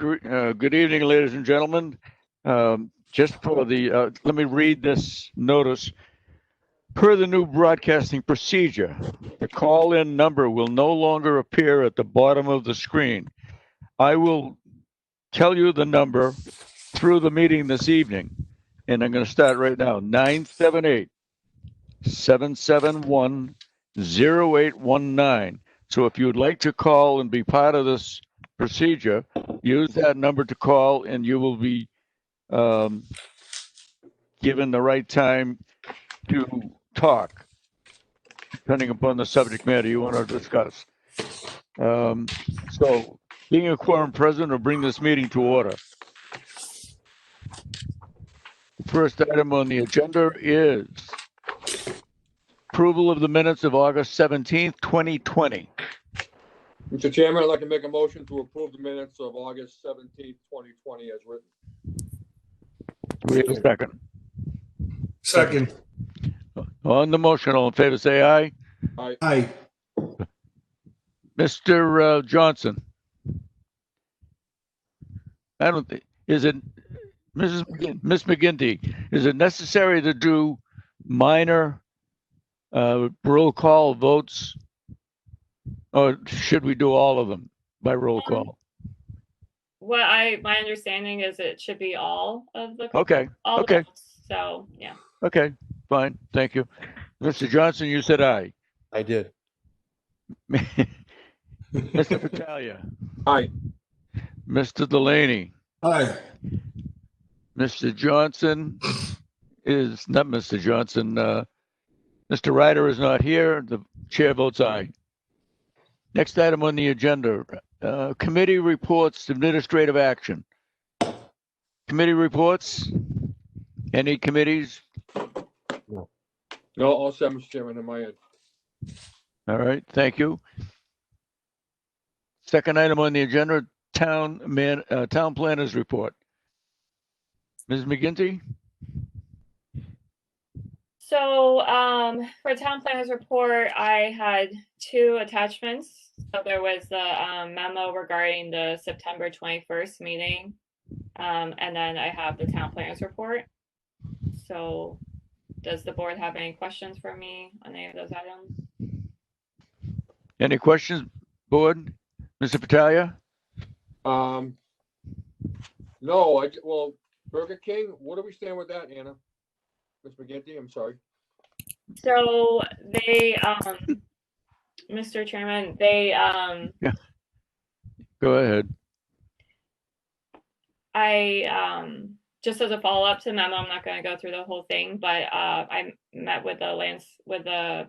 Good evening, ladies and gentlemen. Just for the, let me read this notice. Per the new broadcasting procedure, the call-in number will no longer appear at the bottom of the screen. I will tell you the number through the meeting this evening, and I'm going to start right now. 978-771-0819. So if you would like to call and be part of this procedure, use that number to call, and you will be given the right time to talk, depending upon the subject matter you want to discuss. So, being a quorum present will bring this meeting to order. The first item on the agenda is approval of the minutes of August 17th, 2020. Mr. Chairman, I'd like to make a motion to approve the minutes of August 17th, 2020 as written. Do we have a second? Second. On the motion, all in favor, say aye. Aye. Aye. Mr. Johnson. I don't think, is it, Miss McGinty, is it necessary to do minor roll call votes? Or should we do all of them by roll call? My understanding is it should be all of the Okay. all Okay. the votes. So yeah. Okay, fine, thank you. Mr. Johnson, you said aye. I did. Mr. Battaglia. Aye. Mr. Delaney. Aye. Mr. Johnson is not Mr. Johnson. Mr. Ryder is not here. The chair votes aye. Next item on the agenda, committee reports, administrative action. Committee reports? Any committees? No, all set, Mr. Chairman, on my end. All right, thank you. Second item on the agenda, town planners report. Ms. McGinty? So for town planners report, I had two attachments. So there was the memo regarding the September 21st meeting. And then I have the town planners report. So does the board have any questions for me on any of those items? Any questions, board? Mr. Battaglia? No, well, Burger King, what are we saying with that, Anna? Ms. McGinty, I'm sorry. So they, Mr. Chairman, they, Yeah. Go ahead. I, just as a follow-up to the memo, I'm not going to go through the whole thing, but I met with the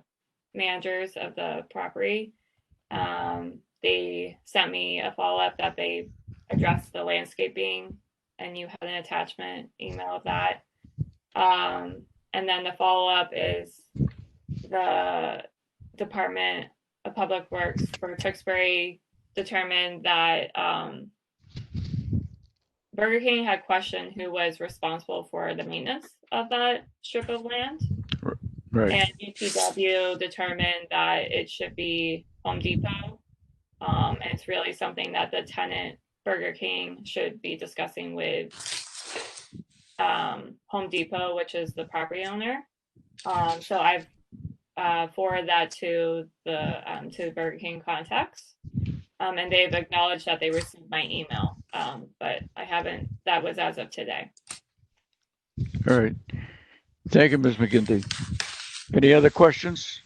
managers of the property. They sent me a follow-up that they addressed the landscaping, and you had an attachment email of that. And then the follow-up is the Department of Public Works for Tewksbury determined that Burger King had questioned who was responsible for the maintenance of that strip of land. Right. And UPW determined that it should be Home Depot. And it's really something that the tenant Burger King should be discussing with Home Depot, which is the property owner. So I've forwarded that to the Burger King contacts. And they've acknowledged that they received my email, but I haven't. That was as of today. All right. Thank you, Ms. McGinty. Any other questions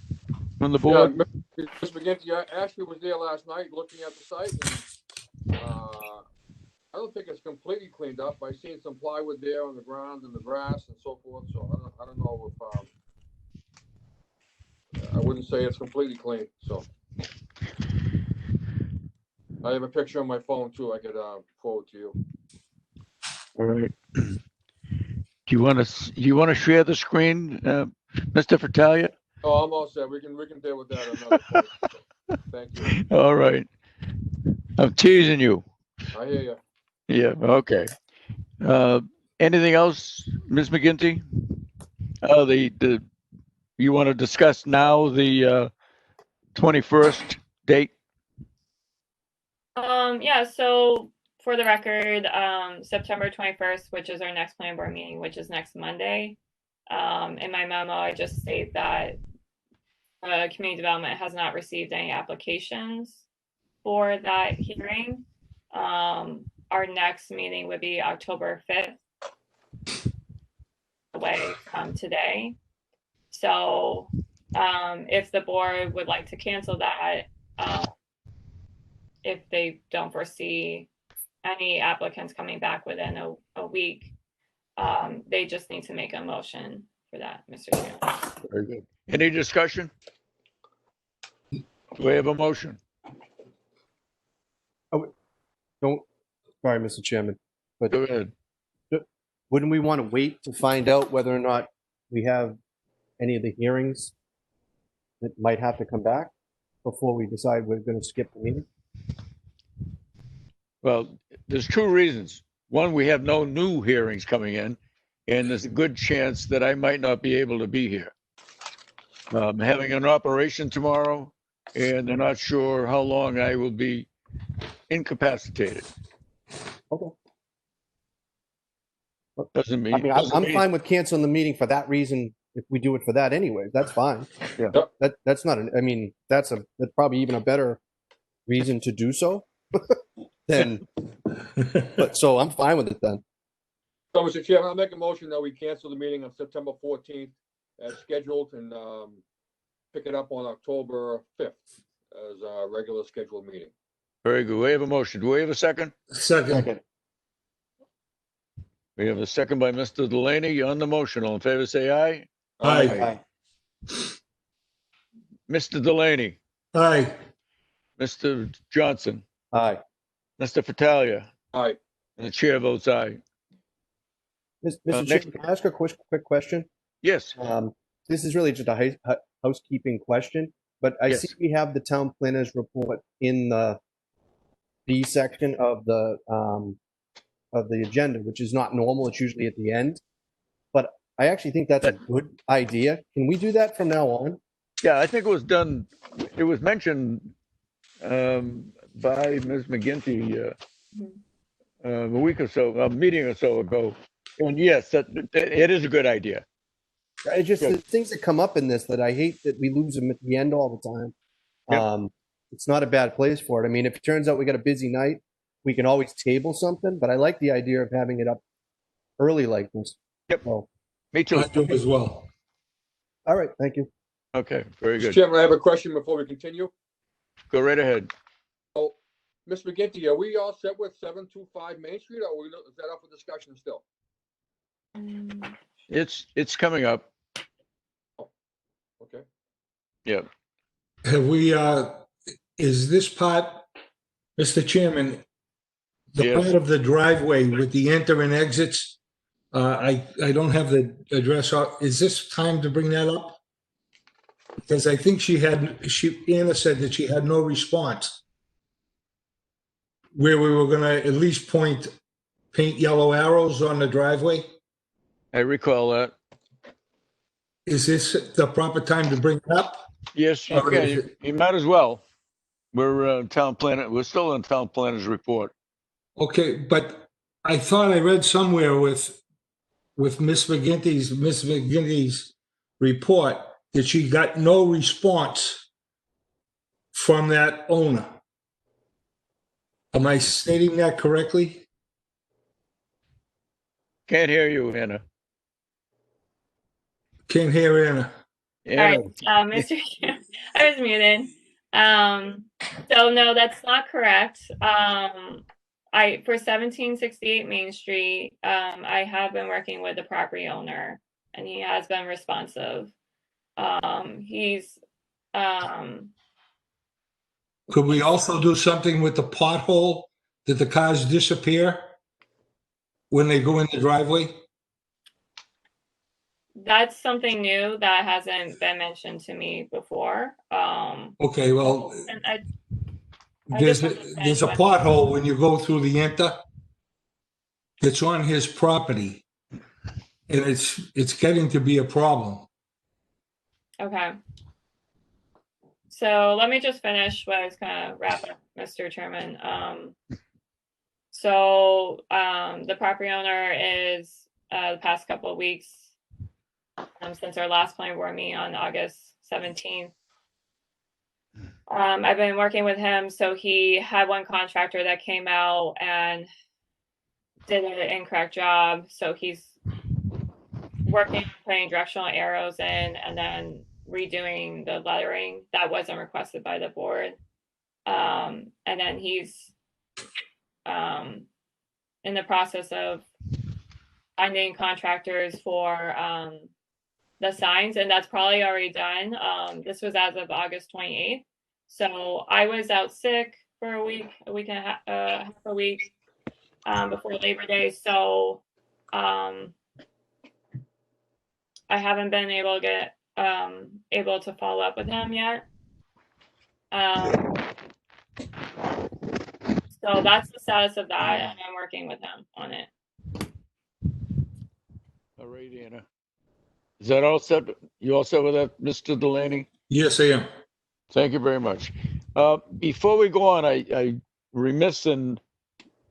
from the board? Yeah, Ms. McGinty, Ashley was there last night looking at the site. And, I don't think it's completely cleaned up. I've seen some plywood there on the ground and the grass and so forth. So I don't know if I wouldn't say it's completely clean. So. I have a picture on my phone too. I could forward to you. All right. Do you want to share the screen, Mr. Battaglia? Oh, I'm all set. We can deal with that another time. Thank you. All right. I'm teasing you. I hear you. Yeah. Okay. Anything else, Ms. McGinty? You want to discuss now the 21st date? Yeah, so for the record, September 21st, which is our next planning board meeting, which is next Monday. In my memo, I just state that community development has not received any applications for that hearing. Our next meeting would be October 5th, away from today. So if the board would like to cancel that, if they don't foresee any applicants coming back within a week, they just need to make a motion for that, Mr. Chairman. Very good. Any discussion? Do we have a motion? Sorry, Mr. Chairman, but Go ahead. wouldn't we want to wait to find out whether or not we have any of the hearings that might have to come back before we decide we're going to skip the meeting? Well, there's two reasons. One, we have no new hearings coming in, and there's a good chance that I might not be able to be here. I'm having an operation tomorrow, and they're not sure how long I will be incapacitated. Okay. Doesn't mean. I mean, I'm fine with canceling the meeting for that reason. If we do it for that anyway, that's fine. Yeah. That's not an, I mean, that's probably even a better reason to do so than, but so I'm fine with it then. So, Mr. Chairman, I'll make a motion that we cancel the meeting on September 14th as scheduled and pick it up on October 5th as a regular scheduled meeting. Very good. We have a motion. Do we have a second? Second. We have a second by Mr. Delaney on the motion. All in favor, say aye. Aye. Mr. Delaney, Aye. Mr. Johnson, Aye. Mr. Fattalia, Aye. and the chair votes aye. Mr. next- Chairman, can I ask a quick question? Yes, This is really just a housekeeping question, but I Yes. see we have the town planners report in the B section of the agenda, which is not normal. It's usually at the end. But I actually think that's a good idea. Can we do that from now on? yeah, I think it was done, it was mentioned by Ms. McGinty a week or so, a meeting or so ago. And yes, it is a good idea. It's just Yeah. the things that come up in this that I hate that we lose them at the end all the time. Yeah. It's not a bad place for it. I mean, if it turns out we got a busy night, we can always table something, but I like the idea of having it up early like this. Yep. So, Me too. I do as well. all right, thank you. Okay, very Mr. good. Chairman, I have a question before we continue. Go right ahead. Oh, Ms. McGinty, are we all set with 725 Main Street or is that up for discussion still? It's coming up. Okay. Yeah. Have we, is this part, Mr. Chairman, the Yes. part of the driveway with the enter and exits? I don't have the address. Is this time to bring that up? Because I think Anna said that she had no response. Where we were gonna at least paint yellow arrows on the driveway. I recall that. Is this the proper time to bring it up? Yes, you Or can. is You, it- you might as well. We're town planner. We're still in town planner's report. Okay, but I thought I read somewhere with Miss McGinty's report that she got no response from that owner. Am I stating that correctly? Can't hear you, Anna. Can't hear Anna. All right, Anna, Mr. Chairman, I was muted. So no, that's not correct. For 1768 Main Street, I have been working with the property owner and he has been responsive. He's, Could we also do something with the pothole that the cars disappear when they go in the driveway? that's something new that hasn't been mentioned to me before. Okay, well, And I there's just a understand there's a what- pothole when you go through the enter. It's on his property. And it's getting to be a problem. Okay. So let me just finish what I was gonna wrap up, Mr. Chairman. So the property owner is the past couple of weeks, since our last planning board meeting on August 17th. I've been working with him. So he had one contractor that came out and did an incorrect job. So he's working on putting directional arrows in and then redoing the lettering that wasn't requested by the board. And then he's in the process of finding contractors for the signs, and that's probably already done. This was as of August 28th. So I was out sick for a week and half a week before Labor Day. So I haven't been able to get able to follow up with him yet. So that's the status of that, and I'm working with him on it. All right, Anna. Is that all set? You all set with that, Mr. Delaney? Yes, I am. Thank you very much. Before we go on, I remiss in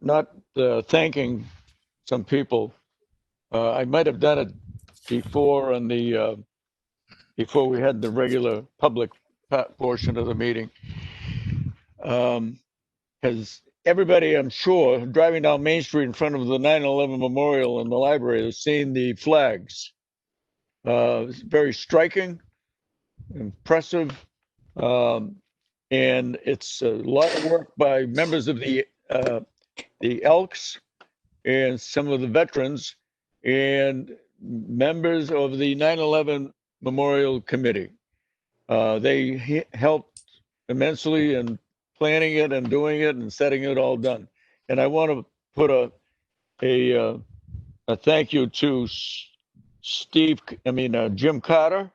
not thanking some people. I might have done it before on the before we had the regular public portion of the meeting. Because everybody, I'm sure, driving down Main Street in front of the 9/11 Memorial in the library has seen the flags. It's very striking, impressive, and it's a lot of work by members of the Elks and some of the veterans and members of the 9/11 Memorial Committee. They helped immensely in planning it and doing it and setting it all done. And I want to put a thank you to Jim Carter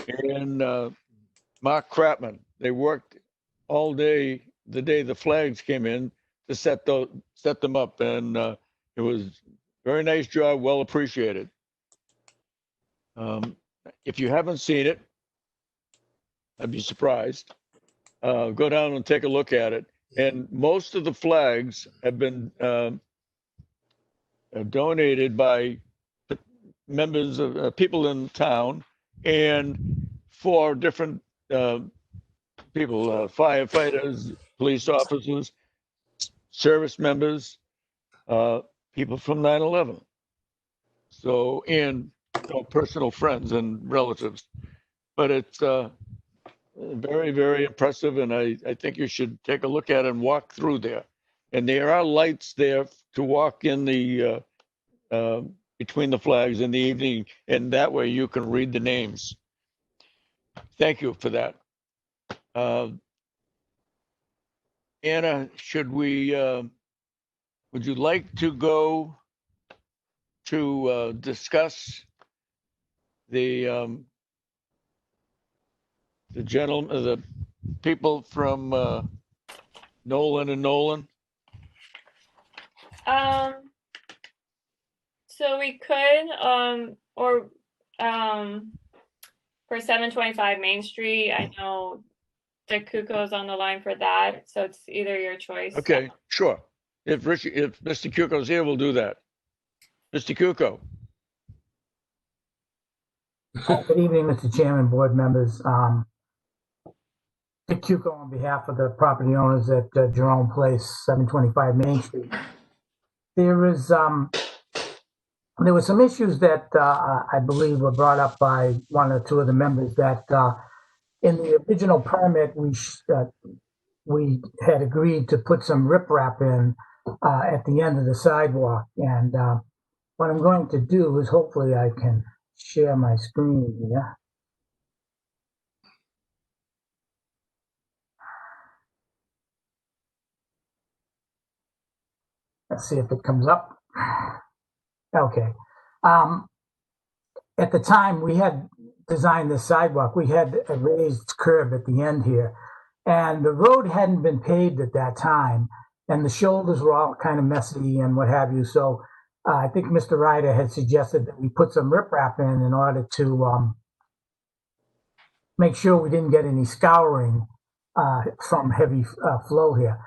and Mark Kratman. They worked all day, the day the flags came in, to set them up. And it was a very nice job, well appreciated. If you haven't seen it, I'd be surprised. Go down and take a look at it. And most of the flags have been donated by members of people in town and for different people, firefighters, police officers, service members, people from 9/11. So, and personal friends and relatives. But it's very, very impressive, and I think you should take a look at it and walk through there. And there are lights there to walk in the between the flags in the evening, and that way you can read the names. Thank you for that. Anna, would you like to go to discuss the people from Nolan and Nolan? So we could, or for 725 Main Street, I know Dick Kuko's on the line for that, so it's either your choice. Okay, sure. If Mr. Kuko's here, we'll do that. Mr. Kuko. Good evening, Mr. Chairman, board members. Dick Kuko on behalf of the property owners at Jerome Place, 725 Main Street. There were some issues that I believe were brought up by one or two of the members that in the original permit, we had agreed to put some riprap in at the end of the sidewalk. And what I'm going to do is hopefully I can share my screen here. Let's see if it comes up. Okay. At the time we had designed the sidewalk, we had a raised curb at the end here, and the road hadn't been paved at that time, and the shoulders were all kind of messy and what have you. So I think Mr. Ryder had suggested that we put some riprap in order to make sure we didn't get any scouring from heavy flow here.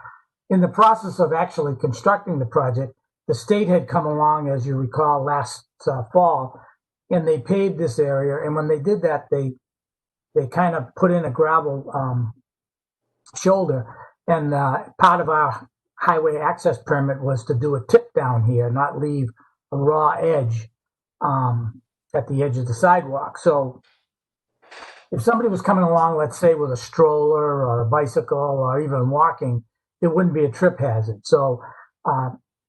in the process of actually constructing the project, the state had come along, as you recall, last fall, and they paved this area. And when they did that, they kind of put in a gravel shoulder. And part of our highway access permit was to do a tip down here, not leave a raw edge at the edge of the sidewalk. So if somebody was coming along, let's say with a stroller or a bicycle or even walking, it wouldn't be a trip hazard. So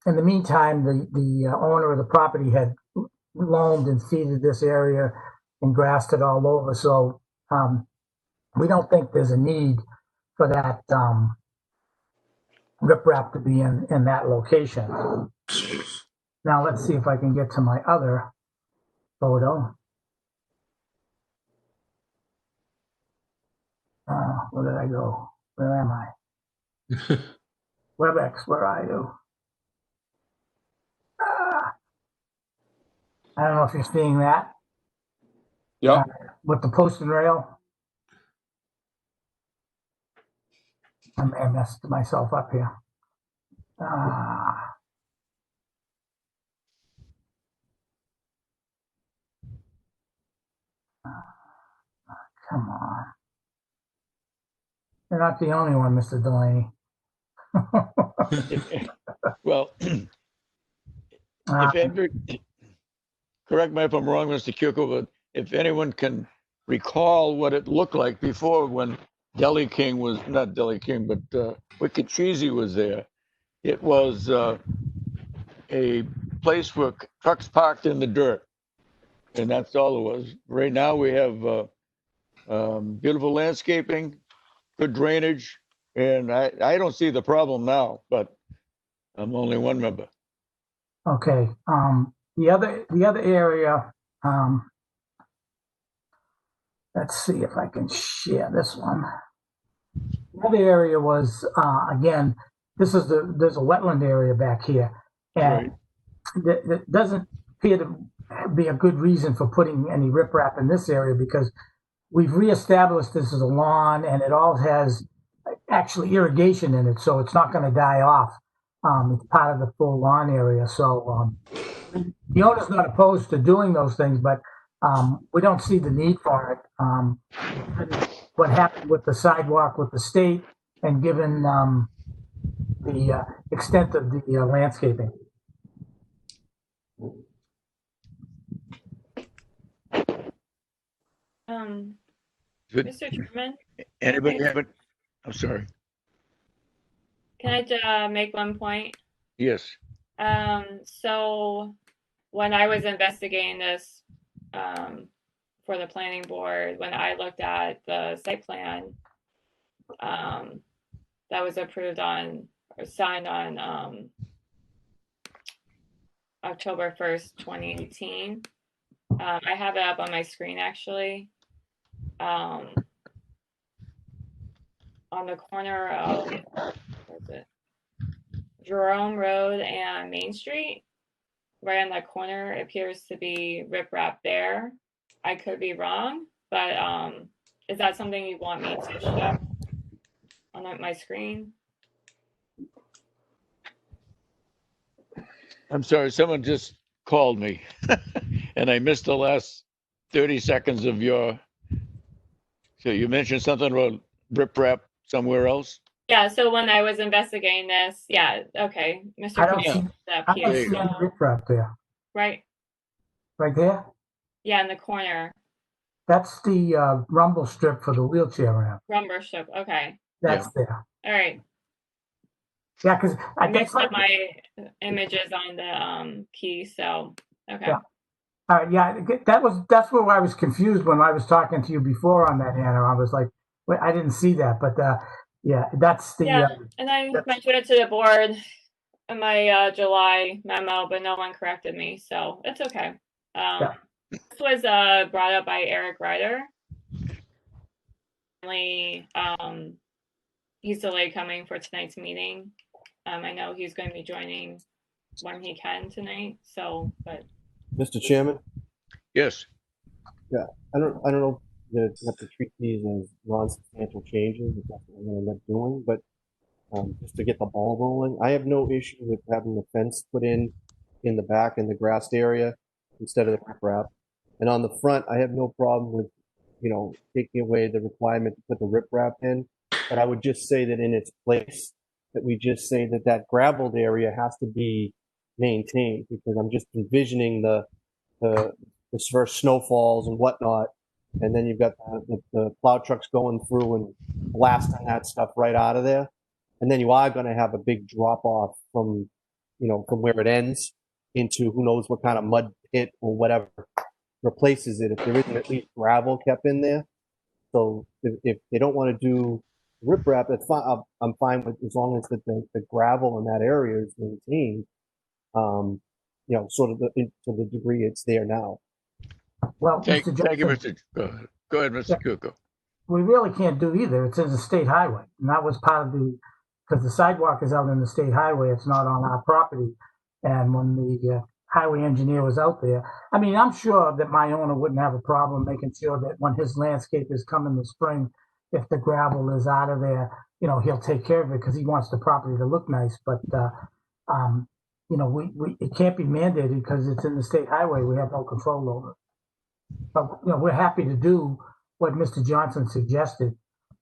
in the meantime, the owner of the property had loamed and seeded this area and grassed it all over. So we don't think there's a need for that riprap to be in that location. Now let's see if I can get to my other photo. Where did I go? Where am I? WebEx, where are you? I don't know if you're seeing that Yep. with the post and rail. I messed myself up here. Come on. You're not the only one, Mr. Delaney. Well, if ever, correct me if I'm wrong, Mr. Cuco, but if anyone can recall what it looked like before when Deli King was, not Deli King, but Wicked Cheesy was there, it was a place where trucks parked in the dirt. And that's all it was. Right now we have beautiful landscaping, good drainage, and I don't see the problem now, but I'm only one member. Okay. The other area. Let's see if I can share this one. The other area was again. There's a wetland area back here, and that doesn't appear to be a good reason for putting any riprap in this area because we've reestablished this as a lawn and it all has actually irrigation in it, so it's not going to die off. It's part of the full lawn area. So the owner's not opposed to doing those things, but we don't see the need for it. What happened with the sidewalk with the state and given the extent of the landscaping. Good. Mr. Chairman, Anybody have it? I'm sorry. can I just make one point? Yes. So when I was investigating this for the planning board, when I looked at the site plan that was approved on or signed on October 1st, 2018, I have it up on my screen actually. On the corner of what's it? Jerome Road and Main Street, right on that corner, appears to be riprap there. I could be wrong, but is that something you want me to show on my screen? I'm sorry, someone just called me and I missed the last 30 seconds of your, so you mentioned something about riprap somewhere else? Yeah, so when I was investigating this, yeah, okay, Mr. I don't Cooper, see. up I don't here, see any riprap there. right? Right there. Yeah, in the corner, That's the rumble strip for the wheelchair ramp. rumber strip. Okay, That's there. all right. Yeah, because I mixed up my images on the key, so okay. Yeah. Yeah, that's where I was confused when I was talking to you before on that, Hannah. I was like, wait, I didn't see that, but yeah, that's the. Yeah, and I mentioned it to the board in my July memo, but no one corrected me, so it's okay. This was brought up by Eric Ryder. He's delayed coming for tonight's meeting. I know he's going to be joining when he can tonight. So, but Mr. Chairman? Yes. Yeah, I don't know if you have to treat these as non-substantial changes, if that's what we're gonna end up doing, but just to get the ball rolling. I have no issue with having the fence put in the back in the grassed area instead of the riprap. And on the front, I have no problem with, taking away the requirement to put the riprap in. But I would just say that in its place, that we just say that that gravelled area has to be maintained, because I'm just envisioning the first snowfalls and whatnot, and then you've got the plow trucks going through and blasting that stuff right out of there, and then you are going to have a big drop off from where it ends into who knows what kind of mud pit or whatever replaces it, if there isn't at least gravel kept in there. So if they don't want to do riprap, that's fine. I'm fine with, as long as the gravel in that area is maintained. Sort of to the degree it's there now. Well, Thank Mr. you, Johnson, Mr. Go ahead, Mr. Kuko. we really can't do either. It's in the state highway, and that was part of because the sidewalk is out in the state highway. It's not on our property. And when the highway engineer was out there, I mean, I'm sure that my owner wouldn't have a problem making sure that when his landscapers come in the spring, if the gravel is out of there, he'll take care of it because he wants the property to look nice. But it can't be mandated because it's in the state highway. We have no control over it. But we're happy to do what Mr. Johnson suggested.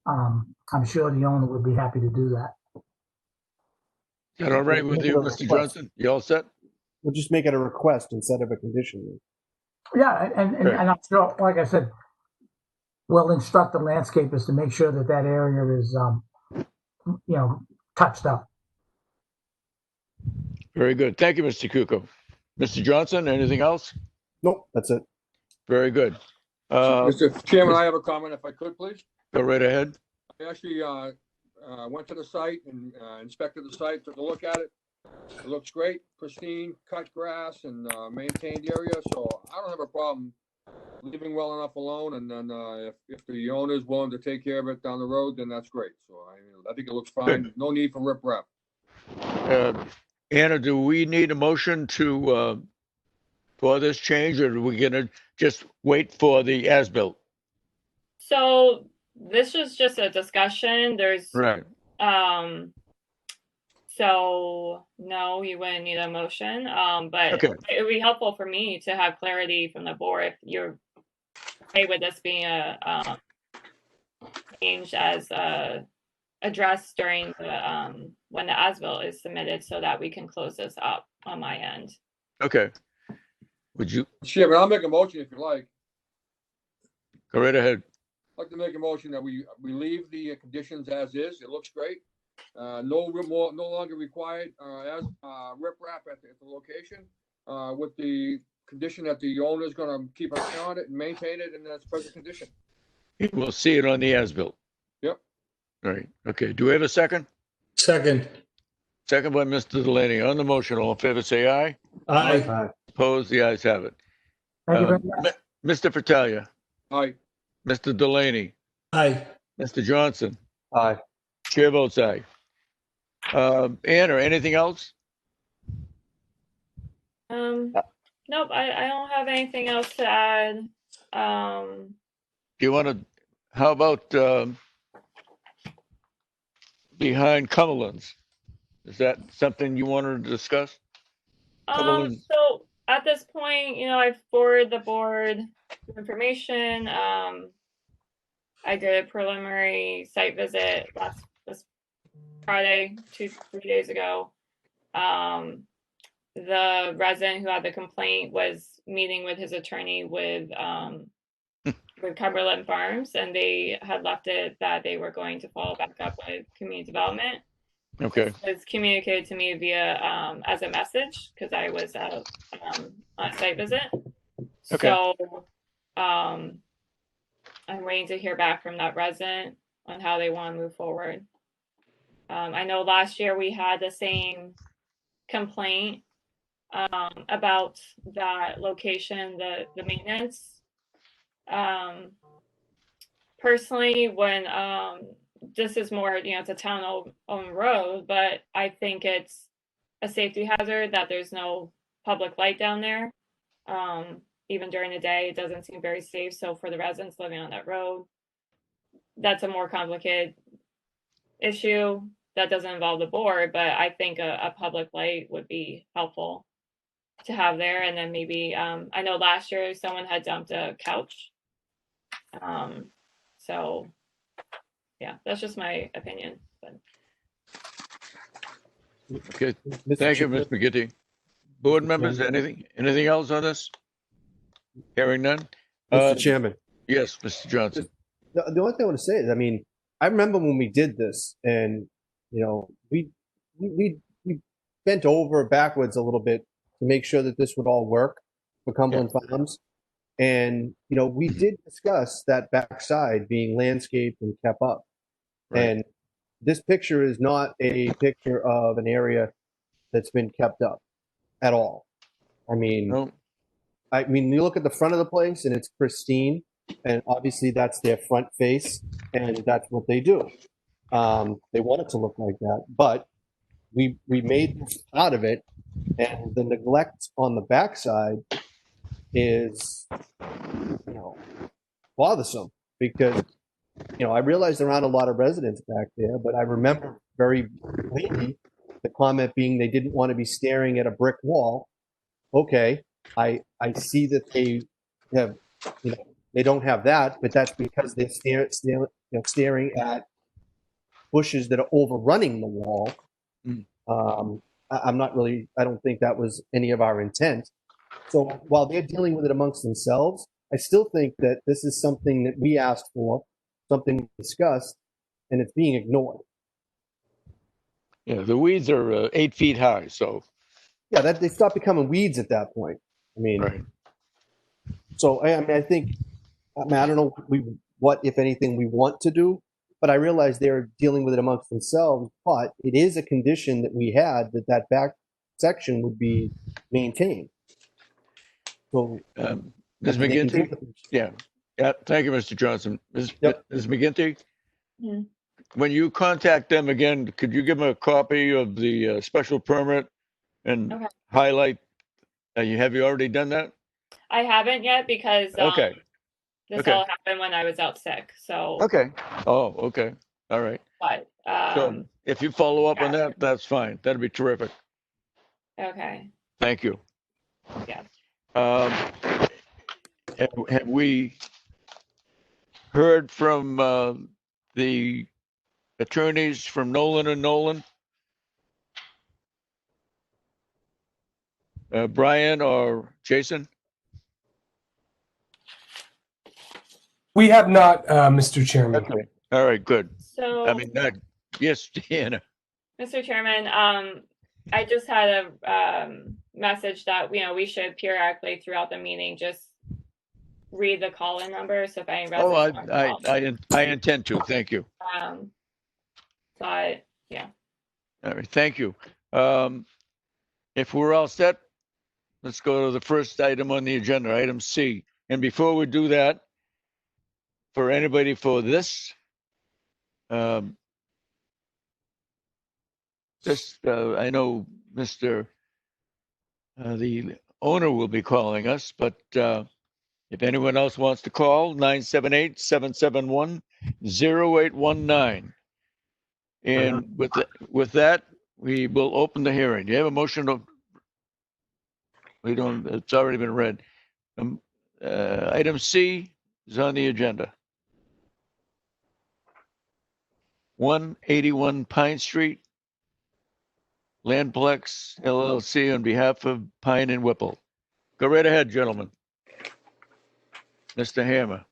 I'm sure the owner would be happy to do that. Is that all right with you, Mr. Johnson? You all set? We'll just make it a request instead of a condition. Yeah, and I'm sure, like I said, we'll instruct the landscapers to make sure that that area is, touched up. Very good. Thank you, Mr. Kuko. Mr. Johnson, anything else? Nope, that's it. Very good. Mr. Chairman, I have a comment if I could, please. Go right ahead. I actually went to the site and inspected the site, took a look at it. It looks great, pristine, cut grass and maintained area. So I don't have a problem leaving well enough alone. And then if the owner is willing to take care of it down the road, then that's great. So I think it looks fine. Good. No need for riprap. Anna, do we need a motion for this change, or are we gonna just wait for the as-built? So this was just a discussion. There's Right. So no, you wouldn't need a motion. But Okay. it would be helpful for me to have clarity from the board if you're okay with this being a change as addressed during the when the as-built is submitted, so that we can close this up on my end. Okay. Would you Chairman, I'll make a motion if you like. go right ahead? I'd like to make a motion that we leave the conditions as is. It looks great. No longer required as riprap at the location, with the condition that the owner is going to keep an eye on it and maintain it in its present condition. We'll see it on the as-built. Yep. All right. Okay. Do we have a second? Second. Second by Mr. Delaney. On the motion, all in favor, say aye. Aye. Opposed? The ayes have it. Thank you very much. Mr. Fratalia, Aye. Mr. Delaney, Aye. Mr. Johnson, Aye. chair votes aye. Anna, anything else? Nope, I don't have anything else to add. Do you want to, how about behind Cumberland's? Is that something you wanted to discuss? Cumberland's- So at this point, I've forwarded the board information. I did a preliminary site visit this Friday, 3 days ago. The resident who had the complaint was meeting with his attorney with Cumberland Farms, and they had left it that they were going to follow back up with community development. Okay. It was communicated to me via as a message because I was on a site visit. Okay. So I'm waiting to hear back from that resident on how they want to move forward. I know last year we had the same complaint about that location, the maintenance. Personally, when this is more, it's a town-owned road, but I think it's a safety hazard that there's no public light down there. Even during the day, it doesn't seem very safe. So for the residents living on that road, that's a more complicated issue. that doesn't involve the board, but I think a public light would be helpful to have there. And then maybe, I know last year someone had dumped a couch. So yeah, that's just my opinion. But Okay, Mr. thank you, Chairman, Ms. McGinty. Board members, Chairman. anything else on this? Hearing none? Mr. Chairman, Yes, Mr. Johnson. the only thing I want to say is, I mean, I remember when we did this, and you know, we bent over backwards a little bit to make sure that this would all work for Cumberland Farms, and you know, we did discuss that backside being landscaped and kept up, Right. and this picture is not a picture of an area that's been kept up at all. I mean, No, you look at the front of the place and it's pristine, and obviously that's their front face, and that's what they do. They want it to look like that, but we made this out of it, and the neglect on the backside is, you know, bothersome because, you know, I realize there aren't a lot of residents back there, but I remember very clearly the comment being they didn't want to be staring at a brick wall. Okay, I see that they have, you know, they don't have that, but that's because they're staring at bushes that are overrunning the wall. Mm. I'm not really, I don't think that was any of our intent. So while they're dealing with it amongst themselves, I still think that this is something that we asked for, something we discussed, and it's being ignored. yeah, the weeds are 8 feet high, so. Yeah, that they stop becoming weeds at that point. I mean, Right. so I mean, I think, I mean, I don't know what, if anything, we want to do, but I realize they're dealing with it amongst themselves. But it is a condition that we had that back section would be maintained. So, Ms. they can McGinty? do- Yeah, thank you, Mr. Johnson. Ms. Yep. McGinty? Hmm. When you contact them again, could you give them a copy of the special permit and Okay. highlight, have you already done that? I haven't yet because Okay, this okay. all happened when I was out sick. So, okay. Oh, okay, all right. but So if you follow up on yeah. that, that's fine. That'd be terrific. Okay. Thank you. Yeah. Have we heard from the attorneys from Nolan and Nolan? Brian or Jason? We have not, Mr. Chairman. Okay. All right, good. So, I mean, yes, Deanna. Mr. Chairman, I just had a message that we should periodically throughout the meeting just read the call-in number. So if any Oh, residents I intend to. Thank you. but yeah. All right, thank you. If we're all set, let's go to the first item on the agenda, item C. And before we do that, for anybody for this, I know Mr. The owner will be calling us, but if anyone else wants to call, 978-771-0819. And with that, we will open the hearing. Do you have a motion to? We don't, it's already been read. Item C is on the agenda. 181 Pine Street, Landplex LLC on behalf of Pine and Whipple. Go right ahead, gentlemen. Mr. Hammer.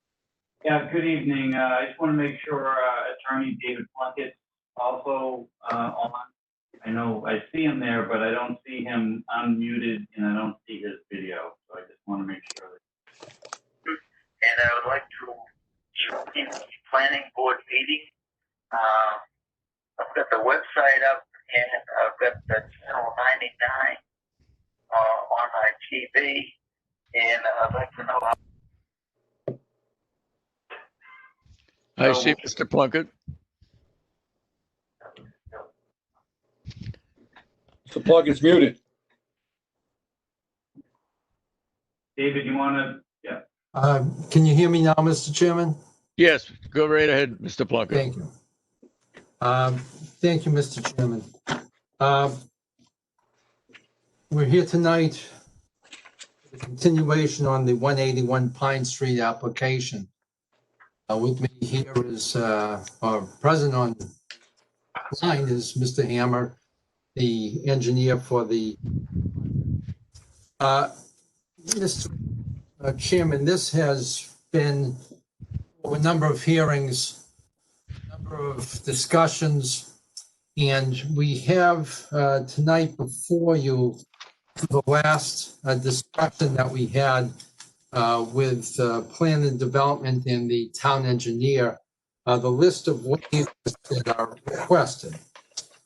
Yeah, good evening. I just want to make sure Attorney David Plunkett also on. I know I see him there, but I don't see him unmuted and I don't see his video. So I just want to make sure. And I would like to show the planning board meeting. I've got the website up and I've got the channel 99 on my TV, and I'd like to know how. I see Mr. Plunkett. The plug is muted. David, you want to? Yeah. Can you hear me now, Mr. Chairman? Yes, go right ahead, Mr. Plunkett. Thank you. Thank you, Mr. Chairman. We're here tonight, for the continuation on the 181 Pine Street application. With me here is, or present on line is Mr. Hammer, the engineer for the, Mr. Chairman, this has been a number of hearings, a number of discussions, and we have tonight before you the last discussion that we had with plan and development and the town engineer, the list of waivers that are requested.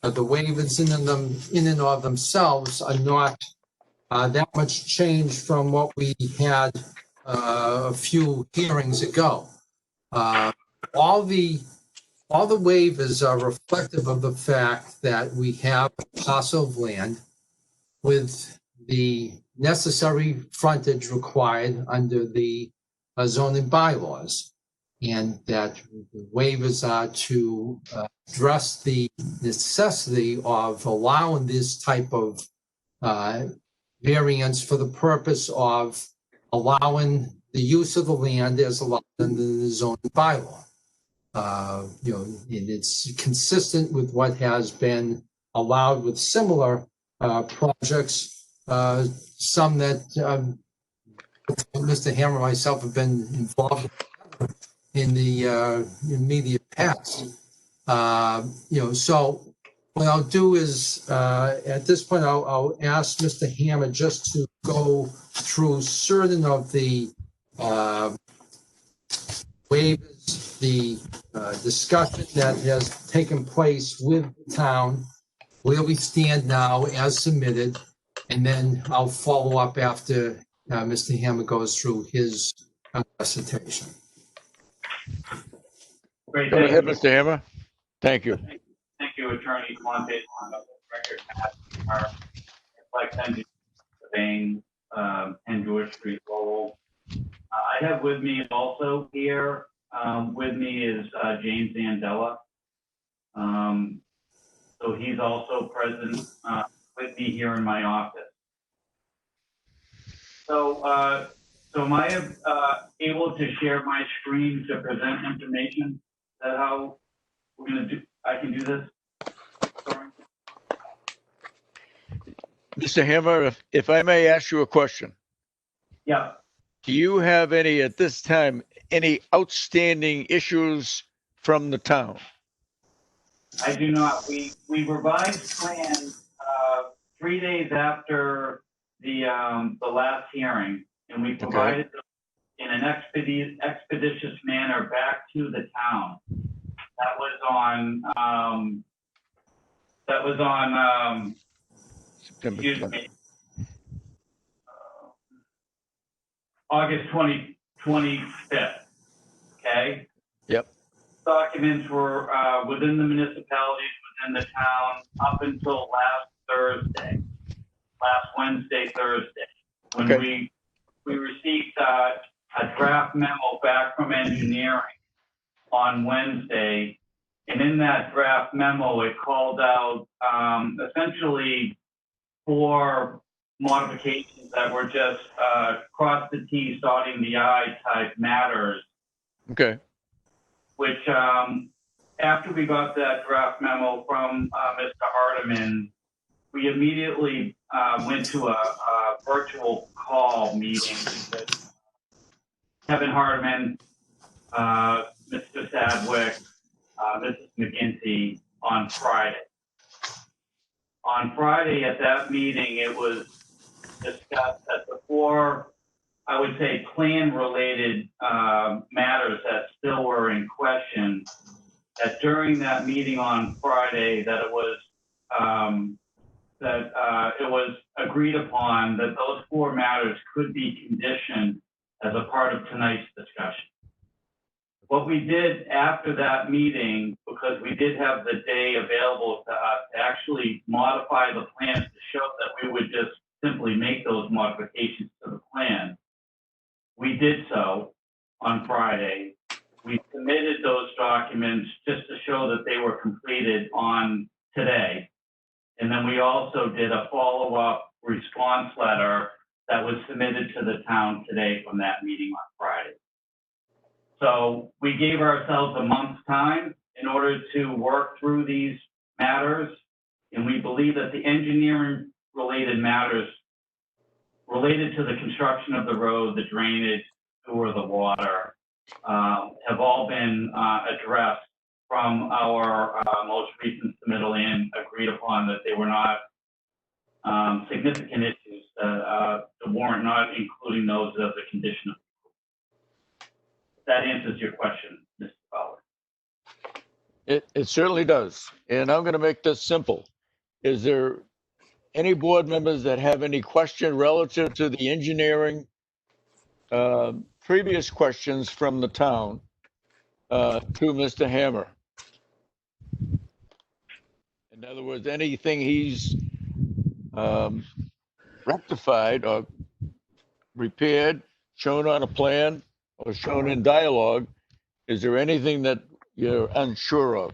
The waivers in and of themselves are not that much change from what we had a few hearings ago. All the waivers are reflective of the fact that we have a parcel of land with the necessary frontage required under the zoning bylaws, and that the waivers are to address the necessity of allowing this type of variance for the purpose of allowing the use of the land as allowed under the zoning bylaw. And it's consistent with what has been allowed with similar projects, some that Mr. Hammer and myself have been involved in the immediate past. So what I'll do is, at this point, I'll ask Mr. Hammer just to go through certain of the waivers, the discussion that has taken place with the town, where we stand now as submitted, and then I'll follow up after Mr. Hammer goes through his presentation. Great, Go thank ahead, you. Mr. Hammer. Thank you. Thank you, Attorney Monte, on the record, our reflect engine surveying, 10 George Street, Lowell. I have with me also here, with me is James Andela. So he's also present with me here in my office. So, am I able to share my screen to present information? Is that how we're going to do? I can do this? Sorry. Mr. Hammer, if I may ask you a question. Yeah. Do you have any, at this time, any outstanding issues from the town? I do not. We revised plans 3 days after the last hearing, and we provided them in an expeditious manner back to the town. That was on September excuse 20th. me, August 25th. Okay. Yep. Documents were within the municipalities, within the town, up until last Wednesday, Thursday, when we received a draft memo back from engineering on Wednesday. And in that draft memo, it called out essentially 4 modifications that were just cross the T, dotting the I type matters. Okay. Which after we got that draft memo from Mr. Hardiman, we immediately went to a virtual call meeting with Kevin Hardiman, Mr. Sadwick, Mrs. McGinty on Friday. On Friday at that meeting, it was discussed that the 4, I would say, plan-related matters that still were in question, that during that meeting on Friday, that it was agreed upon that those 4 matters could be conditioned as a part of tonight's discussion. What we did after that meeting, because we did have the day available to us to actually modify the plans to show that we would just simply make those modifications to the plan, we did so on Friday. We submitted those documents just to show that they were completed on today. And then we also did a follow-up response letter that was submitted to the town today from that meeting on Friday. So we gave ourselves a month's time in order to work through these matters. And we believe that the engineering related matters related to the construction of the road, the drainage, sewer, the water, have all been addressed from our most recent submittal and agreed upon that they were not significant issues to warrant not including those as a condition of approval. That answers your question, Mr. Fowler. It certainly does. And I'm going to make this simple. Is there any board members that have any question relative to the engineering, previous questions from the town to Mr. Hammer? In other words, anything he's rectified or repaired, shown on a plan or shown in dialogue, is there anything that you're unsure of?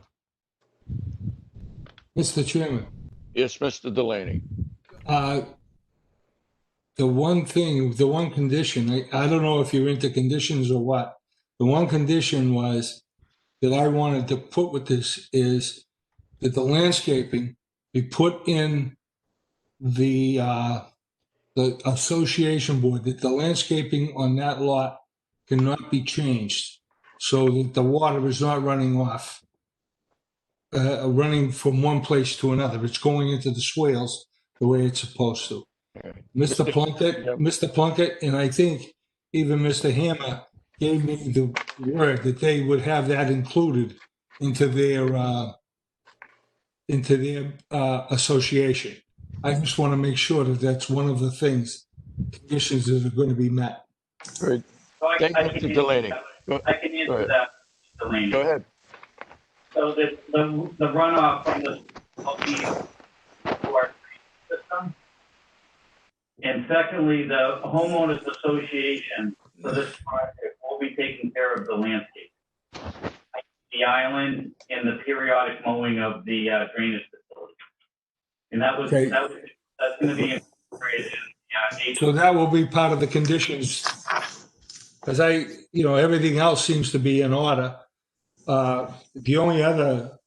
Mr. Chairman, Yes, Mr. Delaney. the one condition, I don't know if you're into conditions or what. The one condition was that I wanted to put with this is that the landscaping be put in the association board, that the landscaping on that lot cannot be changed so that the water is not running off, running from one place to another. It's going into the swales the way it's supposed to. Mr. Plunkett, and I think even Mr. Hammer gave me the word that they would have that included into their association. I just want to make sure that that's one of the conditions that are going to be met. Great. So Thank you, Mr. Delaney. I can answer that, Mr. Delaney. Go ahead. So the runoff from the system. And secondly, the homeowners association for this project will be taking care of the landscape, the island, and the periodic mowing of the drainage facility. And that's going to be incorporated in So that will be part of the conditions, because everything else seems to be in order. The only other,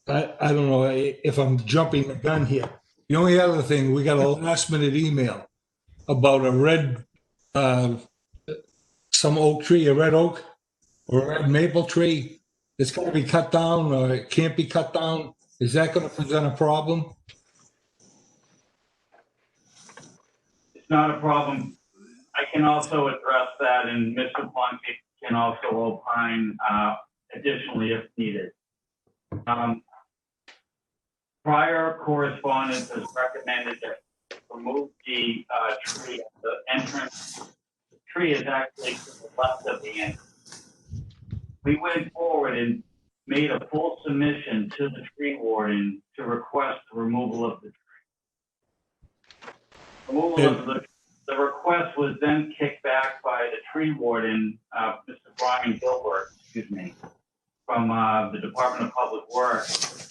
I don't know if I'm jumping the gun here. The only other thing, we got a last minute email about a red, some oak tree, a red oak or a red maple tree that's going to be cut down or it can't be cut down. Is that going to present a problem? It's not a problem. I can also address that, and Mr. Plunkett can also opine additionally if needed. Prior correspondence has recommended that remove the tree at the entrance. The tree is actually to the left of the entrance. We went forward and made a full submission to the tree warden to request the removal of the tree. The request was then kicked back by the tree warden, Mr. Brian Gilbert, from the Department of Public Works.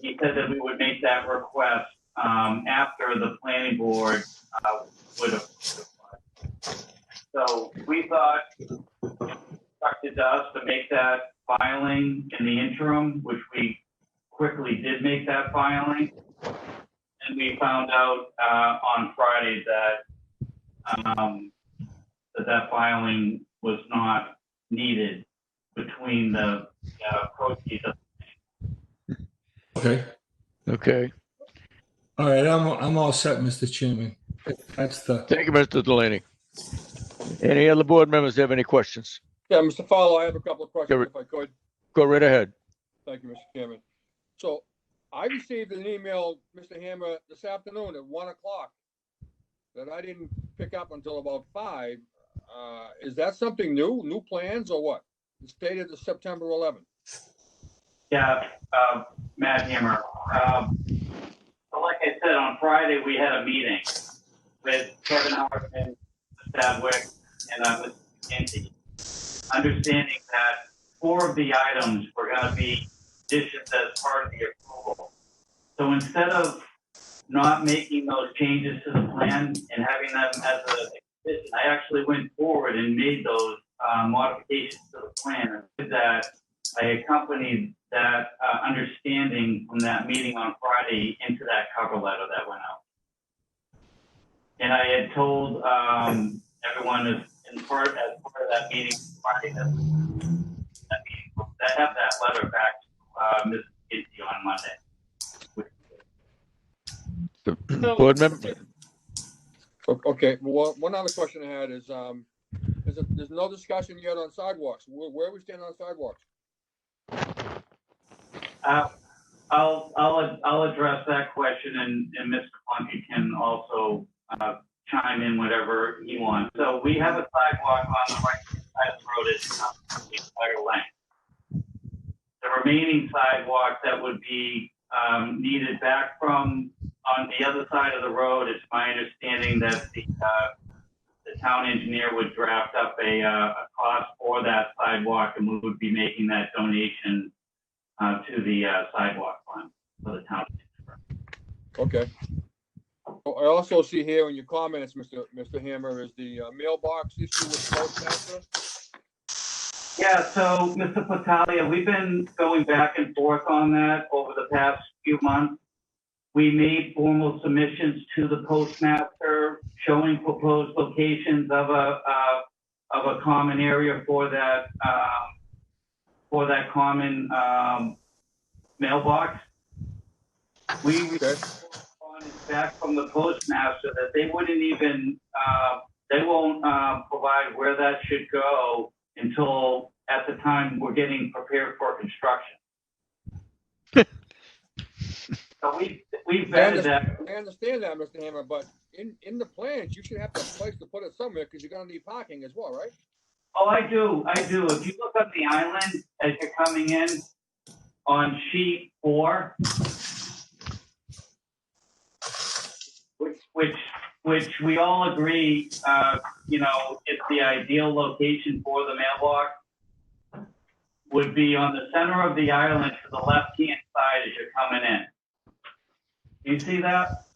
He said that we would make that request after the planning board would have. So we thought it instructed us to make that filing in the interim, which we quickly did make that filing. And we found out on Friday that that filing was not needed between the proceeds of. Okay. Okay. All right. I'm all set, Mr. Chairman. Thank you, Mr. Delaney. Any other board members have any questions? Yeah, Mr. Fowler, I have a couple of questions if I could. Go right ahead. Thank you, Mr. Chairman. So I received an email, Mr. Hammer, this afternoon at 1 o'clock that I didn't pick up until about 5. Is that something new plans or what? It's dated September 11th. Yeah, Matt Hammer. So like I said, on Friday, we had a meeting with Kevin Hartman, Chadwick, and Mr. McKenzie, understanding that 4 of the items were going to be conditions as part of the approval. So instead of not making those changes to the plan and having them as a condition, I actually went forward and made those modifications to the plan. And with that, I accompanied that understanding from that meeting on Friday into that cover letter that went out. And I had told everyone as part of that meeting Friday that I have that letter back to Ms. McGinty on Monday. The board member, Okay, well, one other question I had is, there's no discussion yet on sidewalks. Where are we standing on sidewalks? I'll address that question, and Mr. Plunkett can also chime in whatever he wants. So we have a sidewalk on the right side of the road is the entire length. The remaining sidewalk that would be needed back from on the other side of the road, it's my understanding that the town engineer would draft up a cost for that sidewalk, and we would be making that donation to the sidewalk fund for the town. Okay. I also see here in your comments, Mr. Hammer, is the mailbox issue with the postmaster. Yeah, so Mr. Patalia, we've been going back and forth on that over the past few months. We made formal submissions to the postmaster showing proposed locations of a common area for that common mailbox. We received back from the postmaster that they wouldn't even they won't provide where that should go until at the time we're getting prepared for construction. So we vetted that. I understand that, Mr. Hammer, but in the plans, you should have a place to put it somewhere because you're going to need parking as well, right? Oh, I do. If you look up the island as you're coming in on sheet 4, which we all agree, is the ideal location for the mailbox, would be on the center of the island to the left-hand side as you're coming in. You see that?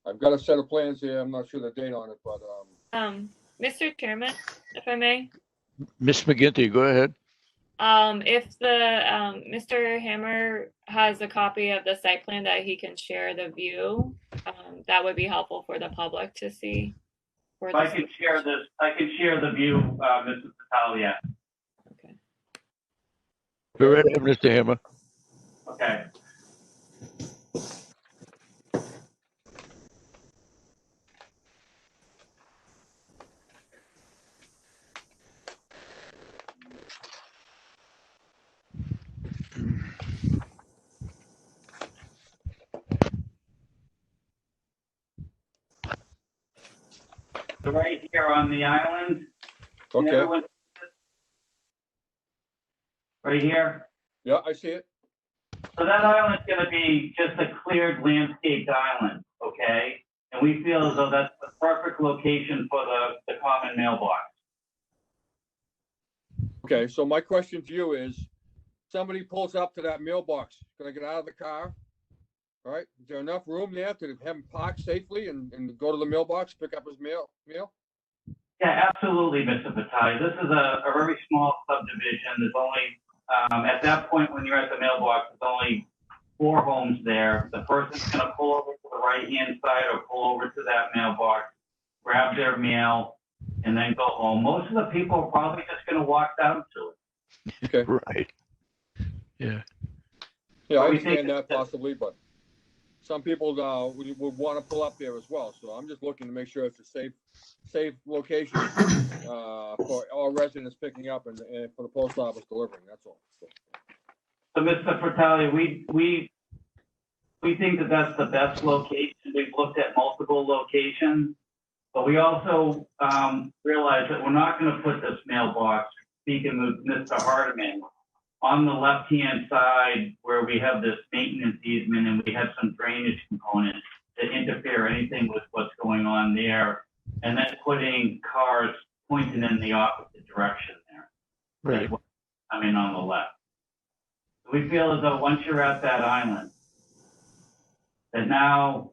I've got a set of plans here. I'm not sure the date on it, but Mr. Chairman, if I may, Ms. McGinty, go ahead. if the Mr. Hammer has a copy of the site plan that he can share the view, that would be helpful for the public to see. I can share this. I can share the view, Mrs. Patalia. Okay. Go ahead, Mr. Hammer. Okay. So right here on the island. okay. Right here. Yeah, I see it. So that island's going to be just a cleared landscaped island, okay? And we feel as though that's the perfect location for the common mailbox. Okay, so my question to you is, somebody pulls up to that mailbox, gonna get out of the car, all right? Is there enough room there to have him park safely and go to the mailbox, pick up his mail? Yeah, absolutely, Mr. Vitale. This is a very small subdivision. There's only, at that point when you're at the mailbox, there's only 4 homes there. The person's going to pull over to the right-hand side or pull over to that mailbox, grab their mail, and then go home. Most of the people are probably just going to walk down to it. Okay. Right. Yeah. Yeah, I We think understand that possibly, but some people would want to pull up there as well. So I'm just looking to make sure it's a safe location for all residents picking up and for the post office delivering. That's all. So, Mr. Fratelli, we think that that's the best location. We've looked at multiple locations, but we also realize that we're not going to put this mailbox, speaking with Mr. Hardiman, on the left-hand side where we have this maintenance easement and we have some drainage components that interfere anything with what's going on there. and then putting cars pointing in the opposite direction there. Right. I mean, on the left. We feel as though once you're at that island, that now,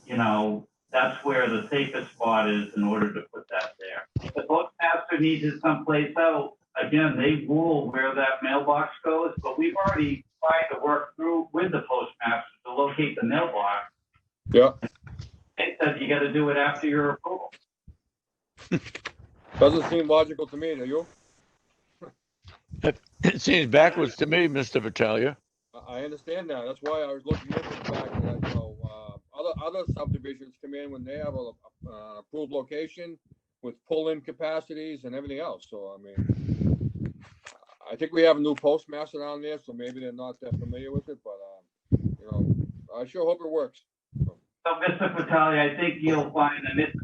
you know, that's where the safest spot is in order to put that there. If the postmaster needs it someplace else, again, they rule where that mailbox goes, but we've already tried to work through with the postmaster to locate the mailbox. Yeah. They said you got to do it after your approval. Doesn't seem logical to me, do you? It seems backwards to me, Mr. Vitalia. I understand that. That's why I was looking into the fact that, you know, other subdivisions come in when they have an approved location with pull-in capacities and everything else. So, I mean, I think we have a new postmaster down there, so maybe they're not that familiar with it, but, you know, I sure hope it works. So, Mr. Vitale, I think you'll find that Mr.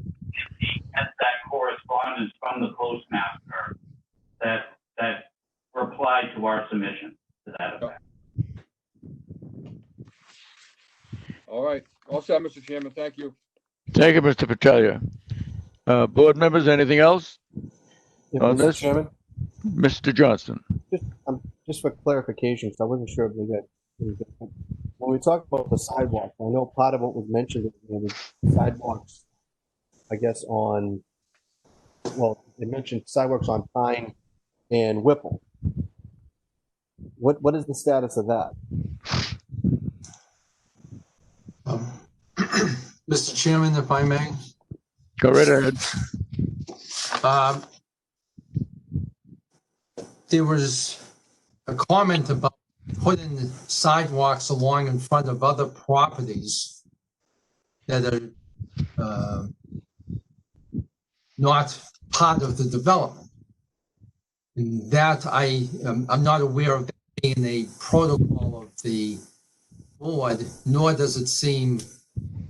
has that correspondence from the postmaster that replied to our submission to that effect. All right. All set, Mr. Chairman. Thank you. Thank you, Mr. Vitalia. Board members, anything else? Yeah, On Mr. this? Chairman, Mr. Johnson. just for clarification, because I wasn't sure if we got when we talk about the sidewalks, I know part of what was mentioned was sidewalks, I guess they mentioned sidewalks on Pine and Whipple. What is the status of that? Mr. Chairman, if I may. Go right ahead. There was a comment about putting sidewalks along in front of other properties that are not part of the development. And that I'm not aware of that being a protocol of the board, nor does it seem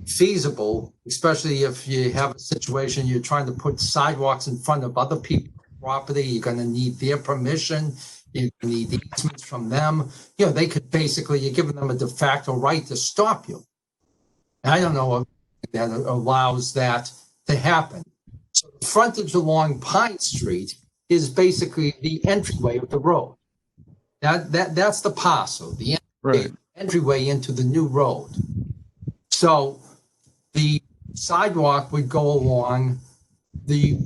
feasible, especially if you have a situation you're trying to put sidewalks in front of other people's property. You're going to need their permission. You need easements from them. You know, they could basically, you're giving them a de facto right to stop you. And I don't know if that allows that to happen. So the frontage along Pine Street is basically the entryway of the road. That's the parcel, the entryway into the new road. So the sidewalk would go along the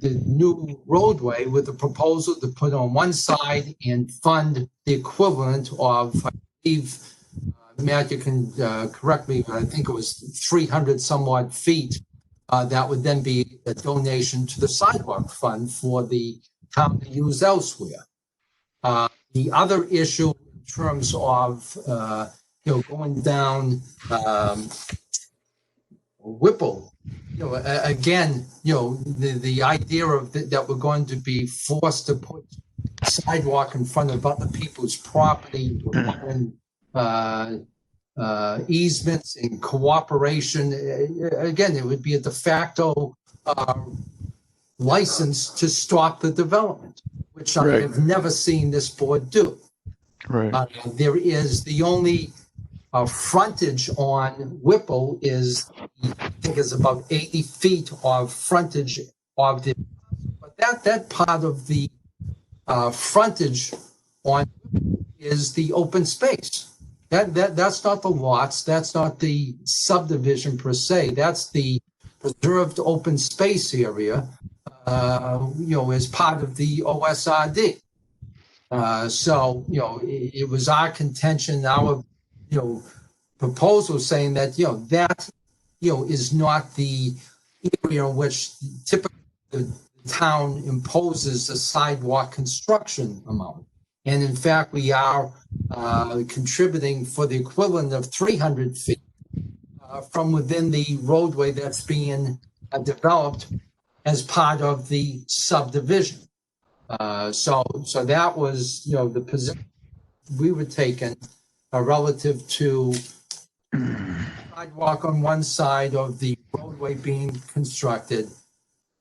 new roadway with a proposal to put on one side and fund the equivalent of, I believe, Matt, you can correct me, but I think it was 300 some odd feet. That would then be a donation to the sidewalk fund for the town to use elsewhere. The other issue in terms of, going down Whipple, again, the idea of that we're going to be forced to put sidewalk in front of other people's property, and easements and cooperation. Again, it would be a de facto license to stop the development, which I have never seen this board do. Right. There is the only frontage on Whipple is, I think, is about 80 feet of frontage of the, but that part of the frontage on is the open space. That's not the lots. That's not the subdivision per se. That's the preserved open space area, as part of the OSRD. So, it was our contention, our, proposal saying that, that, is not the area in which typically the town imposes a sidewalk construction amount. And in fact, we are contributing for the equivalent of 300 feet from within the roadway that's being developed as part of the subdivision. So that was, the position we were taking relative to sidewalk on one side of the roadway being constructed,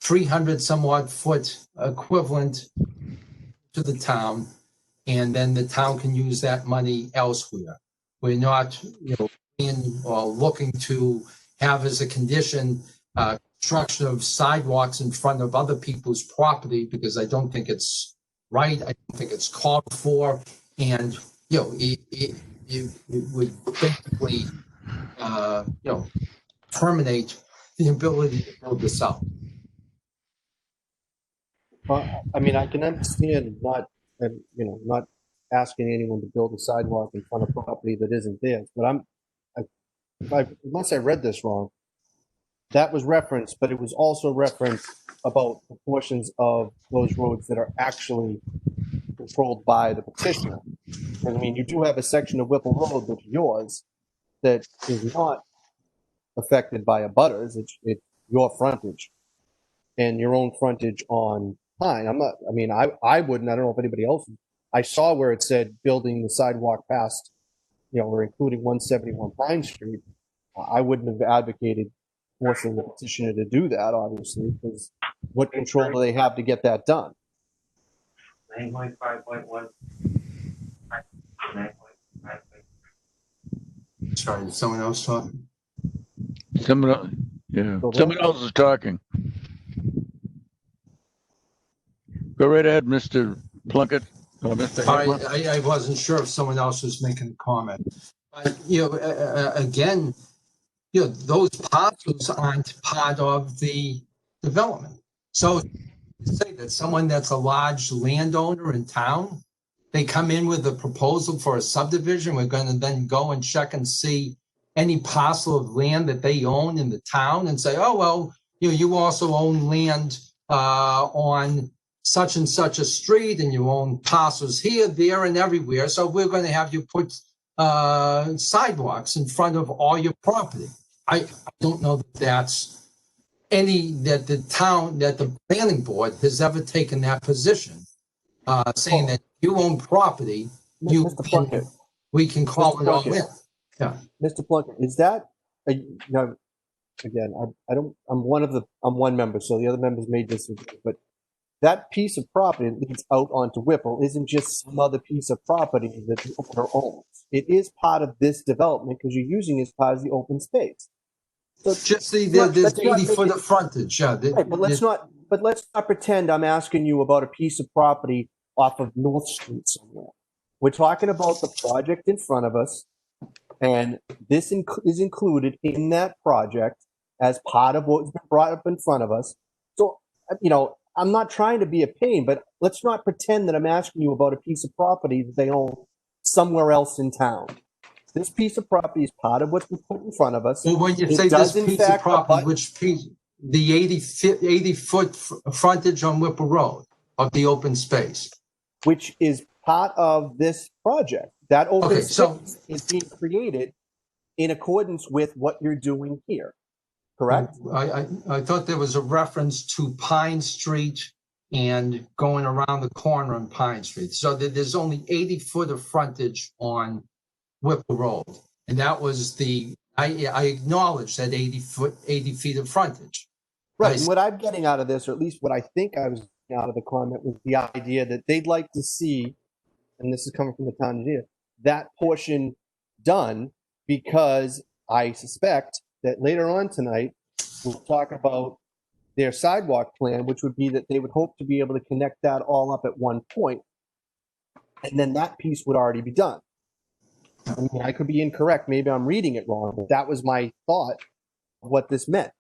300 some odd foot equivalent to the town, and then the town can use that money elsewhere. We're not, looking to have as a condition construction of sidewalks in front of other people's property because I don't think it's right. I don't think it's called for. And, you know, it would basically, terminate the ability to build this out. I mean, I can understand not asking anyone to build a sidewalk in front of property that isn't theirs, but unless I read this wrong, that was referenced, but it was also referenced about the portions of those roads that are actually controlled by the petitioner. And I mean, you do have a section of Whipple Road that's yours that is not affected by abutters. It's your frontage and your own frontage on Pine. I wouldn't, I don't know if anybody else, I saw where it said building the sidewalk past, or including 171 Pine Street. I wouldn't have advocated forcing the petitioner to do that, obviously, because what control do they have to get that done? 9.5.1. Sorry, did someone else talk? Someone else is talking. Go right ahead, Mr. Plunkett. Mr. Hagler. I wasn't sure if someone else was making a comment. But, again, those parcels aren't part of the development. So say that someone that's a large landowner in town, they come in with a proposal for a subdivision, we're going to then go and check and see any parcel of land that they own in the town and say, oh, well, you also own land on such and such a street and you own parcels here, there, and everywhere. So we're going to have you put sidewalks in front of all your property. I don't know that that's that the planning board has ever taken that position, saying that you own property, we can call it all in. Yeah. Mr. Plunkett, is that, again, I'm one member, so the other members may disagree, but that piece of property that leads out onto Whipple isn't just some other piece of property that the owner owns. It is part of this development because you're using it as part of the open space. So just there's 80 foot of frontage. Yeah, right, but let's not pretend I'm asking you about a piece of property off of North Street somewhere. We're talking about the project in front of us, and this is included in that project as part of what's been brought up in front of us. So, I'm not trying to be a pain, but let's not pretend that I'm asking you about a piece of property that they own somewhere else in town. This piece of property is part of what's been put in front of us. Well, when you say this piece of property, which piece? The 80 foot frontage on Whipple Road of the open space, which is part of this project. That open space is being created in accordance with what you're doing here. Correct? I thought there was a reference to Pine Street and going around the corner on Pine Street. So there's only 80 foot of frontage on Whipple Road. And that was I acknowledge that 80 feet of frontage. Right. And what I'm getting out of this, or at least what I think I was getting out of the comment, was the idea that they'd like to see, and this is coming from the town engineer, that portion done, because I suspect that later on tonight, we'll talk about their sidewalk plan, which would be that they would hope to be able to connect that all up at one point, and then that piece would already be done. I mean, I could be incorrect. Maybe I'm reading it wrong, but that was my thought of what this meant.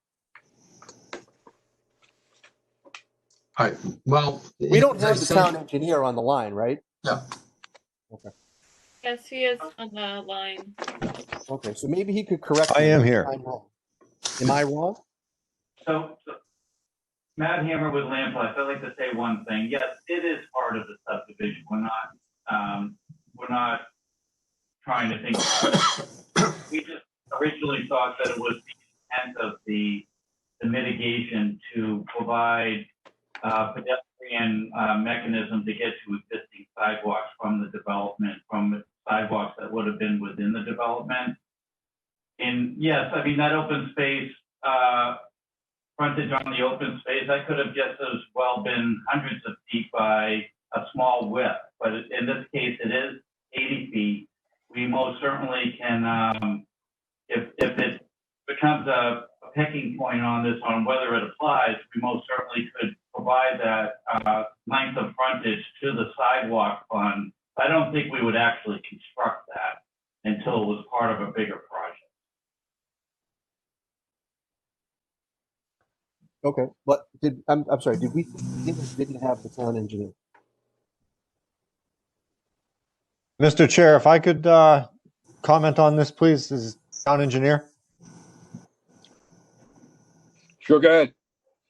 All right. Well, we don't have the town engineer on the line, right? Yeah. Okay. Yes, he is on the line. Okay, so maybe he could correct me. I am here. Am I wrong? So Matt Hammer with Land Plus, I'd like to say one thing. Yes, it is part of the subdivision. We're not trying to think about it. We just originally thought that it was the intent of the mitigation to provide pedestrian mechanism to get to existing sidewalks from the development, from sidewalks that would have been within the development. And yes, I mean, that open space, frontage on the open space, that could have just as well been hundreds of feet by a small width. But in this case, it is 80 feet. We most certainly can, if it becomes a picking point on this, on whether it applies, we most certainly could provide that length of frontage to the sidewalk fund. I don't think we would actually construct that until it was part of a bigger project. Okay, but I'm sorry, did we didn't have the town engineer? Mr. Chair, if I could comment on this, please, as town engineer. Sure, go ahead.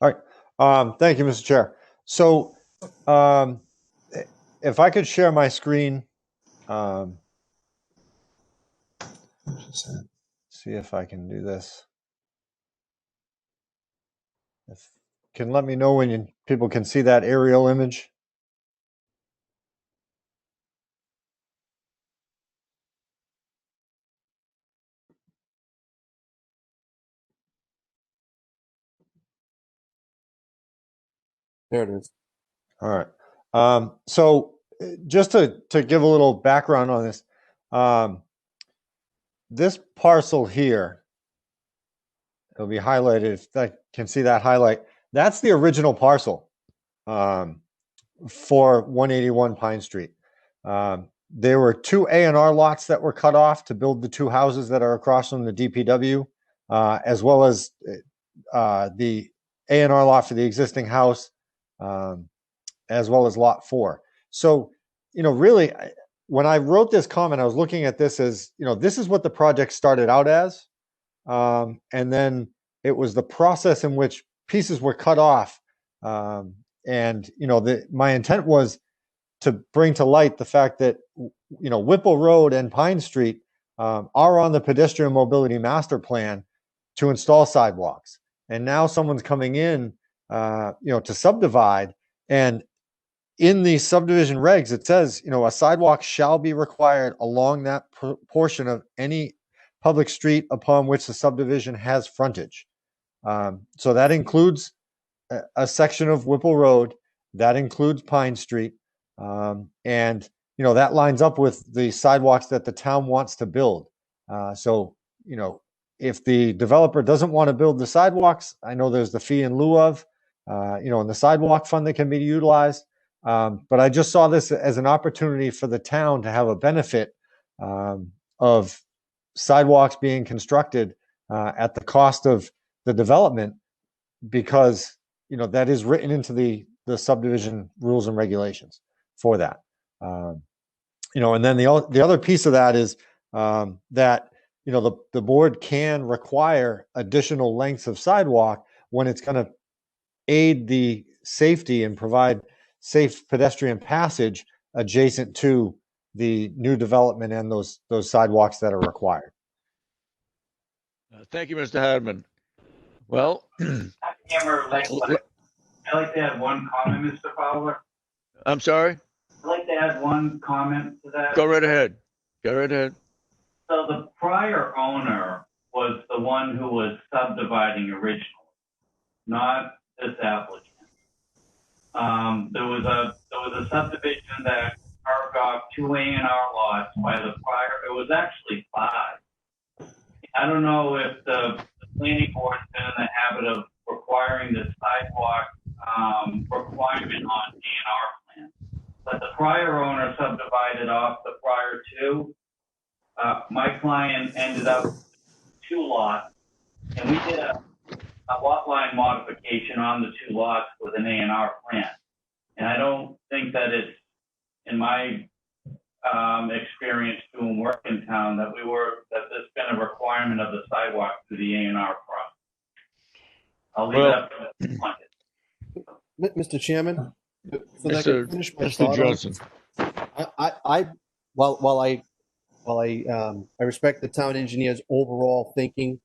All right. Thank you, Mr. Chair. So if I could share my screen, see if I can do this. Can let me know when people can see that aerial image. There it is. All right. So just to give a little background on this, this parcel here, it'll be highlighted if I can see that highlight. That's the original parcel for 181 Pine Street. There were 2 A&R lots that were cut off to build the 2 houses that are across from the DPW, as well as the A&R lot for the existing house, as well as lot 4. So, really, when I wrote this comment, I was looking at this as, this is what the project started out as. And then it was the process in which pieces were cut off. And, my intent was to bring to light the fact that, Whipple Road and Pine Street are on the pedestrian mobility master plan to install sidewalks. And now someone's coming in, to subdivide. And in the subdivision regs, it says, a sidewalk shall be required along that portion of any public street upon which the subdivision has frontage. So that includes a section of Whipple Road, that includes Pine Street, and that lines up with the sidewalks that the town wants to build. So if the developer doesn't want to build the sidewalks, I know there's the fee in lieu of, and the sidewalk fund that can be utilized. But I just saw this as an opportunity for the town to have a benefit of sidewalks being constructed at the cost of the development, because that is written into the subdivision rules and regulations for that. And then the other piece of that is that the board can require additional lengths of sidewalk when it's going to aid the safety and provide safe pedestrian passage adjacent to the new development and those sidewalks that are required. Thank you, Mr. Hadman. Well, Hammer, I'd like to add one comment, Mr. Fowler. I'm sorry. I'd like to add one comment to that. Go right ahead. Go right ahead. So the prior owner was the one who was subdividing originally, not this applicant. There was a subdivision that carved off 2 A&R lots by the prior. It was actually 5. I don't know if the planning board's been in the habit of requiring the sidewalk requirement on A&R plans, but the prior owner subdivided off the prior 2. My client ended up with 2 lots, and we did a lot line modification on the 2 lots with an A&R plan. And I don't think that it's, in my experience doing work in town, that there's been a requirement of the sidewalk through the A&R process. I'll leave that up to Mr. Plunkett. Mr. Chairman, Mr. Johnson. While I respect the town engineer's overall thinking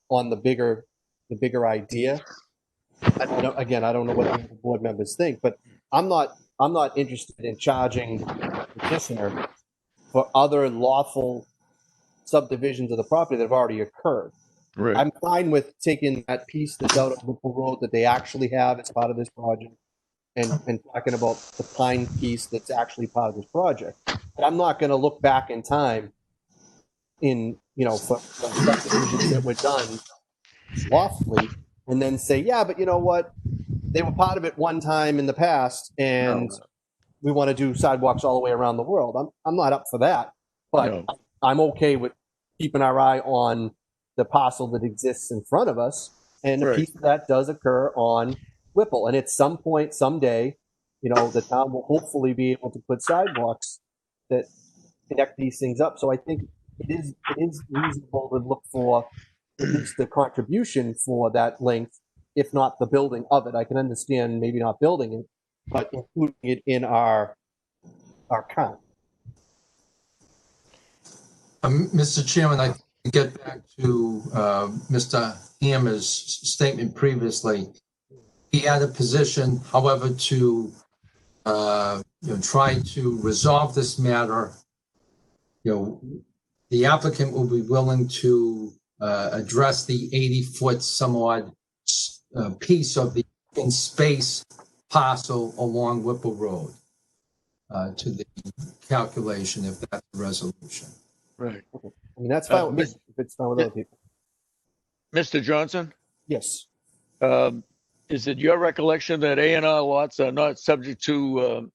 on the bigger idea, I don't know what the board members think, but I'm not interested in charging the petitioner for other lawful subdivisions of the property that have already occurred. Right. I'm fine with taking that piece that's out of Whipple Road that they actually have as part of this project and talking about the Pine piece that's actually part of this project. But I'm not going to look back in time for subdivisions that were done lawfully and then say, yeah, but you know what? They were part of it one time in the past, and we want to do sidewalks all the way around the world. I'm not up for that, but No. I'm okay with keeping our eye on the parcel that exists in front of us, and a Right. piece of that does occur on Whipple. And at some point, someday, the town will hopefully be able to put sidewalks that connect these things up. So I think it is reasonable to look for at least the contribution for that length, if not the building of it. I can understand maybe not building it, but including it in our count. Mr. Chairman, I get back to Mr. Hammer's statement previously. He had a position, however, to try to resolve this matter. The applicant will be willing to address the 80-foot some odd piece of the open space parcel along Whipple Road to the calculation, if that's the resolution. Right. I mean, that's fine with me, if it's fine with other people. Mr. Johnson, Yes. is it your recollection that A&R lots are not subject to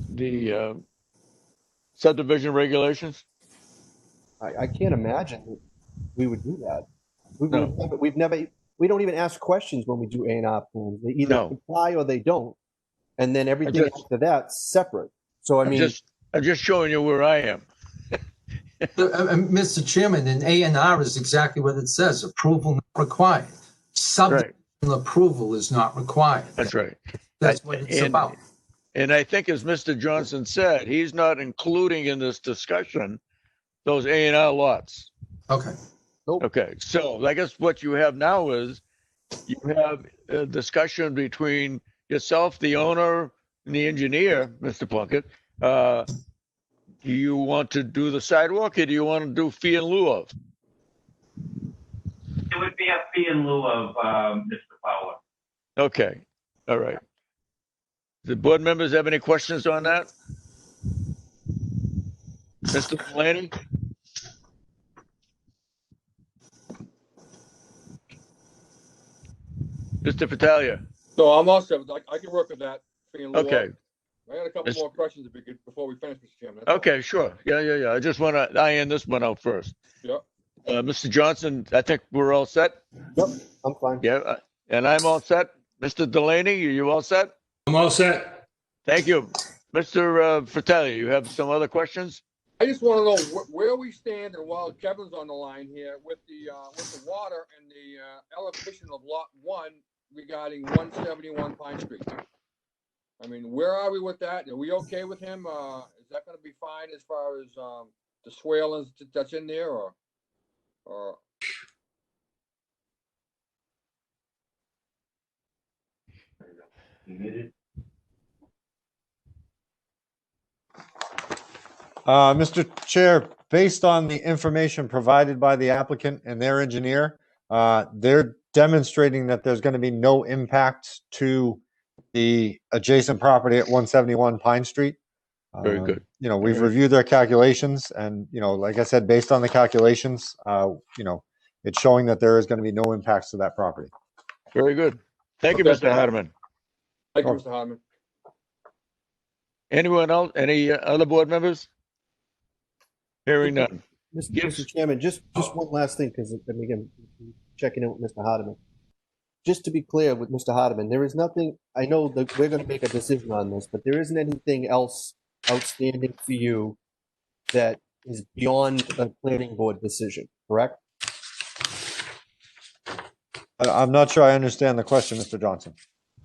the subdivision regulations? I can't imagine that we would do that. No. We don't even ask questions when we do A&R plans. They either No. comply or they don't. And then everything just- after that's separate. So, I mean, I'm just showing you where I am. Mr. Chairman, an A&R is exactly what it says, approval not required. Subdivision approval is not required. That's right. That's what it's about. And I think, as Mr. Johnson said, he's not including in this discussion those A&R lots. Okay. Okay, so I guess what you have now is you have a discussion between yourself, the owner, and the engineer, Mr. Plunkett. Do you want to do the sidewalk, or do you want to do fee in lieu of? It would be a fee in lieu of Mr. Fowler. Okay, all right. The board members have any questions on that? Mr. Delaney? Mr. Vitalia? So I'm all set. I can work with that. Okay, I had a couple more questions before we finish, Mr. Chairman. That's okay, sure. Yeah. I just want to iron this one out first. Yep. Mr. Johnson, I think we're all set. yep, I'm fine. Yeah, and I'm all set. Mr. Delaney, are you all set? I'm all set. Thank you. Mr. Fratelli, you have some other questions? I just want to know where we stand, and while Kevin's on the line here, with the water and the elevation of Lot 1 regarding 171 Pine Street. I mean, where are we with that? Are we okay with him? Is that going to be fine as far as the swale that's in there, or? Mr. Chair, based on the information provided by the applicant and their engineer, they're demonstrating that there's going to be no impact to the adjacent property at 171 Pine Street. Very good. We've reviewed their calculations, and, like I said, based on the calculations, it's showing that there is going to be no impacts to that property. Very good. Thank you, Okay. Mr. Hardeman. Thank you, Mr. Hardeman. Anyone else? Any other board members? Hearing none. Mr. Chairman, just one last thing, because again, checking in with Mr. Hardeman. Just to be clear with Mr. Hardeman, there is nothing, I know that we're going to make a decision on this, but there isn't anything else outstanding for you that is beyond a planning board decision, correct? I'm not sure I understand the question, Mr. Johnson.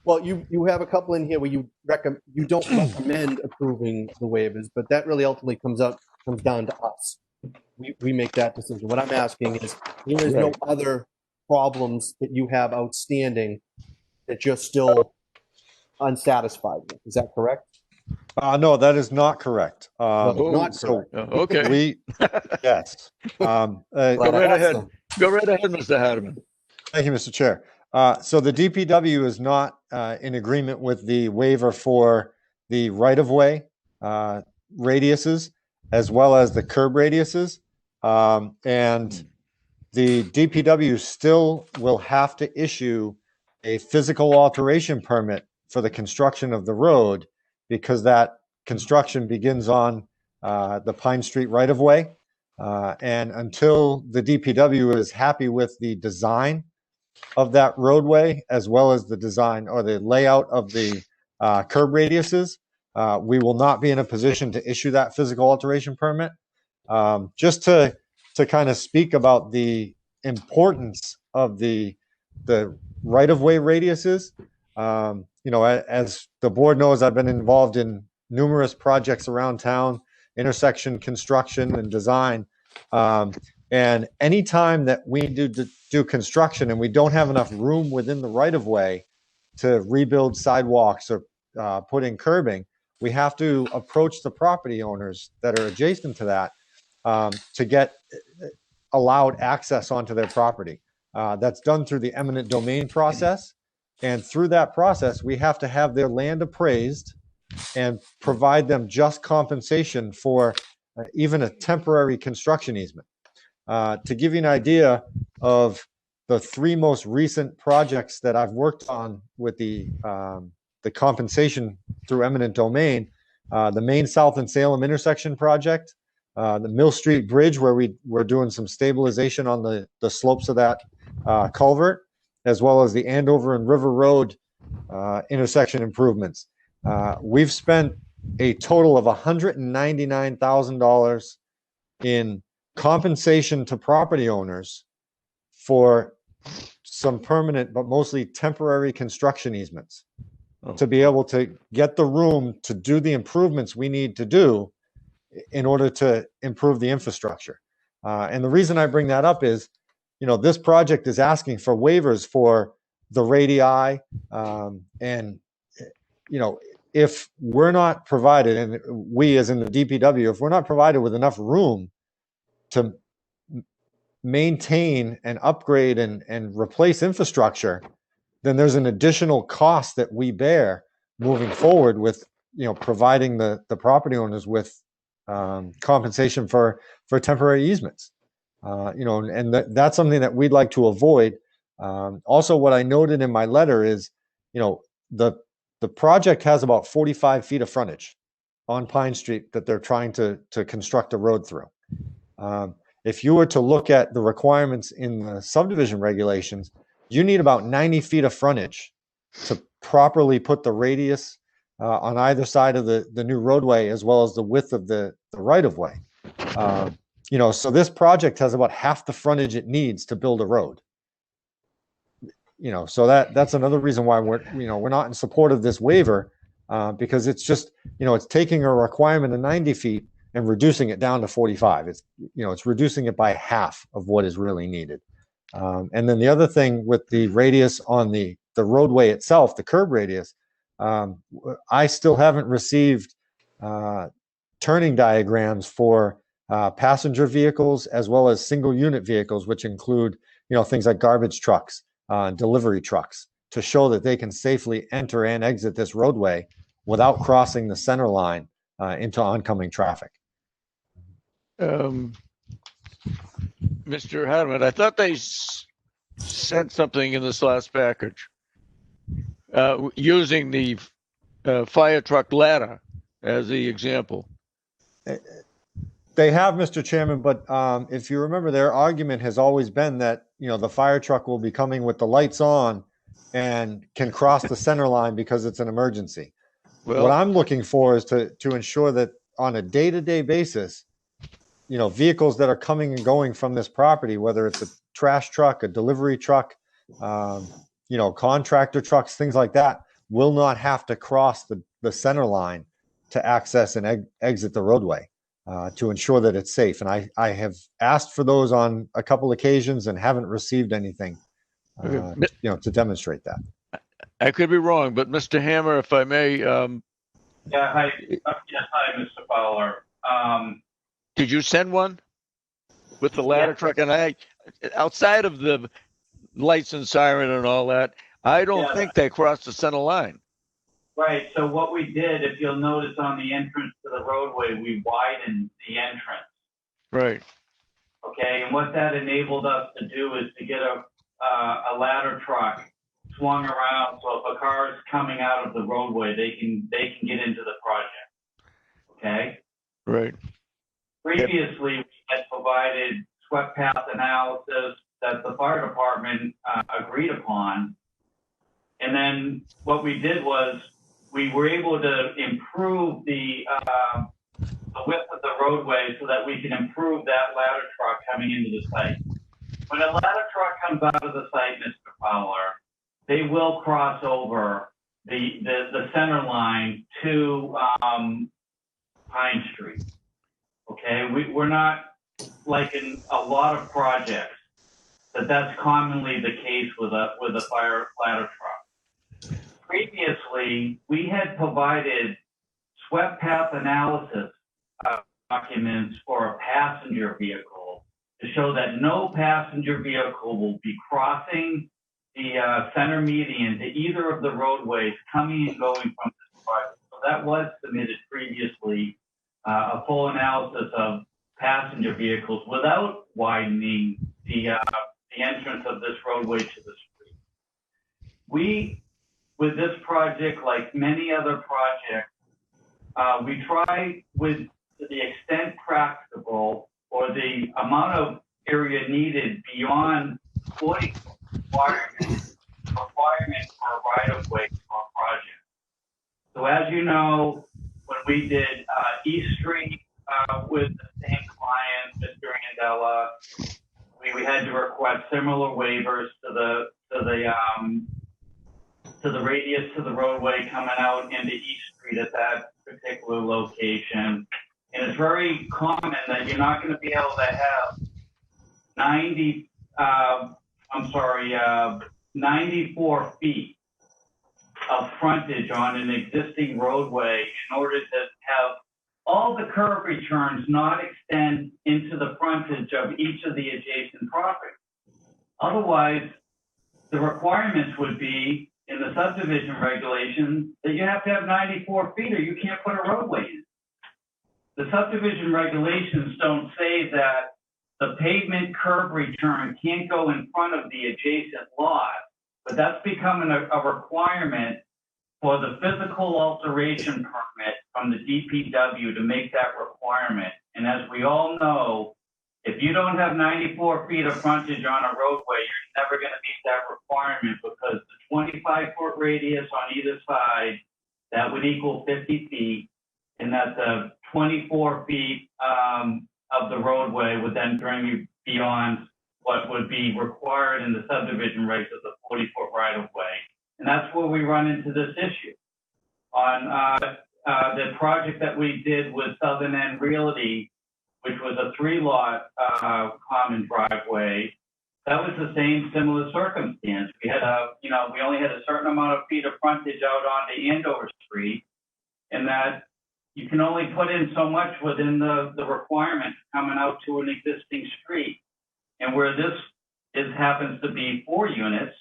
Well, you have a couple in here where you don't recommend approving the waivers, but that really ultimately comes down to us. We make that decision. What I'm asking is, there is no other problems that you have outstanding that you're still unsatisfied with. Is that correct? No, that is not correct. Not correct. Okay. Yes. Go right ahead. Go right ahead, Mr. Hardeman. Thank you, Mr. Chair. So the DPW is not in agreement with the waiver for the right-of-way radiuses, as well as the curb radiuses. And the DPW still will have to issue a physical alteration permit for the construction of the road because that construction begins on the Pine Street right-of-way. And until the DPW is happy with the design of that roadway, as well as the design or the layout of the curb radiuses, we will not be in a position to issue that physical alteration permit. Just to kind of speak about the importance of the right-of-way radiuses, as the board knows, I've been involved in numerous projects around town, intersection construction and design. And anytime that we do construction and we don't have enough room within the right-of-way to rebuild sidewalks or put in curbing, we have to approach the property owners that are adjacent to that to get allowed access onto their property. That's done through the eminent domain process. And through that process, we have to have their land appraised and provide them just compensation for even a temporary construction easement. To give you an idea of the three most recent projects that I've worked on with the compensation through eminent domain, the Main South and Salem intersection project, the Mill Street Bridge, where we're doing some stabilization on the slopes of that culvert, as well as the Andover and River Road intersection improvements. We've spent a total of $199,000 in compensation to property owners for some permanent but mostly temporary construction easements to be able to get the room to do the improvements we need to do in order to improve the infrastructure. And the reason I bring that up is, this project is asking for waivers for the radii. And, if we're not provided, and we as in the DPW, if we're not provided with enough room to maintain and upgrade and replace infrastructure, then there's an additional cost that we bear moving forward with, providing the property owners with compensation for temporary easements. And that's something that we'd like to avoid. Also, what I noted in my letter is, the project has about 45 feet of frontage on Pine Street that they're trying to construct a road through. If you were to look at the requirements in the subdivision regulations, you need about 90 feet of frontage to properly put the radius on either side of the new roadway, as well as the width of the right-of-way. So this project has about half the frontage it needs to build a road. So that's another reason why we're not in support of this waiver, because it's just, it's taking a requirement of 90 feet and reducing it down to 45. It's reducing it by half of what is really needed. And then the other thing with the radius on the roadway itself, the curb radius, I still haven't received turning diagrams for passenger vehicles as well as single unit vehicles, which include, things like garbage trucks, delivery trucks, to show that they can safely enter and exit this roadway without crossing the center line into oncoming traffic. Mr. Hadman, I thought they sent something in this last package using the fire truck ladder as the example. They have, Mr. Chairman, but if you remember, their argument has always been that, the fire truck will be coming with the lights on and can cross the center line because it's an emergency. Well, what I'm looking for is to ensure that on a day-to-day basis, vehicles that are coming and going from this property, whether it's a trash truck, a delivery truck, contractor trucks, things like that, will not have to cross the center line to access and exit the roadway to ensure that it's safe. And I have asked for those on a couple occasions and haven't received anything, to demonstrate that. I could be wrong, but Mr. Hammer, if I may. Yeah, hi. Yes, hi, Mr. Fowler. Did you send one with the ladder truck? And outside of the lights and siren and all that, I don't think they crossed the center line. Right. So what we did, if you'll notice on the entrance to the roadway, we widened the entrance. Right. Okay. And what that enabled us to do is to get a ladder truck swung around, so if a car is coming out of the roadway, they can get into the project. Okay. Right. Previously, we had provided swept path analysis that the fire department agreed upon, and then what we did was we were able to improve the width of the roadway so that we can improve that ladder truck coming into the site. When a ladder truck comes out of the site, Mr. Fowler, they will cross over the center line to Pine Street. Okay, we're not like in a lot of projects that's commonly the case with a fire ladder truck. Previously, we had provided swept path analysis documents for a passenger vehicle to show that no passenger vehicle will be crossing the center median to either of the roadways coming and going from this project. So that was submitted previously, a full analysis of passenger vehicles without widening the entrance of this roadway to the street. We, with this project, like many other projects, we try with to the extent practicable or the amount of area needed beyond 40 requirement for a right-of-way for a project. So as you know, when we did East Street with the same client, Mr. Andela, we had to request similar waivers to the radius to the roadway coming out into East Street at that particular location. And it's very common that you're not going to be able to have 94 feet of frontage on an existing roadway in order to have all the curb returns not extend into the frontage of each of the adjacent properties. Otherwise, the requirements would be in the subdivision regulations that you have to have 94 feet or you can't put a roadway in. The subdivision regulations don't say that the pavement curb return can't go in front of the adjacent lot, but that's becoming a requirement for the physical alteration permit from the DPW to make that requirement. And as we all know, if you don't have 94 feet of frontage on a roadway, you're never going to meet that requirement because the 25-foot radius on either side, that would equal 50 feet, and that the 24 feet of the roadway would then bring you beyond what would be required in the subdivision regs of the 40-foot right-of-way. And that's where we run into this issue. On the project that we did with Southern End Realty, which was a 3-lot common driveway, that was the same similar circumstance. We had we only had a certain amount of feet of frontage out onto Andover Street, and that you can only put in so much within the requirements coming out to an existing street. And where this happens to be 4 units,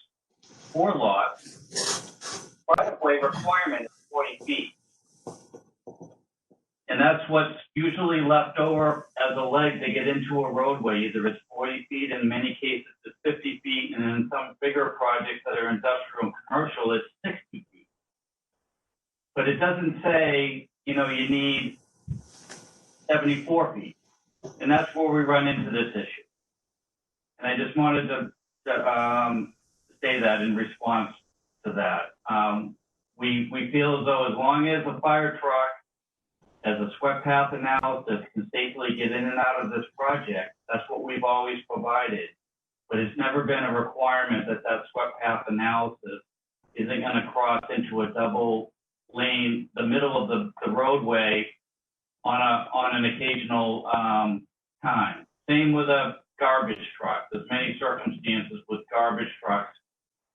4 lots, right-of-way requirement is 40 feet. And that's what's usually left over as a leg to get into a roadway. Either it's 40 feet, in many cases it's 50 feet, and in some bigger projects that are industrial and commercial, it's 60 feet. But it doesn't say, you need 74 feet. And that's where we run into this issue. And I just wanted to say that in response to that. We feel as though as long as a fire truck has a swept path analysis can safely get in and out of this project, that's what we've always provided. But it's never been a requirement that swept path analysis isn't going to cross into a double lane, the middle of the roadway on an occasional time. Same with a garbage truck. There's many circumstances with garbage trucks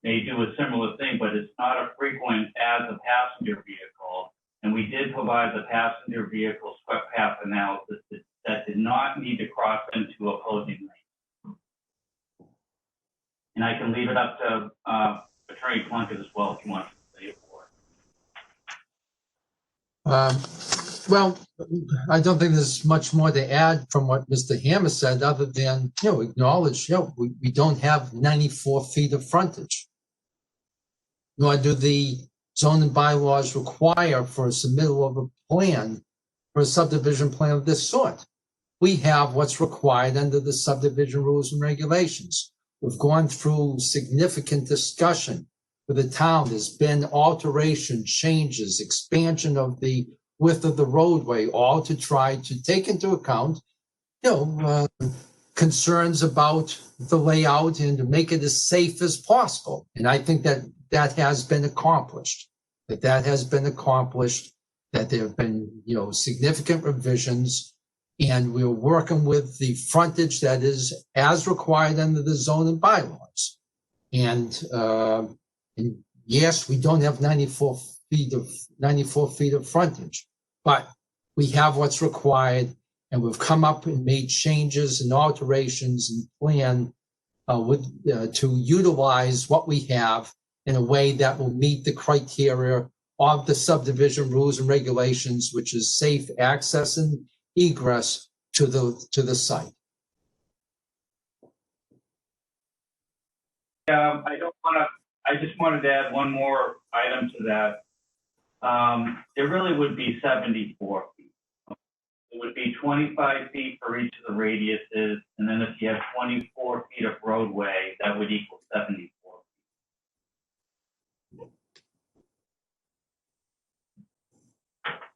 may do a similar thing, but it's not a frequent as a passenger vehicle. And we did provide the passenger vehicle swept path analysis that did not need to cross into opposing lanes. And I can leave it up to Attorney Plunkett as well if you want to say it more. Well, I don't think there's much more to add from what Mr. Hammer said, other than, acknowledge, we don't have 94 feet of frontage. Nor do the zoning bylaws require for a submittal of a plan for a subdivision plan of this sort. We have what's required under the subdivision rules and regulations. We've gone through significant discussion with the town. There's been alteration, changes, expansion of the width of the roadway, all to try to take into account, concerns about the layout and to make it as safe as possible. And I think that has been accomplished, that there have been, significant revisions, and we're working with the frontage that is as required under the zoning bylaws. And yes, we don't have 94 feet of frontage, but we have what's required, and we've come up and made changes and alterations and plan to utilize what we have in a way that will meet the criteria of the subdivision rules and regulations, which is safe access and egress to the site. I just wanted to add one more item to that. It really would be 74 feet. It would be 25 feet for each of the radiuses, and then if you have 24 feet of roadway, that would equal 74 feet.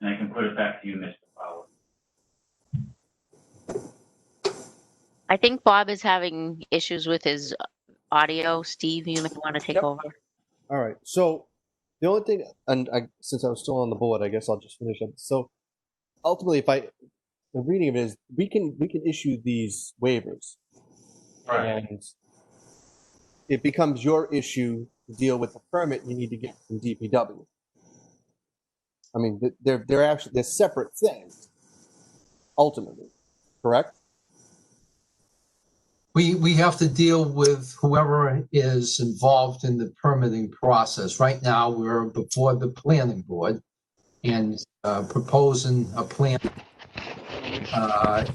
And I can put it back to you, Mr. Fowler. I think Bob is having issues with his audio. Steve, you may want to take over. All right. So the only thing, since I was still on the board, I guess I'll just finish up. So ultimately, the reading of it is we can issue these waivers, Right. and it becomes your issue to deal with the permit you need to get from DPW. I mean, they're separate things, ultimately, correct? We have to deal with whoever is involved in the permitting process. Right now, we're before the planning board and proposing a plan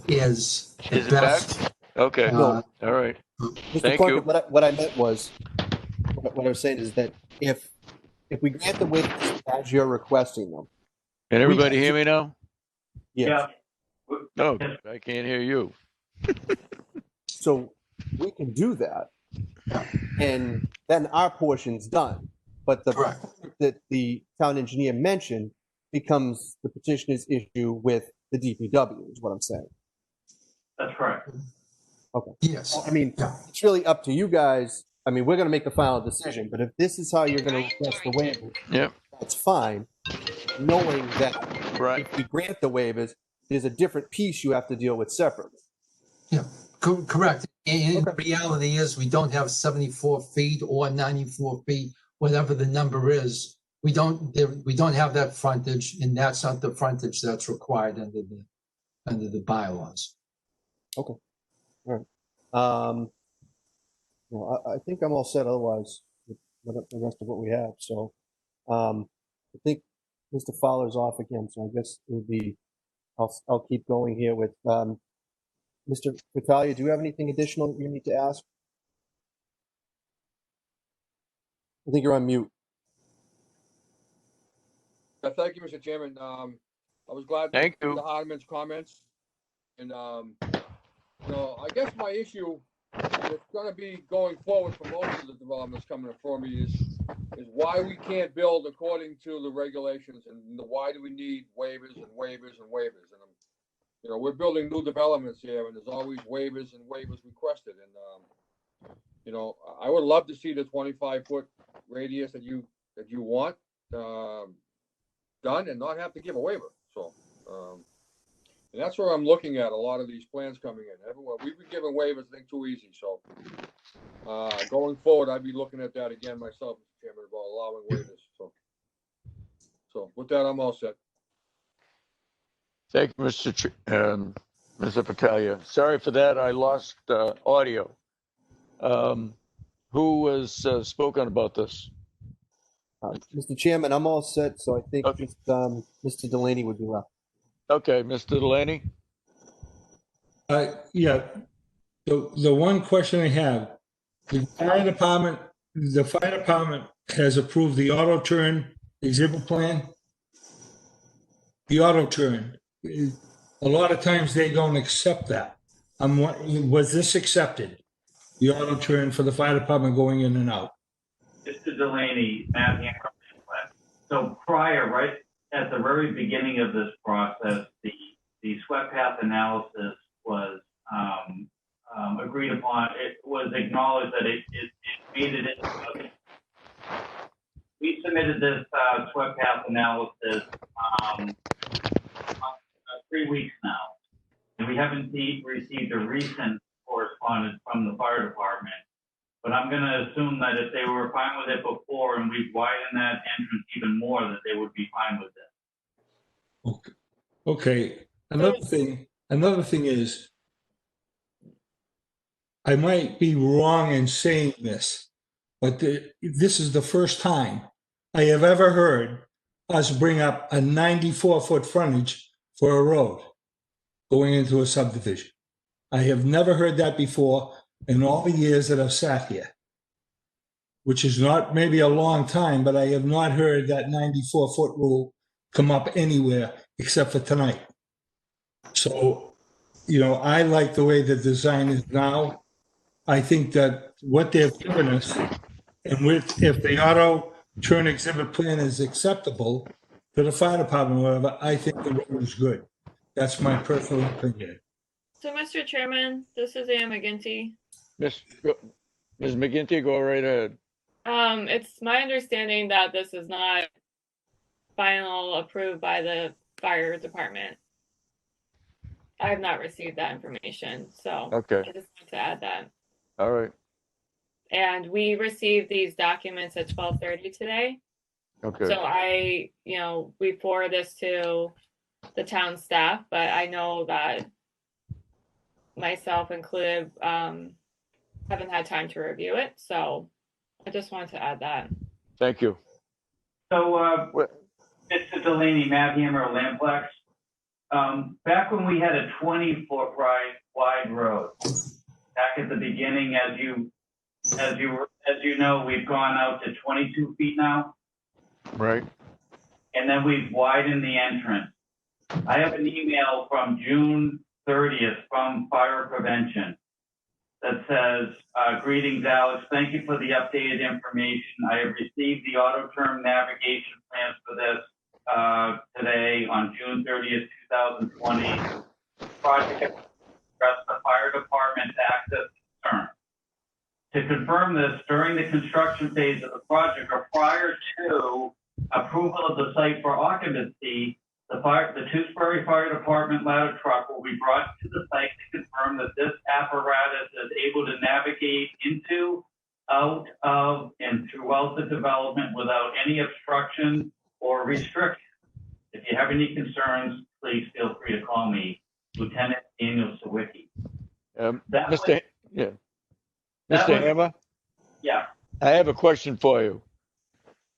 is the Is it best. back? Okay. No. All right. Mr. Thank Plunkett, you. what I meant was, what I was saying is that if we grant the waivers as you're requesting them, Can everybody hear me now? yes. Yeah. No, I can't hear you. So we can do that, and then our portion's done. But the Correct. part that the town engineer mentioned becomes the petitioner's issue with the DPW, is what I'm saying. That's correct. Yes. I mean, Yeah. it's really up to you guys. I mean, we're going to make the final decision, but if this is how you're going to request the waiver, Yep. that's fine. Knowing that Right. if we grant the waivers, there's a different piece you have to deal with separately. Yeah. Correct. And the reality is we don't have 74 feet or 94 feet, whatever the number is. We don't have that frontage, and that's not the frontage that's required under the bylaws. Okay. All right. Well, I think I'm all set otherwise with the rest of what we have. So I think Mr. Fowler's off again, so I guess it would be, I'll keep going here with Mr. Battaglia. Do you have anything additional you need to ask? I think you're on mute. Thank you, Mr. Chairman. I was glad to Thank hear you. the Hardeman's comments. And, I guess my issue that's going to be going forward for most of the developments coming before me is why we can't build according to the regulations, and why do we need waivers and waivers and waivers? And we're building new developments here, and there's always waivers and waivers requested. And I would love to see the 25-foot radius that you want done and not have to give a waiver. So, and that's where I'm looking at a lot of these plans coming in. Everywhere we've been giving waivers, I think too easy. So, going forward, I'd be looking at that again myself, Mr. Chairman, about allowing waivers. So with that, I'm all set. Thank you, Mr. Battaglia. Sorry for that. I lost audio. Who has spoken about this? Mr. Chairman, I'm all set, so I think Okay. just Mr. Delaney would be left. Okay, Mr. Delaney? Yeah, the one question I have, the fire department has approved the auto turn exhibit plan. The auto turn, a lot of times they don't accept that. Was this accepted? The auto turn for the fire department going in and out? Mr. Delaney, Matt Hammer. So prior, right at the very beginning of this process, the sweat path analysis was agreed upon. It was acknowledged that it made it into. We submitted this sweat path analysis 3 weeks now, and we haven't received a recent correspondence from the fire department. But I'm going to assume that if they were fine with it before and we've widened that entrance even more, that they would be fine with it. Okay. Another thing is, I might be wrong in saying this, but this is the first time I have ever heard us bring up a 94-foot frontage for a road going into a subdivision. I have never heard that before in all the years that I've sat here, which is not maybe a long time, but I have not heard that 94-foot rule come up anywhere except for tonight. So, I like the way the design is now. I think that what they've given us, and if the auto turn exhibit plan is acceptable to the fire department or whatever, I think the road is good. That's my personal opinion. So, Mr. Chairman, this is Ann McGinty. Ms. McGinty, go right ahead. It's my understanding that this is not final approved by the fire department. I have not received that information, so Okay. I just want to add that. All right. And we received these documents at 12:30 today. Okay. So we forward this to the town staff, but I know that myself included haven't had time to review it, so I just wanted to add that. Thank you. So, Mr. Delaney, Matt Hammer, Lamplex. Back when we had a 20-foot wide road, back at the beginning, as you know, we've gone out to 22 feet now. Right. And then we've widened the entrance. I have an email from June 30th from Fire Prevention that says, greetings, Alex. Thank you for the updated information. I have received the auto term navigation plans for this today on June 30th, 2020. Project addressed the fire department's access concern. To confirm this, during the construction phase of the project or prior to approval of the site for occupancy, the Tewksbury Fire Department ladder truck will be brought to the site to confirm that this apparatus is able to navigate into, out of, and throughout the development without any obstruction or restriction. If you have any concerns, please feel free to call me, Lieutenant Daniel Sawicki. Mr. Hammer? Yeah. I have a question for you.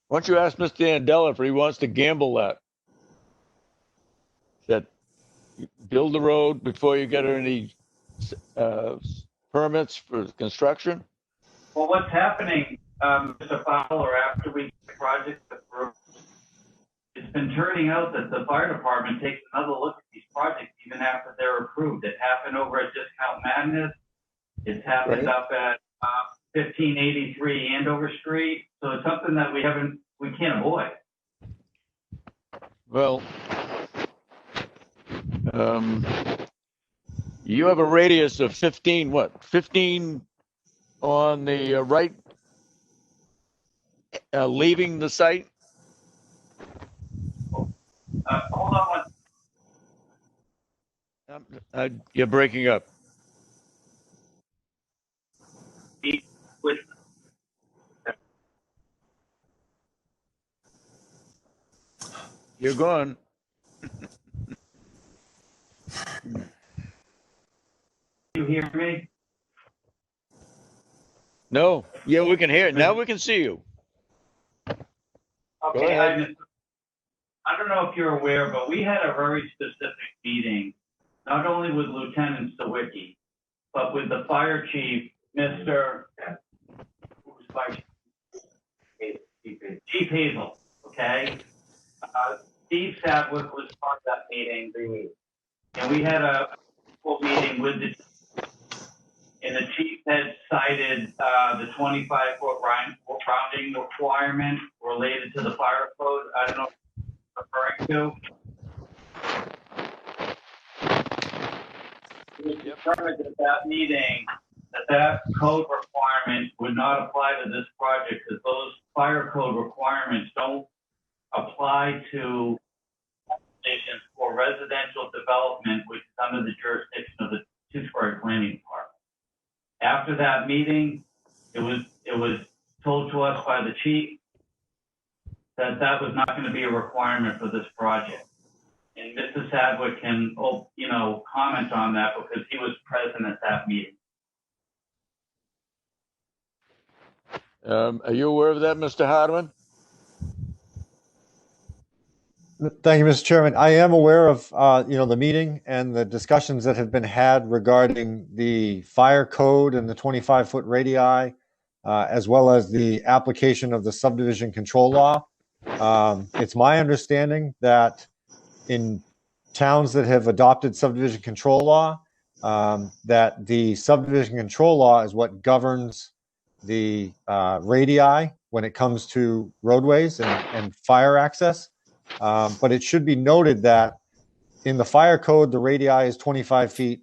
Why don't you ask Mr. Andela if he wants to gamble that you build the road before you get any permits for construction? Well, what's happening, Mr. Fowler, after we get the project approved, it's been turning out that the fire department takes another look at these projects even after they're approved. It happened over at Discount Madness. It's happened up at 1583 Andover Street. So it's something that we can't avoid. Well, you have a radius of 15 on the right, leaving the site? Hold on one. You're breaking up. With You're gone. you hear me? No. Yeah, we can hear it. Now we can see you. Okay, I don't know if you're aware, but we had a very specific meeting, not only with Lieutenant Sawicki, but with the fire chief, Mr. who's Fire Chief Hazel, okay? Steve Sadwick was part of that meeting, and we had a full meeting with the, and the chief had cited the 25-foot rounding requirement related to the fire code. I don't know what you're referring to. It was determined at that meeting that code requirement would not apply to this project because those fire code requirements don't apply to applications for residential development, which is under the jurisdiction of the Tewksbury Planning Department. After that meeting, it was told to us by the chief that that was not going to be a requirement for this project. And Mrs. Sadwick can, comment on that because he was present at that meeting. Are you aware of that, Mr. Hardeman? Thank you, Mr. Chairman. I am aware of, the meeting and the discussions that have been had regarding the fire code and the 25-foot radii, as well as the application of the subdivision control law. It's my understanding that in towns that have adopted subdivision control law, that the subdivision control law is what governs the radii when it comes to roadways and fire access. But it should be noted that in the fire code, the radii is 25 feet.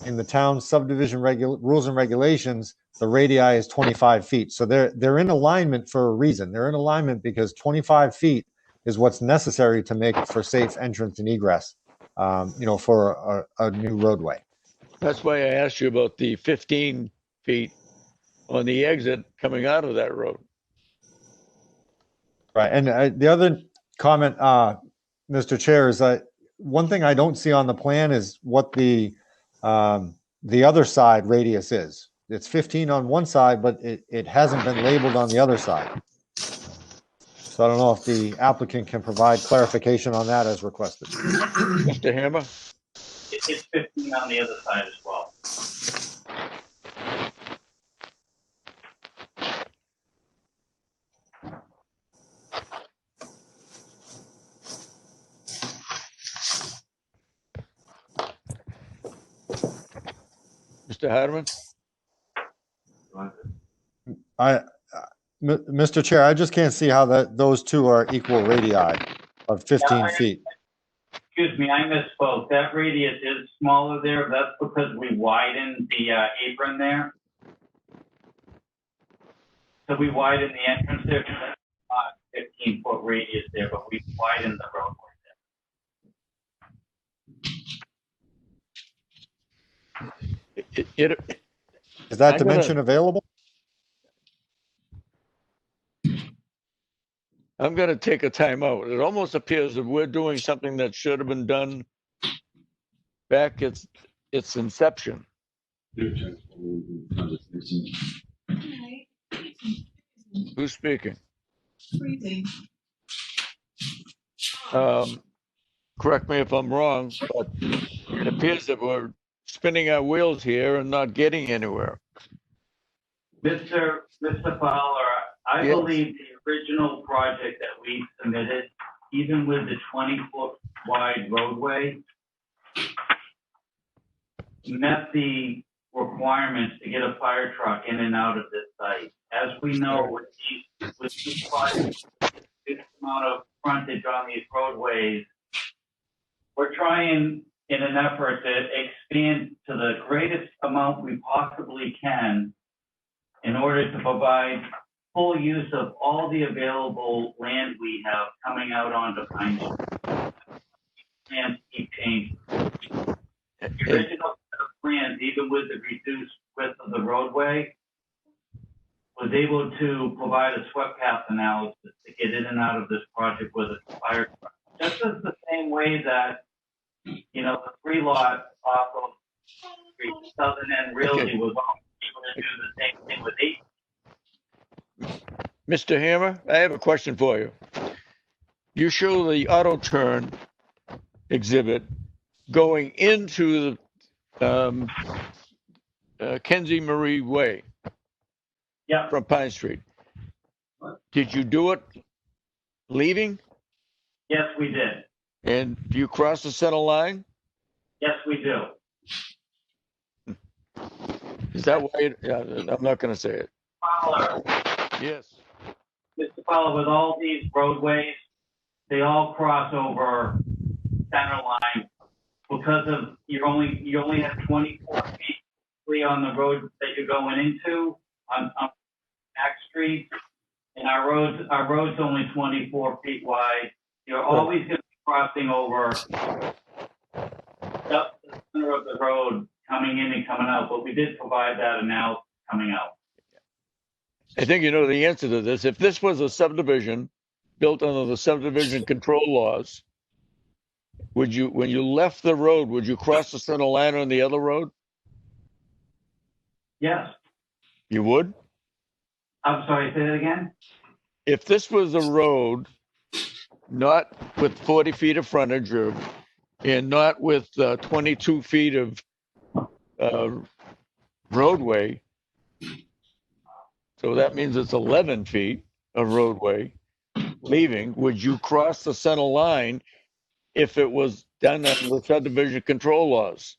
In the town subdivision rules and regulations, the radii is 25 feet. So they're in alignment for a reason. They're in alignment because 25 feet is what's necessary to make for safe entrance and egress, for a new roadway. That's why I asked you about the 15 feet on the exit coming out of that road. Right. And the other comment, Mr. Chair, is that one thing I don't see on the plan is what the other side radius is. It's 15 on one side, but it hasn't been labeled on the other side. So I don't know if the applicant can provide clarification on that as requested. Mr. Hammer? It's 15 on the other side as well. Mr. Hardeman? Mr. Chair, I just can't see how those two are equal radii of 15 feet. Excuse me, I misspoke. That radius is smaller there. That's because we widened the apron there. So we widened the entrance there. That's not 15-foot radius there, but we widened the roadway there. Is that dimension available? I'm going to take a time out. It almost appears that we're doing something that should have been done back at its inception. Who's speaking? Correct me if I'm wrong, but it appears that we're spinning our wheels here and not getting anywhere. Mr. Fowler, I Yes. believe the original project that we submitted, even with the 20-foot wide roadway, met the requirements to get a fire truck in and out of this site. As we know, with these projects, this amount of frontage on these roadways, we're trying in an effort to expand to the greatest amount we possibly can in order to provide full use of all the available land we have coming out onto Pine Street. Plans keep changing. The original set of plans, even with the reduced width of the roadway, was able to provide a swept path analysis to get in and out of this project with a fire truck. Just as the same way that, the 3 lot off of Street, Southern End Realty was able to do the same thing with 8. Mr. Hammer, I have a question for you. you show the auto turn exhibit going into the Kenzie Marie Way Yeah, from Pine Street. Did you do it leaving? yes, we did. And do you cross the center line? Yes, we do. Is that why? Yeah, I'm not going to say it. Fowler, Yes. Mr. Fowler, with all these roadways, they all cross over center line because of you only have 24 feet free on the road that you're going into on back streets, and our road's only 24 feet wide. You're always going to be crossing over the center of the road coming in and coming out, but we did provide that now coming out. I think you know the answer to this. If this was a subdivision built under the subdivision control laws, would you, when you left the road, would you cross the center line on the other road? Yes. You would? I'm sorry, say that again? If this was a road, not with 40 feet of frontage and not with 22 feet of roadway, so that means it's 11 feet of roadway leaving, would you cross the center line if it was done under the subdivision control laws?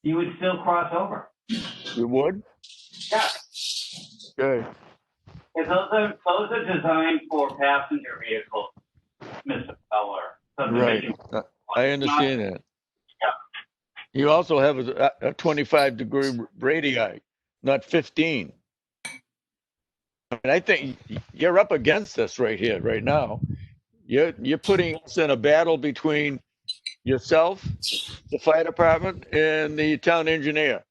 You would still cross over. You would? Yeah. Okay. Because those are designed for passenger vehicles, Mr. Fowler. Right. I understand that. Yeah. You also have a 25-degree radii, not 15. And I think you're up against this right here, right now. You're putting us in a battle between yourself, the fire department, and the town engineer.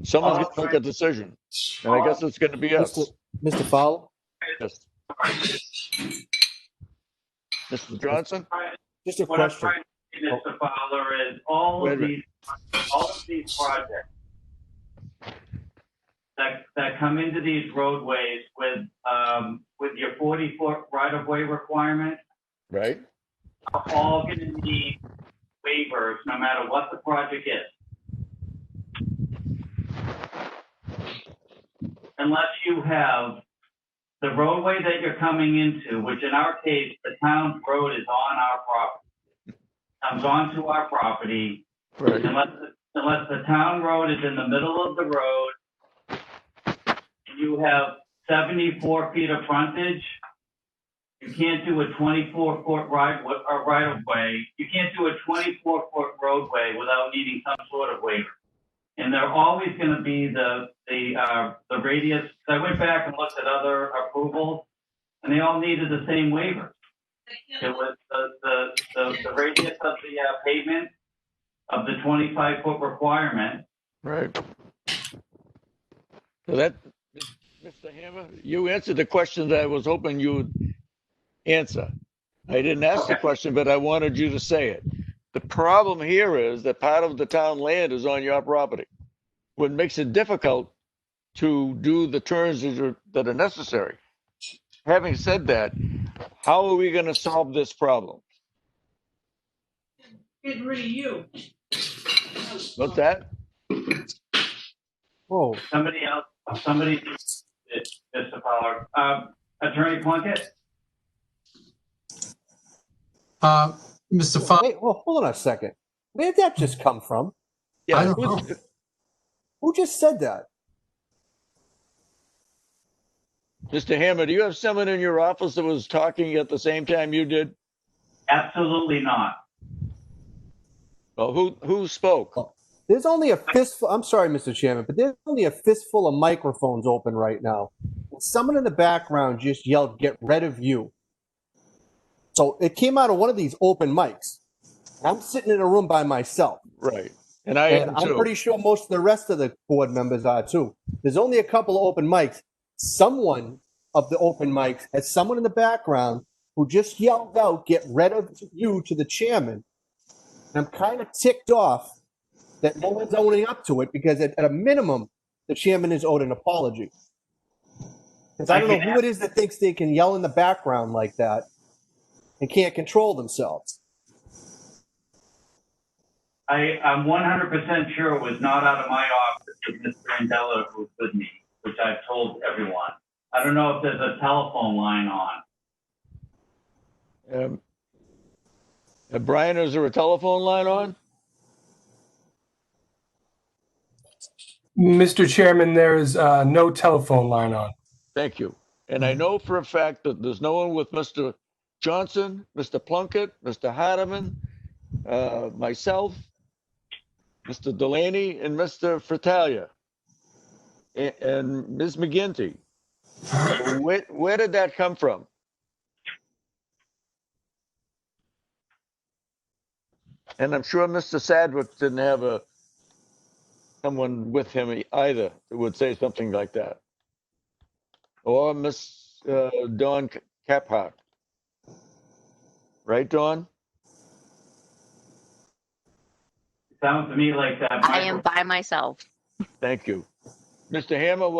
Someone's going to make a decision, and I guess it's going to be us. Mr. Fowler? Yes. Mr. Johnson? Just a What I'm question. trying to say, Mr. Fowler, is all of these projects that come into these roadways with your 40-foot right-of-way requirement Right. are all going to need waivers no matter what the project is. Unless you have the roadway that you're coming into, which in our case, the town road is on our property, comes onto our property. Right. Unless the town road is in the middle of the road, and you have 74 feet of frontage, you can't do a 24-foot right of way. You can't do a 24-foot roadway without needing some sort of waiver. And they're always going to be the radius. I went back and looked at other approvals, and they all needed the same waiver. It was the radius of the pavement of the 25-foot requirement. Right. So that, Mr. Hammer, you answered the question that I was hoping you would answer. I didn't ask the question, but I wanted you to say it. The problem here is that part of the town land is on your property, what makes it difficult to do the turns that are necessary. Having said that, how are we going to solve this problem? Get rid of you. What's that? Oh, Somebody, Mr. Fowler. Attorney Plunkett? Mr. Fowler, wait, well, hold on a second. Where did that just come from? I don't know. Who just said that? Mr. Hammer, do you have someone in your office that was talking at the same time you did? Absolutely not. Well, who spoke? There's only a fistful. I'm sorry, Mr. Chairman, but there's only a fistful of microphones open right now. Someone in the background just yelled, "Get rid of you." So it came out of one of these open mics. I'm sitting in a room by myself. Right. And I am I'm too. pretty sure most of the rest of the board members are too. There's only a couple of open mics. Someone of the open mics has someone in the background who just yelled out, "Get rid of you" to the chairman. And I'm kind of ticked off that no one's owning up to it, because at a minimum, the chairman is owed an apology. Because I don't know who it is that thinks they can yell in the background like that and can't control themselves. I'm 100% sure it was not out of my office. It was Mr. Andela who was with me, which I've told everyone. I don't know if there's a telephone line on. Brian, is there a telephone line on? Mr. Chairman, there is no telephone line on. Thank you. And I know for a fact that there's no one with Mr. Johnson, Mr. Plunkett, Mr. Hardiman, myself, Mr. Delaney, and Mr. Fratalia, and Ms. McGinty. Where did that come from? And I'm sure Mr. Sadwick didn't have someone with him either that would say something like that. Or Miss Dawn Caphart. Right, Dawn? Sounds to me like that. I am by myself. Thank you. Mr. Hammer,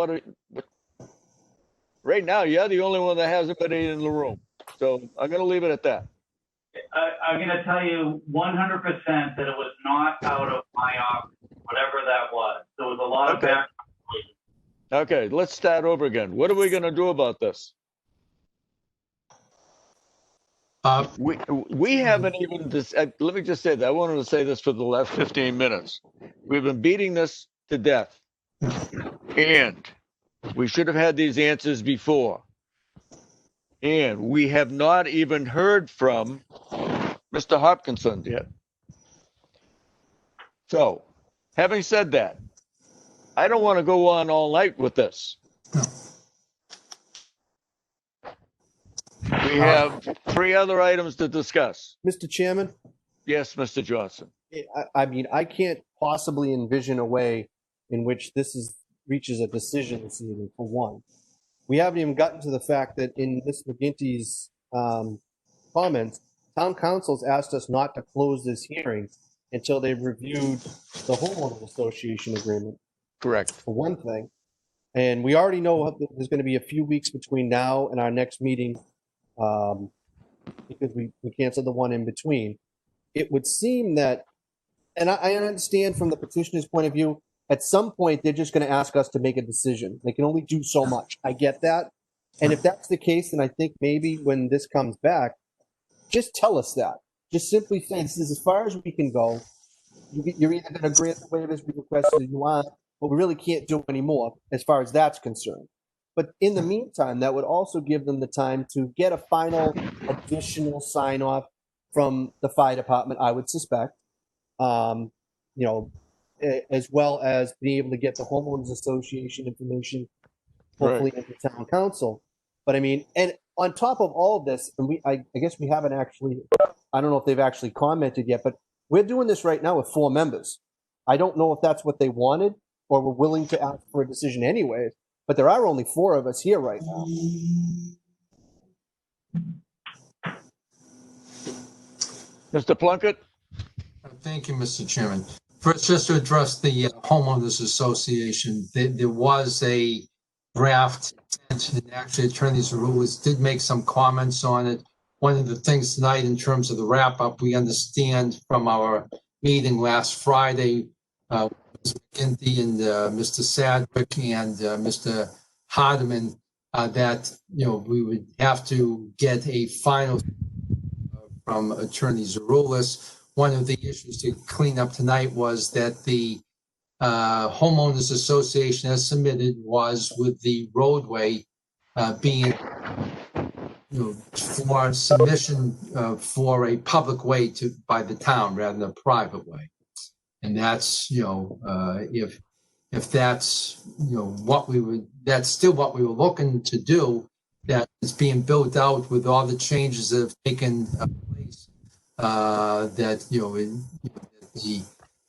right now, you're the only one that hasn't been in the room. So I'm going to leave it at that. I'm going to tell you 100% that it was not out of my office, whatever that was. There was a lot of background. Okay, let's start over again. What are we going to do about this? We haven't even, let me just say that. I wanted to say this for the last 15 minutes. We've been beating this to death. And we should have had these answers before. And we have not even heard from Mr. Hopkinson yet. So, having said that, I don't want to go on all night with this. We have 3 other items to discuss. Mr. Chairman? Yes, Mr. Johnson. I mean, I can't possibly envision a way in which this reaches a decision this evening, for one. We haven't even gotten to the fact that in Ms. McGinty's comments, town council's asked us not to close this hearing until they've reviewed the homeowners association agreement. Correct. For one thing. And we already know there's going to be a few weeks between now and our next meeting, because we canceled the one in between. It would seem that, and I understand from the petitioner's point of view, at some point they're just going to ask us to make a decision. They can only do so much. I get that. And if that's the case, then I think maybe when this comes back, just tell us that. Just simply say, this is as far as we can go. You're either going to grant the waivers we requested or you aren't, but we really can't do any more as far as that's concerned. But in the meantime, that would also give them the time to get a final additional sign off from the fire department, I would suspect, as well as being able to get the homeowners association information, hopefully into town council. But I mean, and on top of all of this, and I guess we haven't actually, I don't know if they've actually commented yet, but we're doing this right now with 4 members. I don't know if that's what they wanted or we're willing to ask for a decision anyways, but there are only 4 of us here right now. Mr. Plunkett? Thank you, Mr. Chairman. First, just to address the homeowners association, there was a draft, and actually Attorney Zaroulis did make some comments on it. One of the things tonight in terms of the wrap up, we understand from our meeting last Friday, Ms. McGinty and Mr. Sadwick and Mr. Hardiman, that, we would have to get a final from Attorney Zaroulis. One of the issues to clean up tonight was that the homeowners association as submitted was with the roadway being for submission for a public way by the town rather than a private way. And that's, if that's, that's still what we were looking to do, that is being built out with all the changes that have taken place, I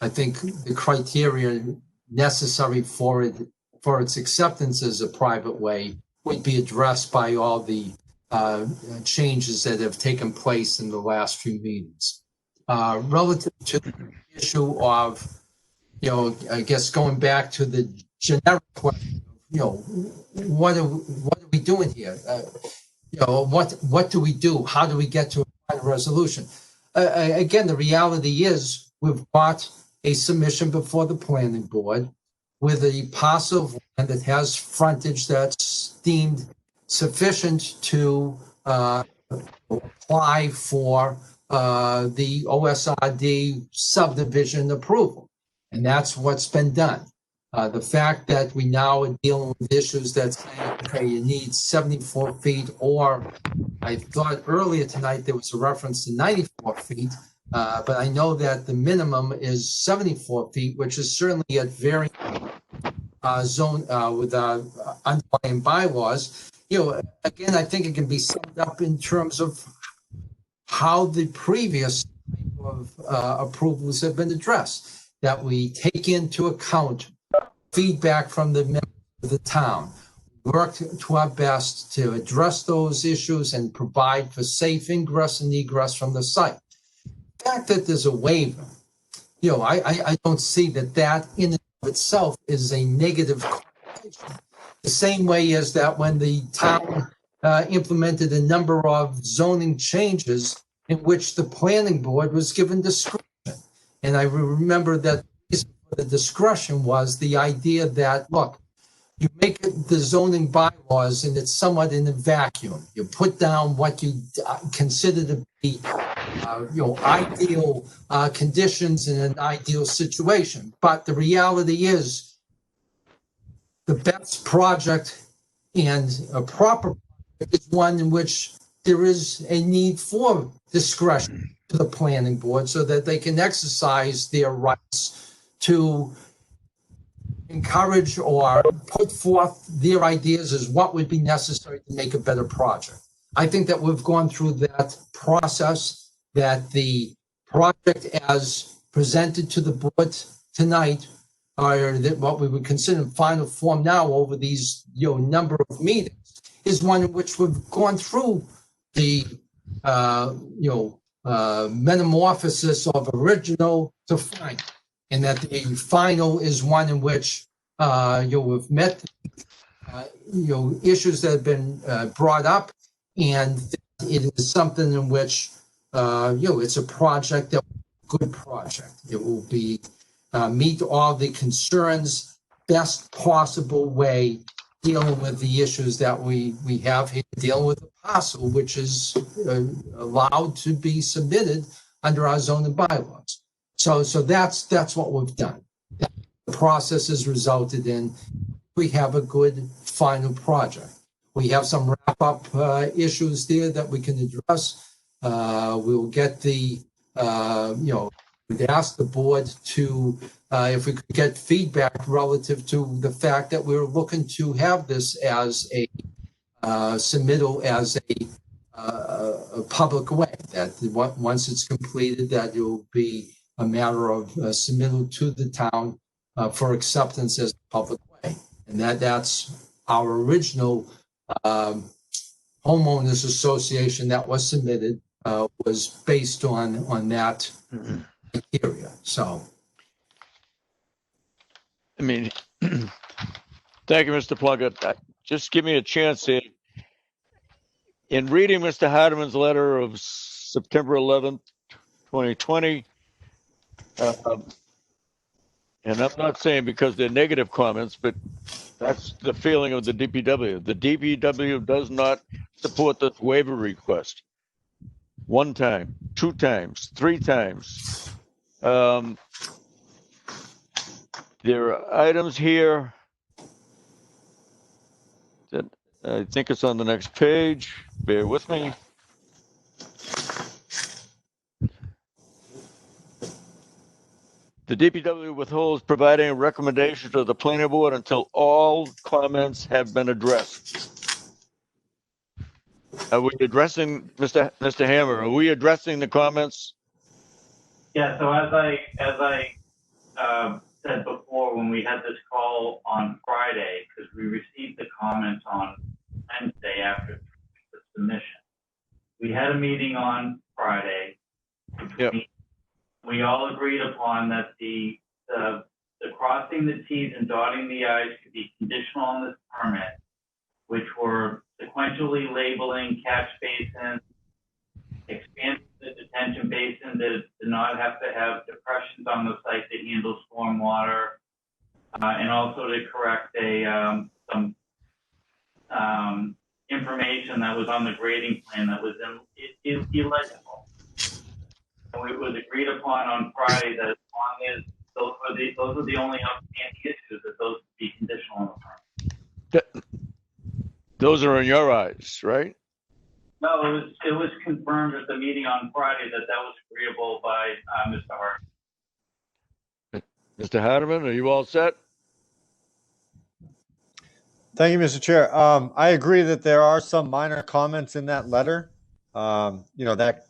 think the criteria necessary for its acceptance as a private way would be addressed by all the changes that have taken place in the last few meetings. Relative to the issue of, I guess going back to the generic question, what are we doing here? What do we do? How do we get to a final resolution? Again, the reality is we've got a submission before the planning board with a parcel of land that has frontage that's deemed sufficient to apply for the OSRD subdivision approval. And that's what's been done. The fact that we now are dealing with issues that say, okay, you need 74 feet, or I thought earlier tonight there was a reference to 94 feet, but I know that the minimum is 74 feet, which is certainly at very zone with underlying bylaws. Again, I think it can be summed up in terms of how the previous type of approvals have been addressed, that we take into account feedback from the members of the town, work to our best to address those issues and provide for safe ingress and egress from the site. The fact that there's a waiver, I don't see that in and of itself is a negative connotation. The same way as that when the town implemented a number of zoning changes in which the planning board was given discretion. And I remember that the discretion was the idea that, look, you make the zoning bylaws and it's somewhat in a vacuum. You put down what you consider to be ideal conditions in an ideal situation. But the reality is the best project and a proper project is one in which there is a need for discretion to the planning board so that they can exercise their rights to encourage or put forth their ideas as what would be necessary to make a better project. I think that we've gone through that process, that the project as presented to the board tonight, or that what we would consider final form now over these number of meetings, is one in which we've gone through the metamorphosis of original to final, and that the final is one in which we've met issues that have been brought up, and it is something in which it's a project that good project. It will be meet all the concerns best possible way, dealing with the issues that we have here, dealing with the parcel which is allowed to be submitted under our zoning bylaws. So that's what we've done. The process has resulted in we have a good final project. We have some wrap-up issues there that we can address. We'll get the we'd ask the board to if we could get feedback relative to the fact that we're looking to have this as a submittal as a public way, that once it's completed, that it will be a matter of submittal to the town for acceptance as a public way. And that's our original homeowners association that was submitted was based on that criteria. So, I mean, thank you, Mr. Plunkett. Just give me a chance here. In reading Mr. Hardeman's letter of September 11th, 2020, and I'm not saying because they're negative comments, but that's the feeling of the DPW. The DPW does not support this waiver request. 1 time, 2 times, 3 times. There are items here that I think it's on the next page. Bear with me. The DPW withholds providing a recommendation to the planning board until all comments have been addressed. Are we addressing, Mr. Hammer, are we addressing the comments? Yeah, so as I said before, when we had this call on Friday, because we received the comments on Wednesday after the submission, we had a meeting on Friday. Yep. We all agreed upon that the crossing the T's and dotting the I's could be conditional on this permit, which were potentially labeling catch basins, expand the detention basin to not have to have depressions on the site that handle stormwater, and also to correct some information that was on the grading plan that was illegible. And it was agreed upon on Friday that as long as those are the only outstanding issues, that those be conditional on the permit. Those are in your eyes, right? No, it was confirmed at the meeting on Friday that was agreeable by Mr. Hart. Mr. Hardiman, are you all set? Thank you, Mr. Chair. I agree that there are some minor comments in that letter, that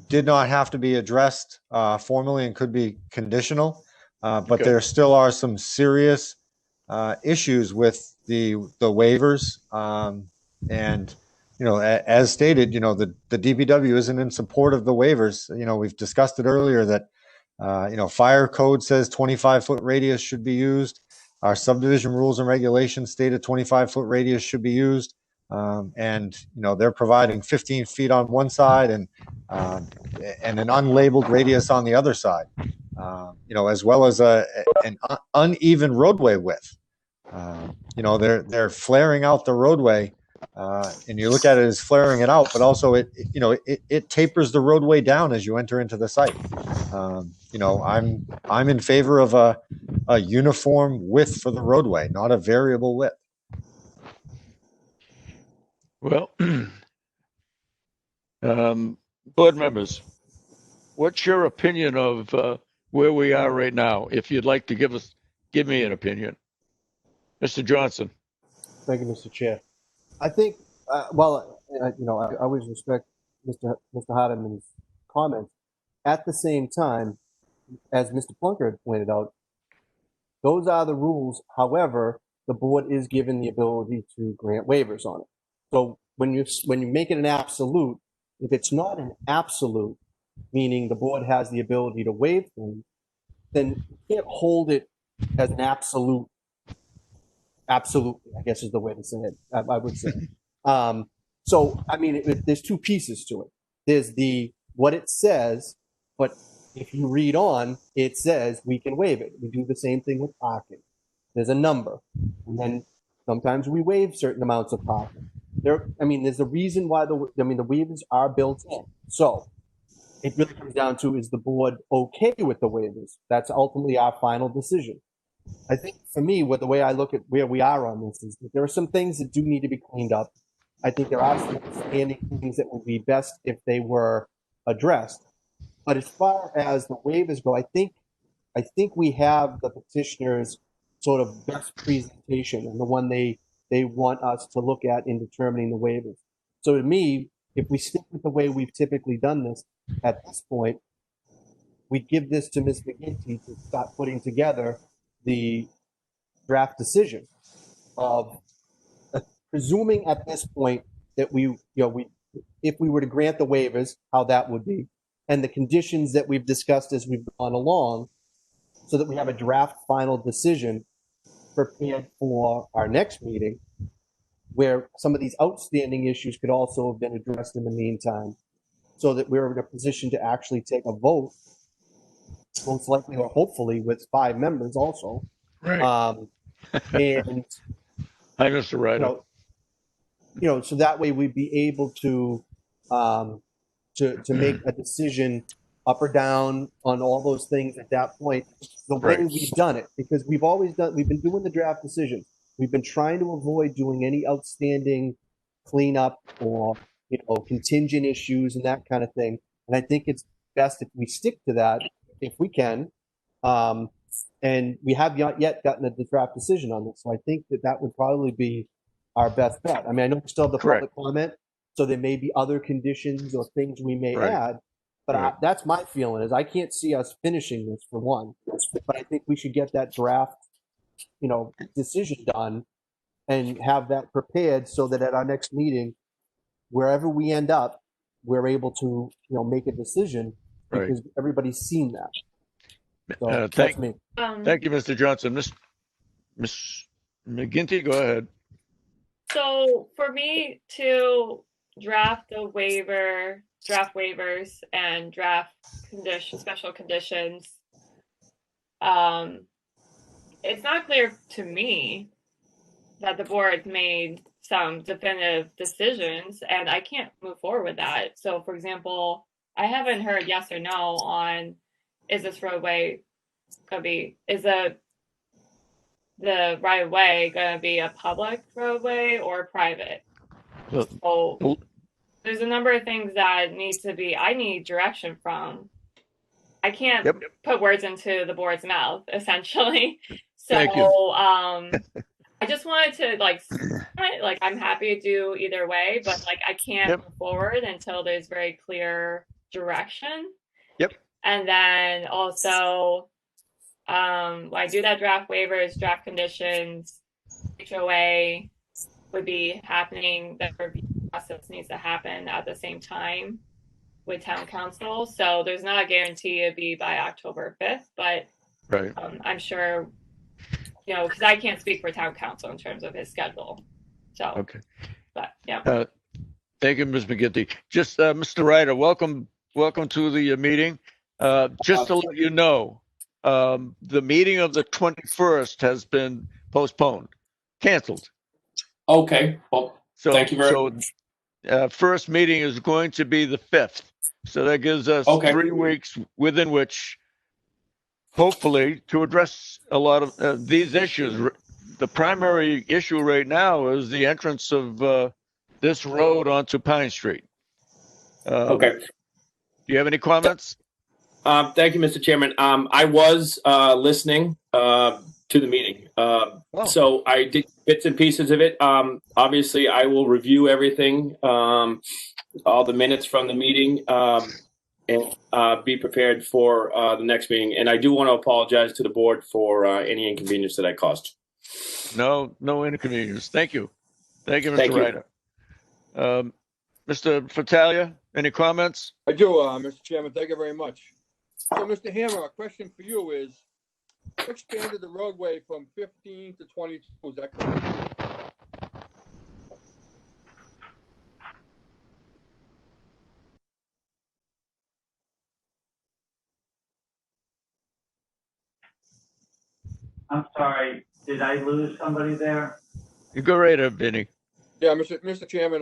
did not have to be addressed formally and could be conditional. But Okay. there still are some serious issues with the waivers. And, as stated, the DPW isn't in support of the waivers. We've discussed it earlier that, fire code says 25-foot radius should be used. Our subdivision rules and regulations state a 25-foot radius should be used. And they're providing 15 feet on one side and an unlabeled radius on the other side, as well as an uneven roadway width. They're flaring out the roadway, and you look at it as flaring it out, but also it tapers the roadway down as you enter into the site. I'm in favor of a uniform width for the roadway, not a variable width. Well, board members, what's your opinion of where we are right now? If you'd like to give me an opinion. Mr. Johnson. Thank you, Mr. Chair. I think, I always respect Mr. Hardiman's comments. At the same time, as Mr. Plunker had pointed out, those are the rules. However, the board is given the ability to grant waivers on it. So when you make it an absolute, if it's not an absolute, meaning the board has the ability to waive things, then you can't hold it as an absolute. Absolutely, I guess is the way to say it. I would say. There's two pieces to it. There's what it says, but if you read on, it says we can waive it. We do the same thing with parking. There's a number, and then sometimes we waive certain amounts of parking. There's a reason why the waivers are built in. So it really comes down to, is the board okay with the waivers? That's ultimately our final decision. I think for me, the way I look at where we are on this is that there are some things that do need to be cleaned up. I think there are some outstanding things that would be best if they were addressed. But as far as the waivers go, I think we have the petitioner's sort of best presentation and the one they want us to look at in determining the waivers. So to me, if we stick with the way we've typically done this at this point, we give this to Ms. McGinty to start putting together the draft decision of presuming at this point that if we were to grant the waivers, how that would be, and the conditions that we've discussed as we've gone along, so that we have a draft final decision prepared for our next meeting, where some of these outstanding issues could also have been addressed in the meantime, so that we're in a position to actually take a vote, most likely or hopefully with 5 members also. Right. And Hi, Mr. Ryder. So that way we'd be able to make a decision up or down on all those things at that point, the way Right. we've done it, because we've been doing the draft decision. We've been trying to avoid doing any outstanding cleanup or, contingent issues and that kind of thing. And I think it's best if we stick to that, if we can. And we have not yet gotten a draft decision on this. So I think that would probably be our best bet. I know we still have the public comment, so there may be other conditions or things we may add. But that's my feeling, is I can't see us finishing this for one. But I think we should get that draft, decision done and have that prepared so that at our next meeting, wherever we end up, we're able to, make a decision because everybody's seen that. So that's me. Thank you, Mr. Johnson. Miss McGinty, go ahead. So for me to draft waivers and draft special conditions, it's not clear to me that the board made some definitive decisions, and I can't move forward with that. So for example, I haven't heard yes or no on, is this roadway gonna be, is the right of way gonna be a public roadway or private? So there's a number of things that I need direction from. I can't Yep. put words into the board's mouth, essentially. So Thank you. I just wanted to like I'm happy to do either way, but like I can't Yep. move forward until there's very clear direction. Yep. And then also when I do that draft waivers, draft conditions, HOA would be happening, the review process needs to happen at the same time with town council. So there's not a guarantee it'd be by October 5th, but Right. I'm sure, because I can't speak for town council in terms of his schedule. So, Okay. but yeah. Thank you, Ms. McGinty. Just Mr. Ryder, welcome to the meeting. Just to let you know, the meeting of the 21st has been postponed, canceled. Okay. Well, So, thank you very much. First meeting is going to be the 5th. So that gives us Okay. 3 weeks within which, hopefully, to address a lot of these issues. The primary issue right now is the entrance of this road onto Pine Street. Okay. Do you have any comments? Thank you, Mr. Chairman. I was listening to the meeting. So I did bits and pieces of it. Obviously, I will review everything, all the minutes from the meeting, and be prepared for the next meeting. And I do want to apologize to the board for any inconvenience that I caused. No inconvenience. Thank you. Thank you, Mr. Thank you. Ryder. Mr. Fratalia, any comments? I do, Mr. Chairman. Thank you very much. So, Mr. Hammer, a question for you is, you expanded the roadway from 15 to 22, is that correct? I'm sorry, did I lose somebody there? You go right ahead, Vinny. Yeah, Mr. Chairman,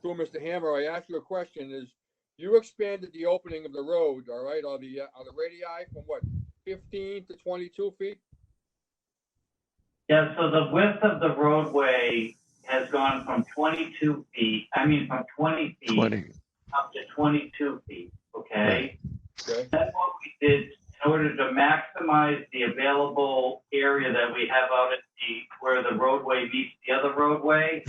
through Mr. Hammer, I asked you a question, is you expanded the opening of the road, all right, or the radii from what, 15 to 22 feet? Yeah, so the width of the roadway has gone from 22 feet, from 20 feet 20. up to 22 feet, okay? Okay. That's what we did in order to maximize the available area that we have out at where the roadway meets the other roadway.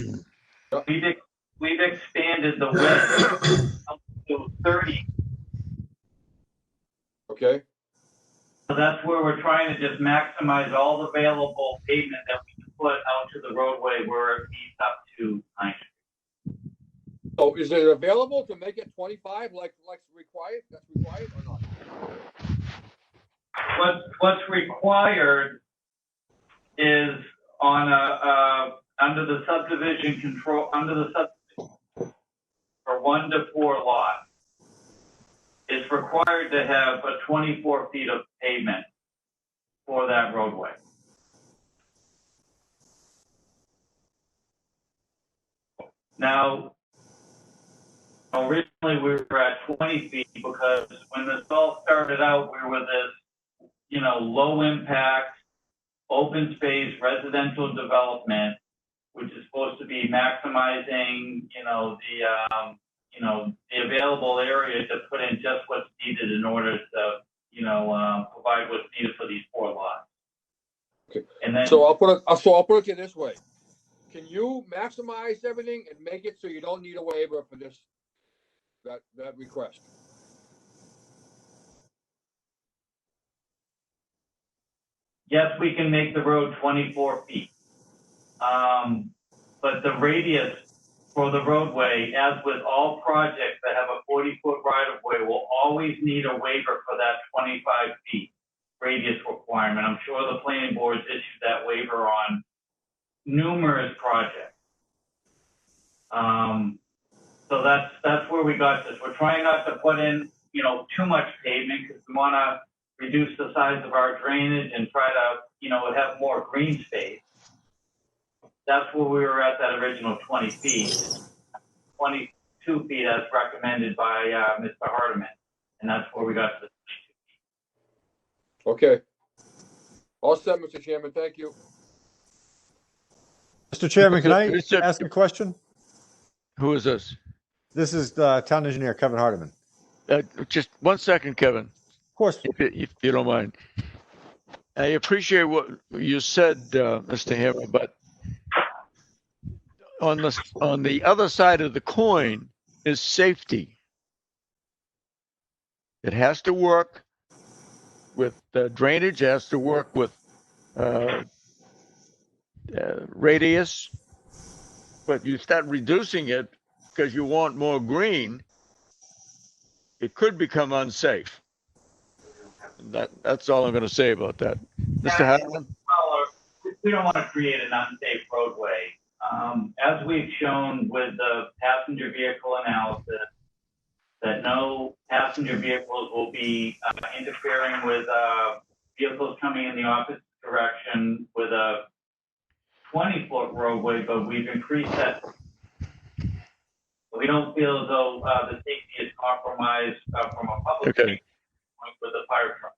We've expanded the width up to 30. Okay. So that's where we're trying to just maximize all the available pavement that we can put out to the roadway where it leads up to Pine Street. So is it available to make it 25 like required? That's required or not? What's required is on under the subdivision control, for 1 to 4 lots, it's required to have a 24 feet of pavement for that roadway. Now, originally we were at 20 feet because when this all started out, we were this, low impact, open space residential development, which is supposed to be maximizing, the available area to put in just what's needed in order to, provide what's needed for these 4 lots. Okay. And then, So I'll put it to you this way. Can you maximize everything and make it so you don't need a waiver for that request? yes, we can make the road 24 feet. But the radius for the roadway, as with all projects that have a 40-foot right-of-way, will always need a waiver for that 25 feet radius requirement. I'm sure the planning board's issued that waiver on numerous projects. So that's where we got this. We're trying not to put in, too much pavement because we want to reduce the size of our drainage and try to, have more green space. That's where we were at that original 20 feet. 22 feet as recommended by Mr. Hardiman. And that's where we got to the Okay. All set, Mr. Chairman. Thank you. Mr. Chairman, can I Mr. ask a question? Who is this? This is Town Engineer Kevin Hardiman. Just 1 second, Kevin, Of course. if you don't mind. I appreciate what you said, Mr. Hammer, but on the other side of the coin is safety. It has to work with drainage, it has to work with radius, but you start reducing it because you want more green, it could become unsafe. That's all I'm going to say about that. Mr. Hardiman? Well, we don't want to create an unsafe roadway. As we've shown with the passenger vehicle analysis, that no passenger vehicles will be interfering with vehicles coming in the opposite direction with a 20-foot roadway, but we've increased that. We don't feel as though the safety is compromised from a public Okay. standpoint with the fire truck.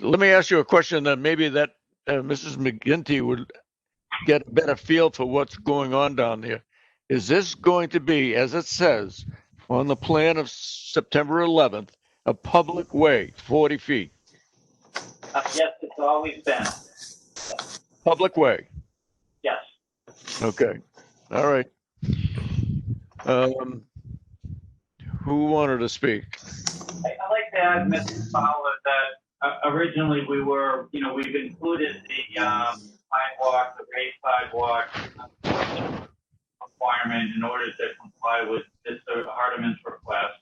Let me ask you a question that maybe that Mrs. McGinty would get a better feel for what's going on down there. Is this going to be, as it says on the plan of September 11th, a public way, 40 feet? Yes, it's always been. Public way. Yes. Okay. All right. Who wanted to speak? I'd like to add, Mr. Fowler, that originally we've included the sidewalk, the raised sidewalk requirement in order to comply with Mr. Hardiman's request,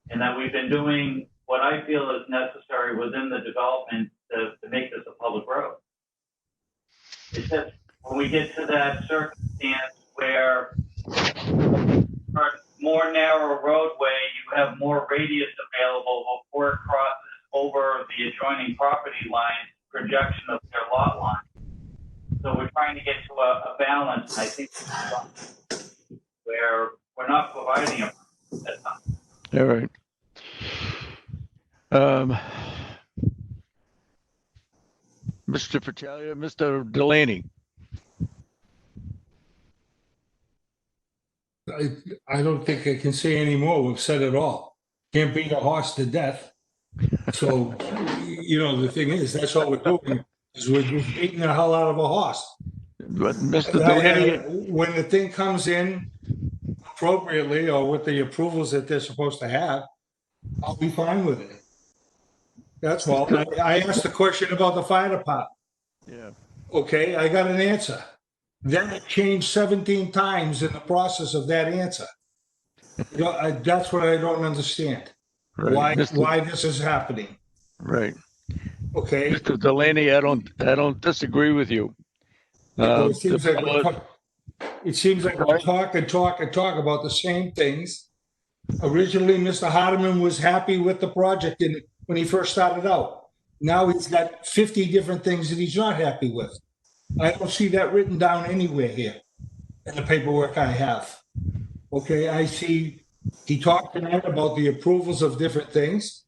and that we've been doing what I feel is necessary within the development to make this a public road. It's just when we get to that circumstance where for a more narrow roadway, you have more radius available before it crosses over the adjoining property line projection of their lot line. So we're trying to get to a balance, and I think where we're not providing a that time. All right. Mr. Fratellia, Mr. Delaney. I don't think I can say any more. We've said it all. Can't beat a horse to death. So, the thing is, that's all we're doing, is we're just beating the hell out of a horse. But Mr. Delaney, When the thing comes in appropriately or with the approvals that they're supposed to have, I'll be fine with it. That's all. I asked the question about the fire department. yeah. Okay, I got an answer. Then it changed 17 times in the process of that answer. That's what I don't understand. Right. Why this is happening. Right. Okay. Mr. Delaney, I don't disagree with you. It seems like we talk about the same things. Originally, Mr. Hardiman was happy with the project when he first started out. Now he's got 50 different things that he's not happy with. I don't see that written down anywhere here in the paperwork I have. Okay, I see he talked tonight about the approvals of different things.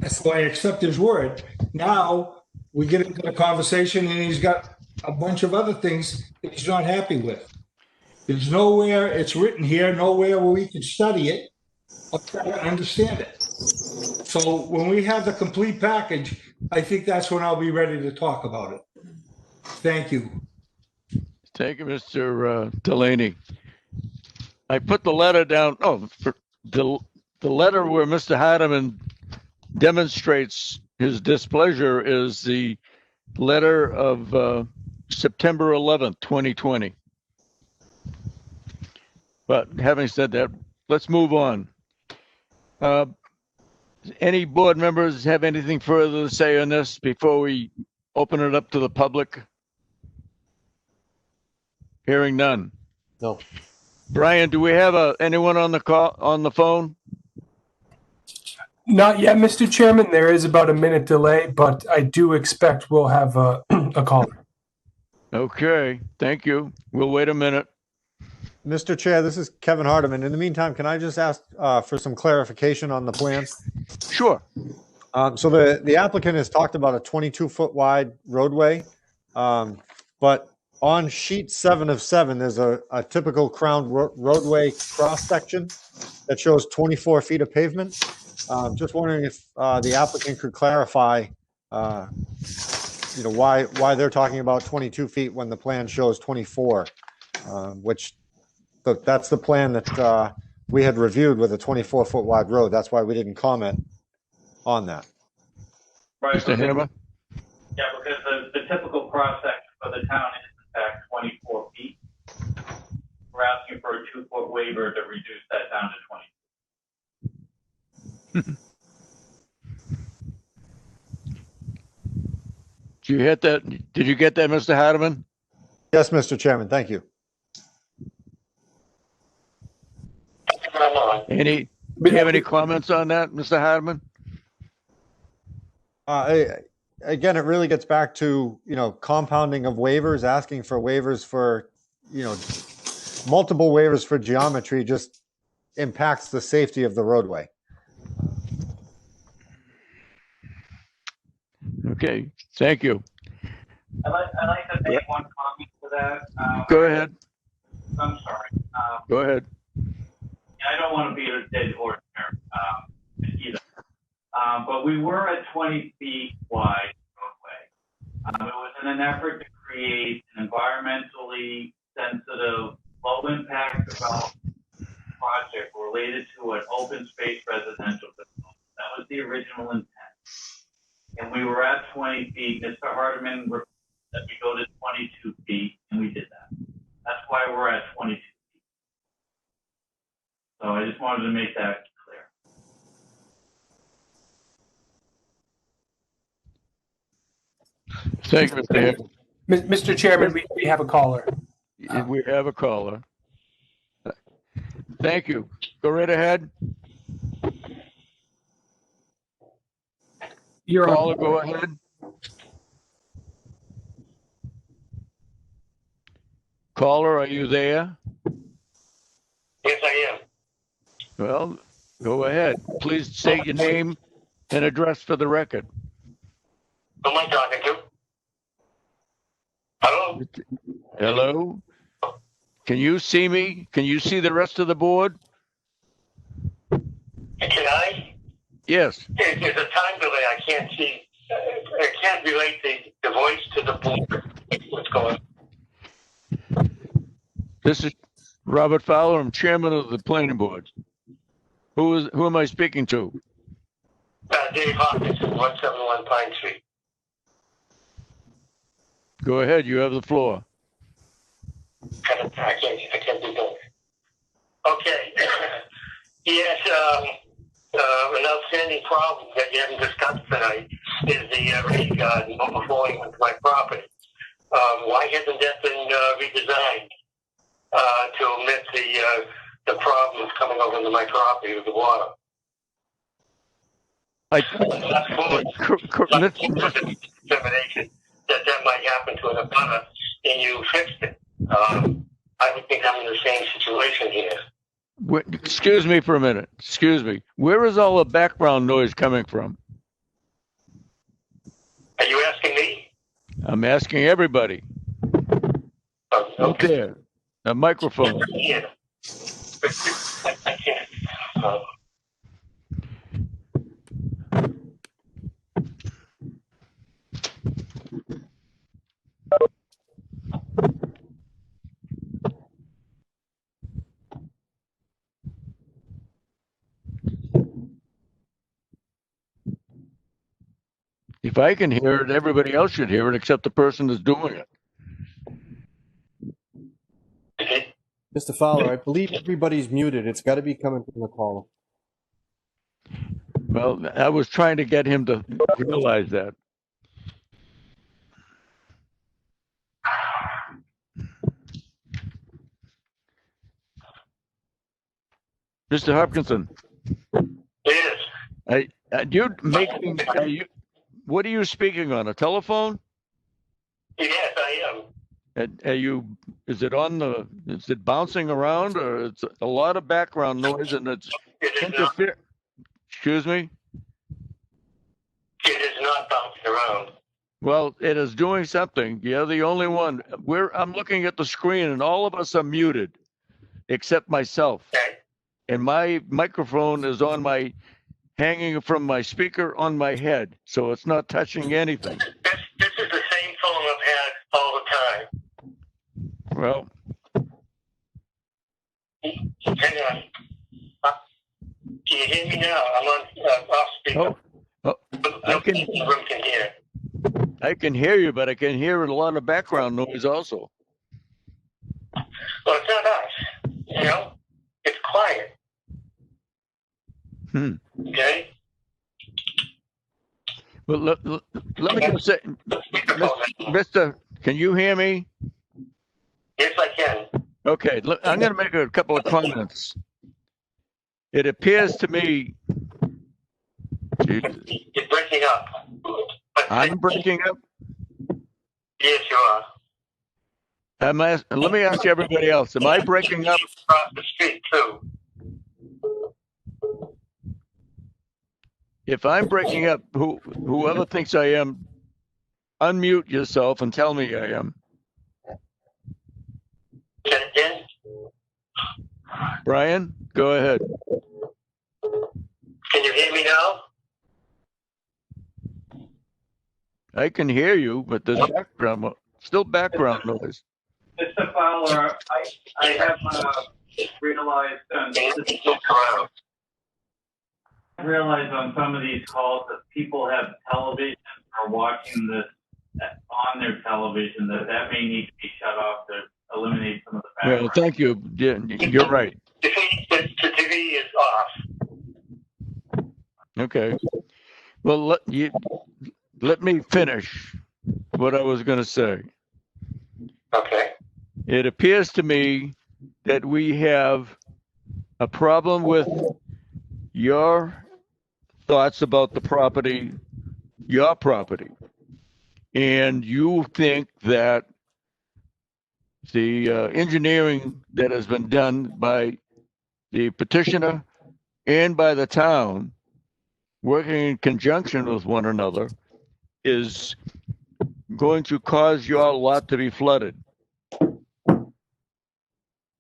So I accept his word. Now we get into the conversation and he's got a bunch of other things that he's not happy with. There's nowhere it's written here, nowhere where we can study it or try to understand it. So when we have the complete package, I think that's when I'll be ready to talk about it. Thank you. Thank you, Mr. Delaney. I put the letter down. Oh, the letter where Mr. Hardiman demonstrates his displeasure is the letter of September 11th, 2020. But having said that, let's move on. Any board members have anything further to say on this before we open it up to the public? Hearing none. No. Brian, do we have anyone on the call on the phone? Not yet, Mr. Chairman. There is about a minute delay, but I do expect we'll have a caller. Okay, thank you. We'll wait a minute. Mr. Chair, this is Kevin Hardiman. In the meantime, can I just ask for some clarification on the plan? Sure. So the applicant has talked about a 22-foot wide roadway, but on sheet 7 of 7, there's a typical crown roadway cross section that shows 24 feet of pavement. Just wondering if the applicant could clarify, why they're talking about 22 feet when the plan shows 24, which that's the plan that we had reviewed with a 24-foot wide road. That's why we didn't comment on that. Right. Mr. Hammer? Yeah, because the typical cross section for the town is in fact 24 feet. We're asking for a 2-foot waiver to reduce that down to 20. Did you hit that? Did you get that, Mr. Hardiman? Yes, Mr. Chairman. Thank you. Do you have any comments on that, Mr. Hardiman? Again, it really gets back to, compounding of waivers, asking for waivers for, multiple waivers for geometry just impacts the safety of the roadway. Okay, thank you. I'd like to make one comment to that. Go ahead. I'm sorry. Go ahead. I don't want to beat a dead horse here either. But we were at 20 feet wide roadway. It was in an effort to create an environmentally sensitive, low impact development project related to an open space residential development. That was the original intent. And we were at 20 feet. Mr. Hardiman requested that we go to 22 feet, and we did that. That's why we're at 22 feet. So I just wanted to make that clear. Thank you, Mr. Hammer. Mr. Chairman, we have a caller. We have a caller. Thank you. Go right ahead. You're Caller, on. go ahead. Caller, are you there? Yes, I am. Well, go ahead. Please state your name and address for the record. Who am I talking to? Hello? Hello? Can you see me? Can you see the rest of the board? Can I? Yes. There's a time delay. I can't see. I can't relate the voice to the board. What's going on? This is Robert Fowler. I'm chairman of the planning board. Who am I speaking to? Dave Hawkins, 171 Pine Street. Go ahead. You have the floor. I can't do both. Okay. Yes, an outstanding problem that you haven't discussed tonight is the rain garden overflowing into my property. Why hasn't that been redesigned to omit the problems coming over into my property with the water? Determination that might happen to an abutter, and you fixed it. I would think I'm in the same situation here. Excuse me for a minute. Excuse me. Where is all the background noise coming from? Are you asking me? I'm asking everybody. Oh, okay. Out there. A microphone. Yeah. I can't. If I can hear it, everybody else should hear it except the person that's doing it. Mr. Fowler, I believe everybody's muted. It's got to be coming from the caller. Well, I was trying to get him to realize that. Mr. Hopkinson, Yes. what are you speaking on? A telephone? Yes, I am. Is it bouncing around, or it's a lot of background noise and it's It is not. interfere? Excuse me? It is not bouncing around. Well, it is doing something. You're the only one. I'm looking at the screen and all of us are muted except myself. Okay. And my microphone is hanging from my speaker on my head, so it's not touching anything. This is the same phone I've had all the time. Well, Hang on. Can you hear me now? I'm on off speaker. Nobody in the room can hear. I can hear you, but I can hear a lot of background noise also. Well, it's not us. You know, it's quiet. Okay. Well, let me just say, Mister, can you hear me? Yes, I can. Okay, look, I'm going to make a couple of comments. It appears to me. You're breaking up. I'm breaking up. Yes, you are. Let me ask everybody else. Am I breaking up? Across the street too. If I'm breaking up, whoever thinks I am, unmute yourself and tell me I am. Say it again. Brian, go ahead. Can you hear me now? I can hear you, but there's still background noise. Mr. Fowler, I have realized on some of these calls that people have television or watching this on their television, that may need to be shut off to eliminate some of the background. Well, thank you. Yeah, you're right. The TV is off. Okay. Well, let me finish what I was going to say. Okay. It appears to me that we have a problem with your thoughts about the property, your property, and you think that the engineering that has been done by the petitioner and by the town, working in conjunction with one another, is going to cause your lot to be flooded.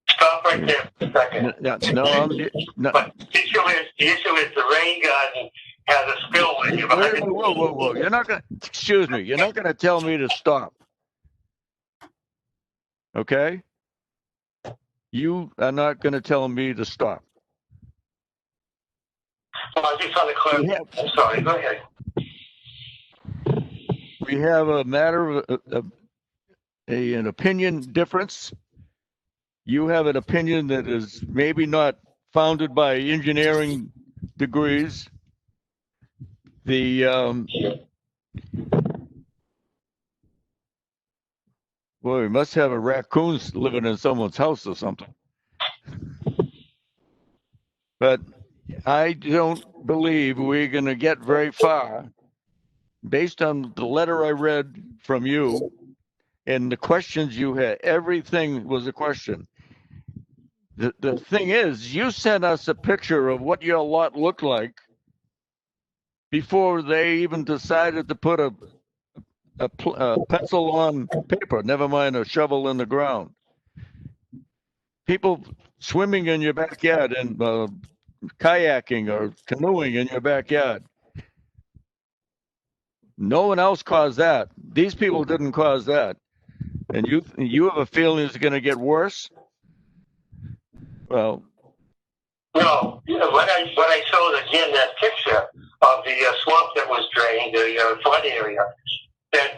Stop right there for a second. No. But the issue is the rain garden has a spillway. Whoa. You're not going to, excuse me, you're not going to tell me to stop. Okay? You are not going to tell me to stop. Well, I just want to clarify. I'm sorry, go ahead. We have a matter of an opinion difference. You have an opinion that is maybe not founded by engineering degrees. Boy, we must have a raccoon living in someone's house or something. But I don't believe we're going to get very far based on the letter I read from you and the questions you had. Everything was a question. The thing is, you sent us a picture of what your lot looked like before they even decided to put a pencil on paper, never mind a shovel in the ground. People swimming in your backyard and kayaking or canoeing in your backyard. No one else caused that. These people didn't cause that. And you have a feeling it's going to get worse? Well, no. What I showed again, that picture of the swamp that was drained, the flood area, that's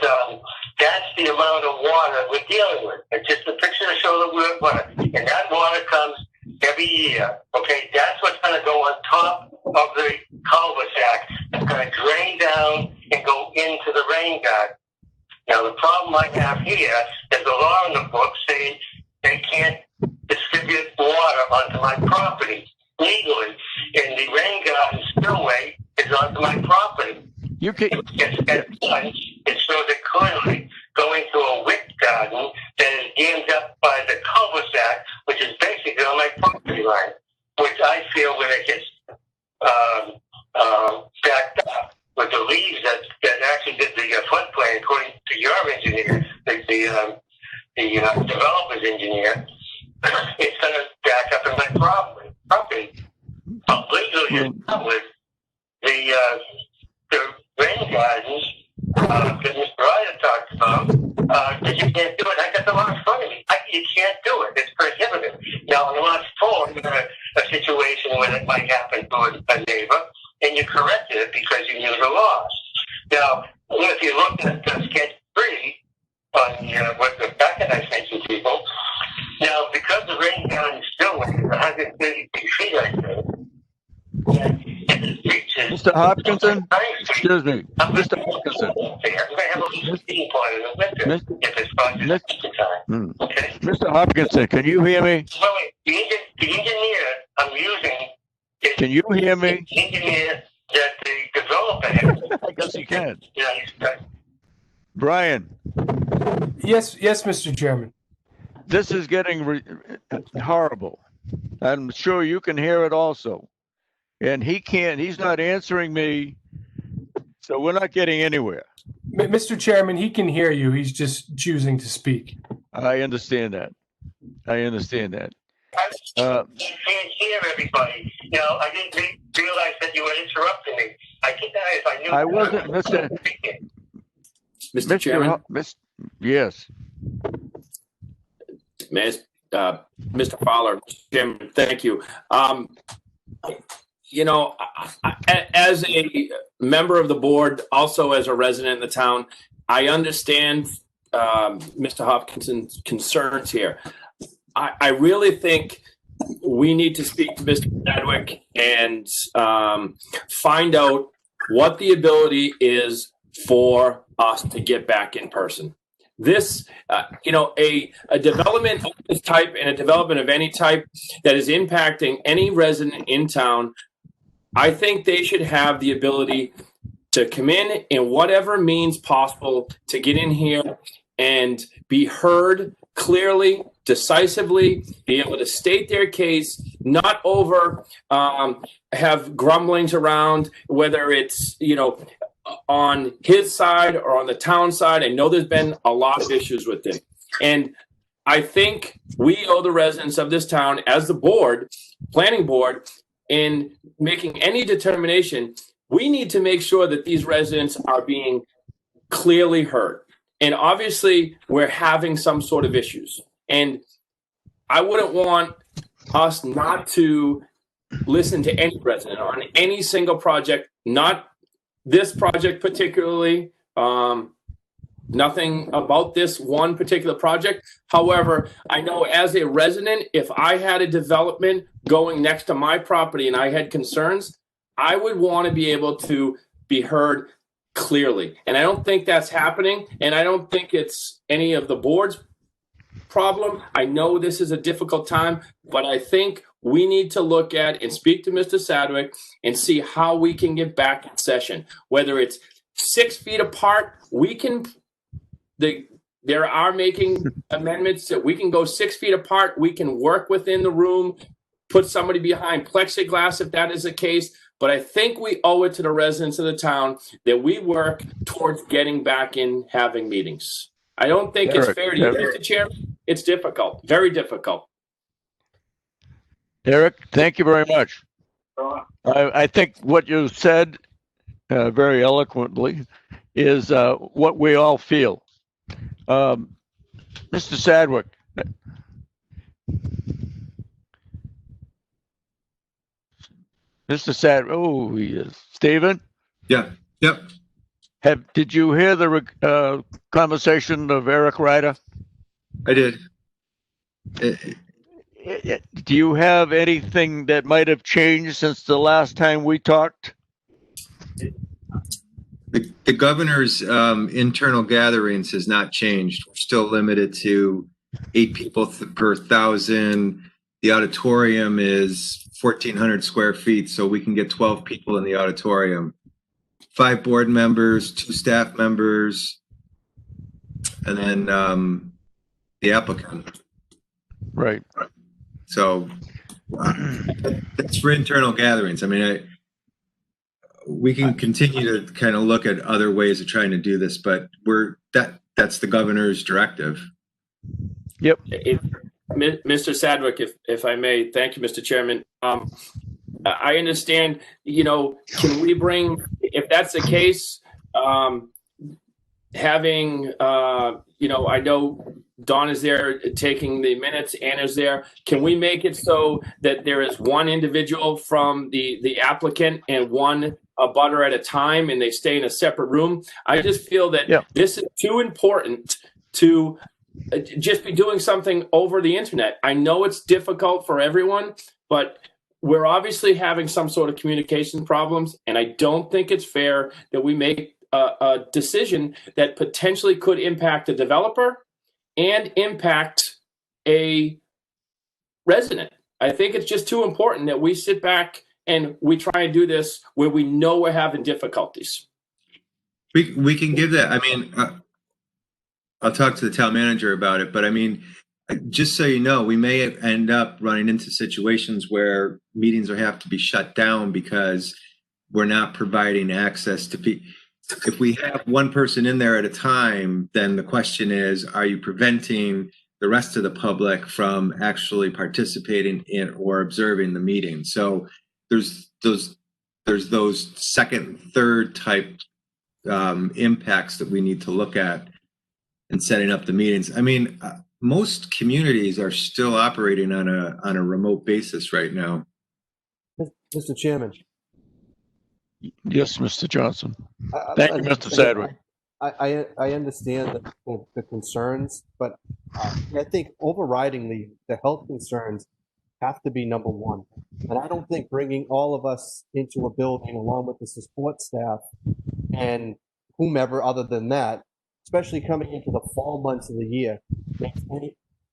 the amount of water we're dealing with. It's just a picture to show the water, and that water comes every year. Okay, that's what's going to go on top of the cul-de-sac. It's going to drain down and go into the rain garden. Now, the problem I have here is the law in the book saying they can't distribute water onto my property. legally, and the rain garden spillway is onto my property. You can. It shows it clearly going through a wick garden that is dammed up by the cul-de-sac, which is basically on my property line, which I feel when it gets backed up with the leaves that actually did the floodplain, according to your engineer, the developer's engineer, it's going to back up in my property. But legally, it's not with the rain gardens that Mr. Ryder talked about, that you can't do it. I got the law in front of me. You can't do it. It's prohibited. Now, in lot 4, you have a situation where it might happen to a neighbor, and you corrected it because you knew the laws. Now, if you look at sketch 3 on what the packet I sent you people, now, because the rain garden is still within 130 feet, I think, Mr. Hopkinson? Excuse me. Mr. Hopkinson. Mr. Hopkinson, can you hear me? The engineer I'm using is Can you hear me? the engineer that the developer has. I guess you can. Yeah, Brian, Yes, Mr. Chairman. this is getting horrible. I'm sure you can hear it also. And he's not answering me, so we're not getting anywhere. Mr. Chairman, he can hear you. He's just choosing to speak. I understand that. I can't hear everybody. You know, I didn't realize that you were interrupting me. I think that if I knew. I wasn't, Mr. Chairman, yes. Mr. Fowler, Jim, thank you. You know, as a member of the board, also as a resident in the town, I understand Mr. Hopkinson's concerns here. I really think we need to speak to Mr. Chadwick and find out what the ability is for us to get back in person. This, you know, a development of this type and a development of any type that is impacting any resident in town, I think they should have the ability to come in whatever means possible to get in here and be heard clearly, decisively, be able to state their case, not have grumblings around whether it's, you know, on his side or on the town side. I know there's been a lot of issues with it. And I think we owe the residents of this town, as the board, planning board, in making any determination, we need to make sure that these residents are being clearly heard. And obviously, we're having some sort of issues. And I wouldn't want us not to listen to any resident on any single project, not this project particularly, nothing about this one particular project. However, I know as a resident, if I had a development going next to my property and I had concerns, I would want to be able to be heard clearly. And I don't think that's happening. And I don't think it's any of the board's problem. I know this is a difficult time, but I think we need to look at and speak to Mr. Sadwick and see how we can get back in session. Whether it's 6 feet apart, there are making amendments that we can go 6 feet apart. We can work within the room, put somebody behind plexiglass if that is the case. But I think we owe it to the residents of the town that we work towards getting back in having meetings. I don't think it's fair to you, Mr. Chairman. It's difficult, very difficult. Eric, thank you very much. I think what you said very eloquently is what we all feel. Mr. Sadwick. Mr. Sadwick, oh, he is. Stephen? Yeah, yep. Did you hear the conversation of Eric Ryder? I did. Do you have anything that might have changed since the last time we talked? The governor's internal gatherings has not changed. We're still limited to 8 people per 1,000. The auditorium is 1,400 square feet, so we can get 12 people in the auditorium. 5 board members, 2 staff members, and then the applicant. Right. So that's for internal gatherings. I mean, we can continue to kind of look at other ways of trying to do this, but that's the governor's directive. Yep. Mr. Sadwick, if I may, thank you, Mr. Chairman. I understand, can we bring, if that's the case, having, I know Dawn is there taking the minutes, Anna's there. Can we make it so that there is one individual from the applicant and one abutter at a time, and they stay in a separate room? I just feel that this is too important to just be doing something over the internet. I know it's difficult for everyone, but we're obviously having some sort of communication problems, and I don't think it's fair that we make a decision that potentially could impact a developer and impact a resident. I think it's just too important that we sit back and we try and do this where we know we're having difficulties. We can give that. I mean, I'll talk to the town manager about it, but I mean, just so you know, we may end up running into situations where meetings will have to be shut down because we're not providing access to people. If we have one person in there at a time, then the question is, are you preventing the rest of the public from actually participating in or observing the meeting? So there's those second, third type impacts that we need to look at in setting up the meetings. I mean, most communities are still operating on a remote basis right now. Mr. Chairman. Yes, Mr. Johnson. Thank you, Mr. Sadwick. I understand the concerns, but I think overridingly the health concerns have to be number one. And I don't think bringing all of us into a building along with the support staff and whomever other than that, especially coming into the fall months of the year, makes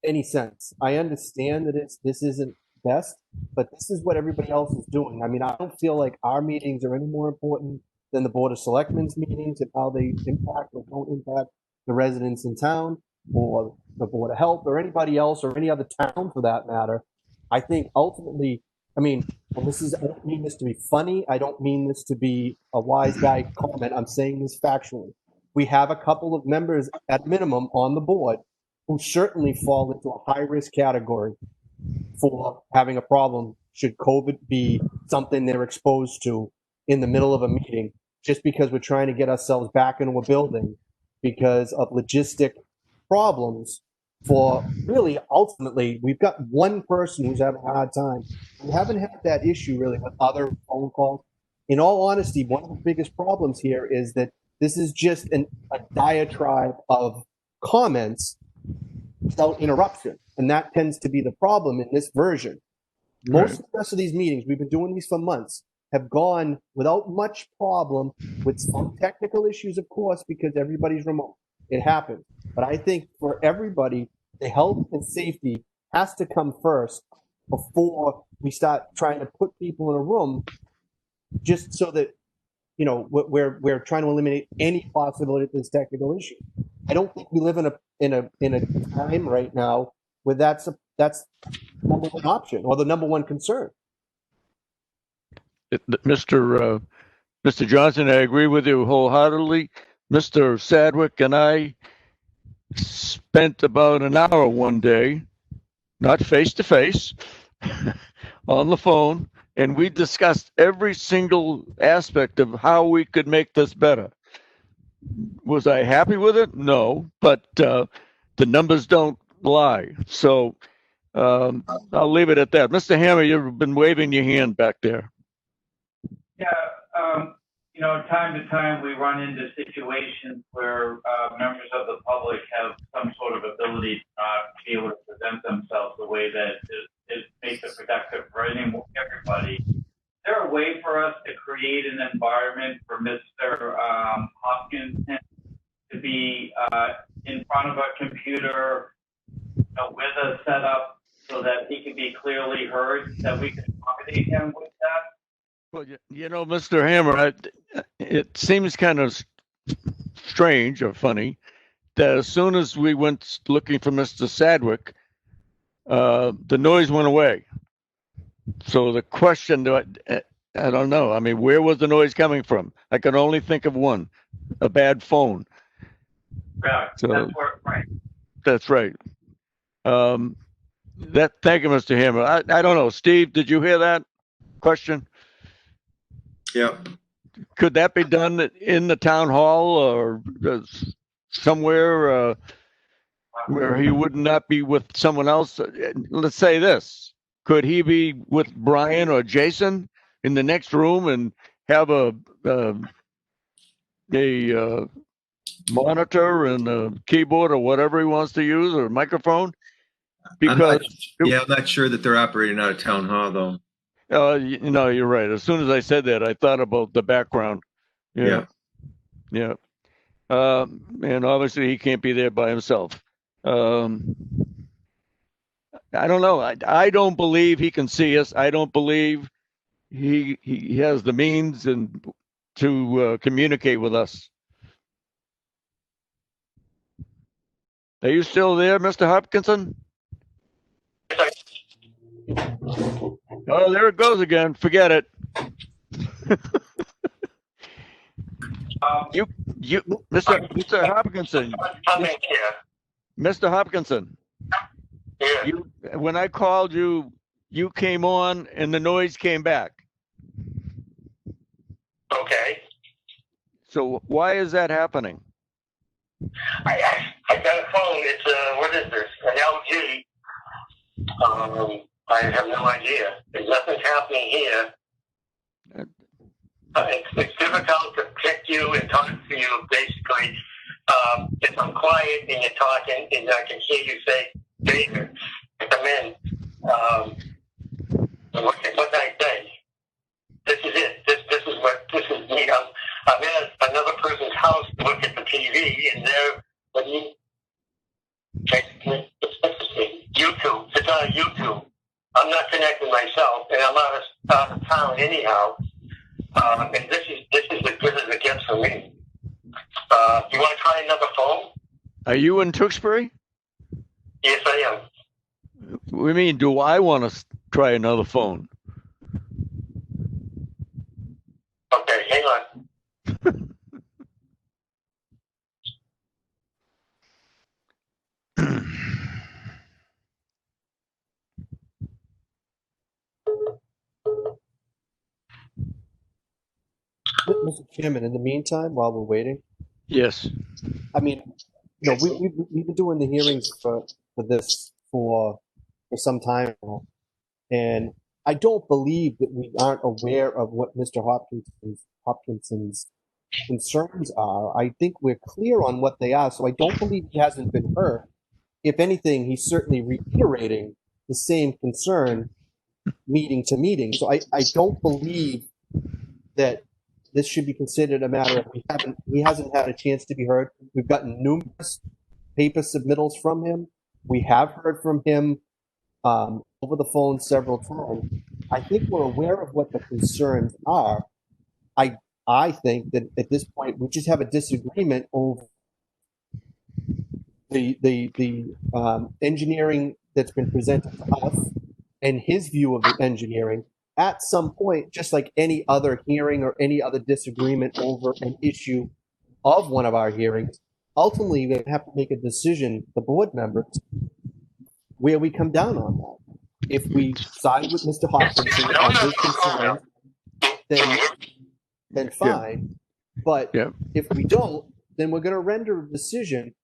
any sense. I understand that this isn't best, but this is what everybody else is doing. I mean, I don't feel like our meetings are any more important than the Board of Selectmen's meetings and how they impact or don't impact the residents in town, or the Board of Health, or anybody else, or any other town for that matter. I think ultimately, I mean, I don't mean this to be funny. I don't mean this to be a wise guy comment. I'm saying this factually. We have a couple of members at minimum on the board who certainly fall into a high risk category for having a problem should COVID be something they're exposed to in the middle of a meeting, just because we're trying to get ourselves back into a building because of logistic problems. For really, ultimately, we've got one person who's having a hard time. We haven't had that issue really with other phone calls. In all honesty, one of the biggest problems here is that this is just a diatribe of comments without interruption. And that tends to be the problem in this version. Most of the rest of these meetings, we've been doing these for months, have gone without much problem, with some technical issues, of course, because everybody's remote. It happens. But I think for everybody, the health and safety has to come first before we start trying to put people in a room, just so that, we're trying to eliminate any possibility of this technical issue. I don't think we live in a time right now where that's number one option or the number one concern. Mr. Johnson, I agree with you wholeheartedly. Mr. Sadwick and I spent about an hour one day, not face to face, on the phone, and we discussed every single aspect of how we could make this better. Was I happy with it? No, but the numbers don't lie. So I'll leave it at that. Mr. Hammer, you've been waving your hand back there. Yeah, time to time we run into situations where members of the public have some sort of ability to not be able to present themselves the way that it makes it productive for everybody. Is there a way for us to create an environment for Mr. Hopkins to be in front of a computer with a setup so that he can be clearly heard, that we can accommodate him with that? Well, you know, Mr. Hammer, it seems kind of strange or funny that as soon as we went looking for Mr. Sadwick, the noise went away. So the question, I don't know. I mean, where was the noise coming from? I can only think of one, a bad phone. Yeah, So that's where, right. that's right. Thank you, Mr. Hammer. I don't know. Steve, did you hear that question? Yeah. Could that be done in the town hall or somewhere where he would not be with someone else? Let's say this. Could he be with Brian or Jason in the next room and have a monitor and a keyboard or whatever he wants to use or a microphone? Because I'm not sure that they're operating out of town hall though. you know, you're right. As soon as I said that, I thought about the background. Yeah. And obviously he can't be there by himself. I don't know. I don't believe he can see us. I don't believe he has the means and to communicate with us. Are you still there, Mr. Hopkinson? Oh, there it goes again. Forget it. you, Mr. Hopkinson. Mr. Hopkinson. Yeah. When I called you, you came on and the noise came back. Okay. So why is that happening? I got a phone. It's what is this? An LG. I have no idea. There's nothing's happening here. It's difficult to pick you and talk to you. Basically, if I'm quiet and you're talking, and I can hear you say, "David, come in." What can I say? This is it. This is me. I'm at another person's house to look at the TV, and they're YouTube. It's on YouTube. I'm not connecting myself, and I'm out of town anyhow. And this is as good as it gets for me. You want to try another phone? Are you in Tewksbury? Yes, I am. What do you mean, do I want to try another phone? Okay, hang on. Mr. Chairman, in the meantime, while we're waiting, Yes. I mean, you know, we've been doing the hearings for this for some time now, and I don't believe that we aren't aware of what Mr. Hopkinson's concerns are. I think we're clear on what they are, so I don't believe he hasn't been heard. If anything, he's certainly reiterating the same concern meeting to meeting. So I don't believe that this should be considered a matter of he hasn't had a chance to be heard. We've gotten numerous paper submittals from him. We have heard from him over the phone several times. I think we're aware of what the concerns are. I think that at this point we just have a disagreement over the engineering that's been presented to us and his view of the engineering. At some point, just like any other hearing or any other disagreement over an issue of one of our hearings, ultimately we have to make a decision, the board members, where we come down on that. If we side with Mr. Hopkinson on his concerns, then fine. But if we don't, then we're going to render a decision.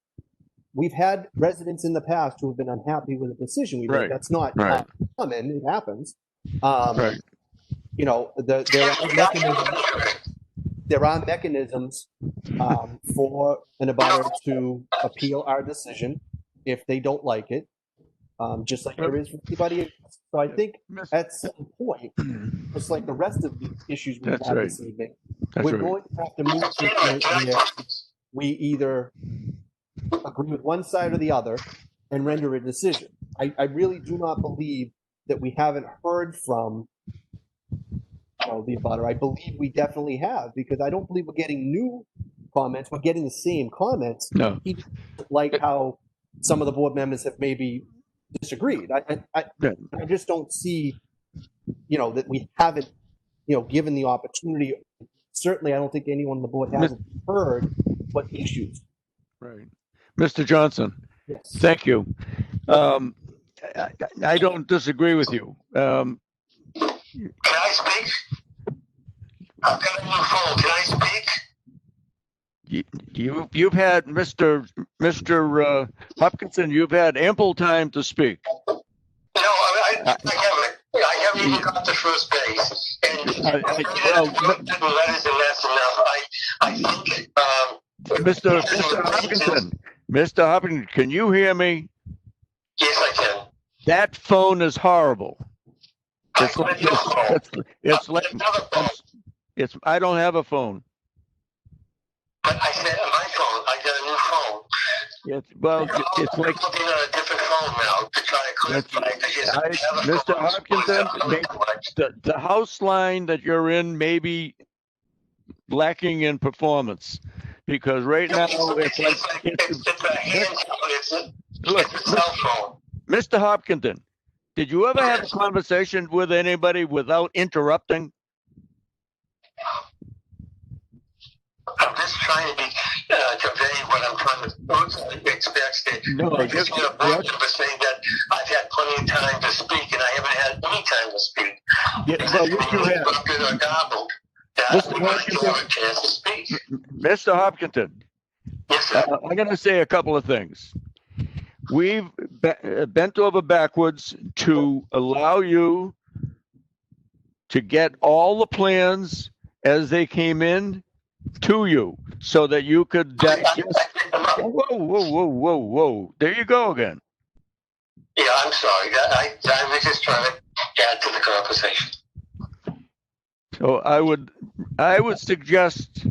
We've had residents in the past who have been unhappy with a decision we made. That's not common. It happens. You know, there are mechanisms for an abutter to appeal our decision if they don't like it, just like there is for anybody else. So I think at some point, just like the rest of the issues we have this evening, we're going to have to move to a point where we either agree with one side or the other and render a decision. I really do not believe that we haven't heard from the abutter. I believe we definitely have, because I don't believe we're getting new comments. We're getting the same comments. No. He doesn't like how some of the board members have maybe disagreed. I just don't see, that we haven't, given the opportunity. Certainly, I don't think anyone on the board hasn't heard what issues. Right. Mr. Johnson, Yes. thank you. I don't disagree with you. Can I speak? I've got a new phone. Can I speak? You've had Mr. Hopkinson. You've had ample time to speak. No, I haven't even got to first base. And letters, and that's enough. I think, Mr. Hopkinson, can you hear me? Yes, I can. That phone is horrible. I don't have a phone. But I said my phone. I got a new phone. It's like I'm looking at a different phone now to try to clarify. Mr. Hopkinson, the house line that you're in may be lacking in performance, because right now it's a handheld. It's a cell phone. Mr. Hopkinson, did you ever have a conversation with anybody without interrupting? I'm just trying to convey what I'm trying to expect. I just got a board member saying that I've had plenty of time to speak, and I haven't had any time to speak. Mr. Hopkinson, yes, sir. I'm going to say a couple of things. We've bent over backwards to allow you to get all the plans as they came in to you, so that you could digest. Whoa. There you go again. Yeah, I'm sorry. I was just trying to add to the conversation. So I would suggest,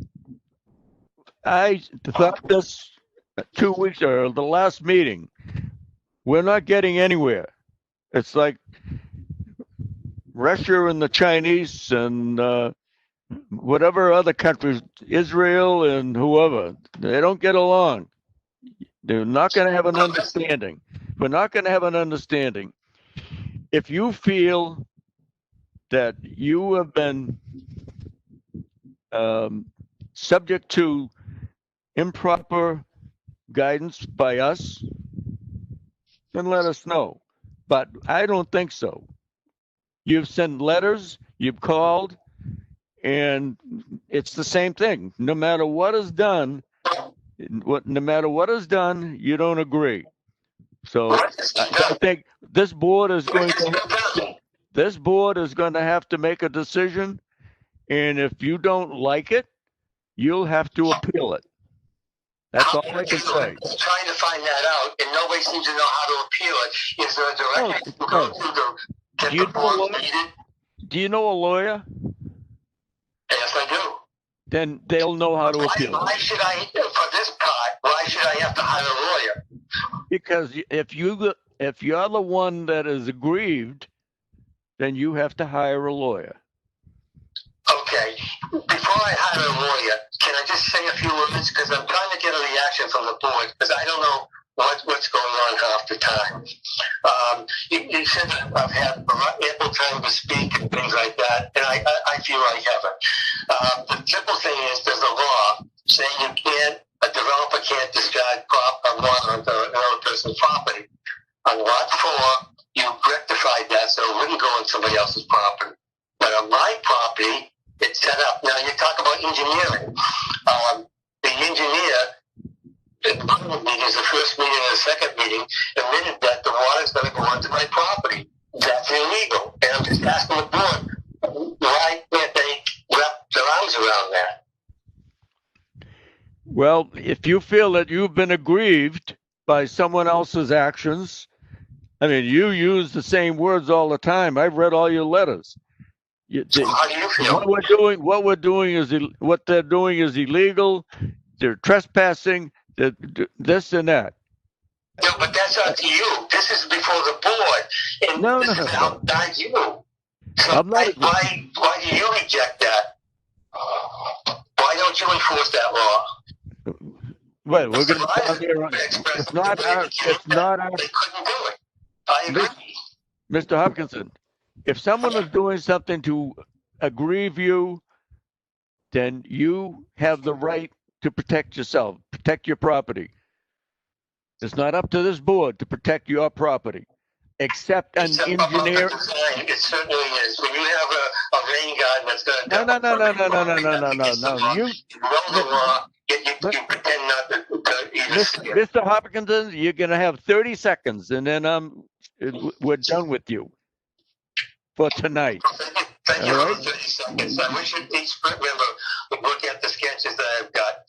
I thought this 2 weeks or the last meeting, we're not getting anywhere. It's like Russia and the Chinese and whatever other countries, Israel and whoever, they don't get along. They're not going to have an understanding. We're not going to have an understanding. If you feel that you have been subject to improper guidance by us, then let us know. But I don't think so. You've sent letters, you've called, and it's the same thing. No matter what is done, you don't agree. So I think this board is going to have to make a decision, and if you don't like it, you'll have to appeal it. That's all I can say. I'm trying to find that out, and nobody seems to know how to appeal it. Is there a direction to go through Do you know a lawyer? Yes, I do. Then they'll know how to appeal. Why should I, for this part, why should I have to hire a lawyer? Because if you're the one that is aggrieved, then you have to hire a lawyer. Okay. Before I hire a lawyer, can I just say a few words? Because I'm trying to get a reaction from the board, because I don't know what's going on half the time. You said I've had ample time to speak and things like that, and I feel I haven't. The simple thing is there's a law saying a developer can't discard water onto another person's property. On lot 4, you rectified that so it wouldn't go on somebody else's property. But on my property, it's set up. Now you talk about engineering. The engineer, the first meeting and the second meeting, admitted that the water's going to go onto my property. That's illegal. And I'm just asking the board, why can't they wrap their arms around that? Well, if you feel that you've been aggrieved by someone else's actions, I mean, you use the same words all the time. I've read all your letters. How do you feel? What they're doing is illegal. They're trespassing. This and that. No, but that's up to you. This is before the board, and this is outside you. So I'm not. why do you reject that? Why don't you enforce that law? Well, we're going to Mr. down there. It's not our. It's not our. They couldn't do it. I agree. Mr. Hopkinson, if someone is doing something to aggrieve you, then you have the right to protect yourself, protect your property. It's not up to this board to protect your property, except an Except engineer. above the design, it certainly is. When you have a rain garden that's going to No. You, the law, you pretend not to even see it. Mr. Hopkinson, you're going to have 30 seconds, and then we're done with you for tonight. Thank you All for right. the 30 seconds. I wish each member would look at the sketches that I've got.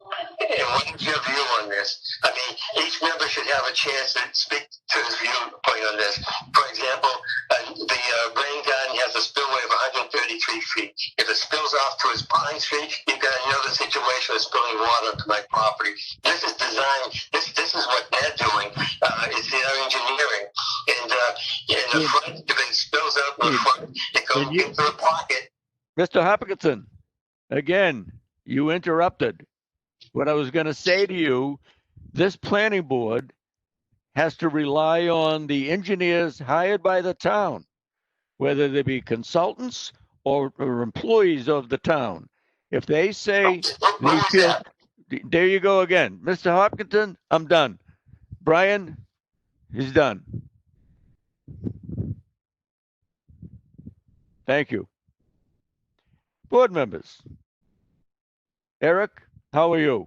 And what is your view on this? I mean, each member should have a chance to speak to his viewpoint on this. For example, the rain garden has a spillway of 133 feet. If it spills off to his Pine Street, you've got another situation of spilling water into my property. This is design. This is what they're doing. It's their engineering. And in the front, if it spills out in the front, it goes into the pocket. Mr. Hopkinson, again, you interrupted. What I was going to say to you, this planning board has to rely on the engineers hired by the town, whether they be consultants or employees of the town. If they say they feel, there you go again. Mr. Hopkinson, I'm done. Brian, he's done. Thank you. Board members. Eric, how are you?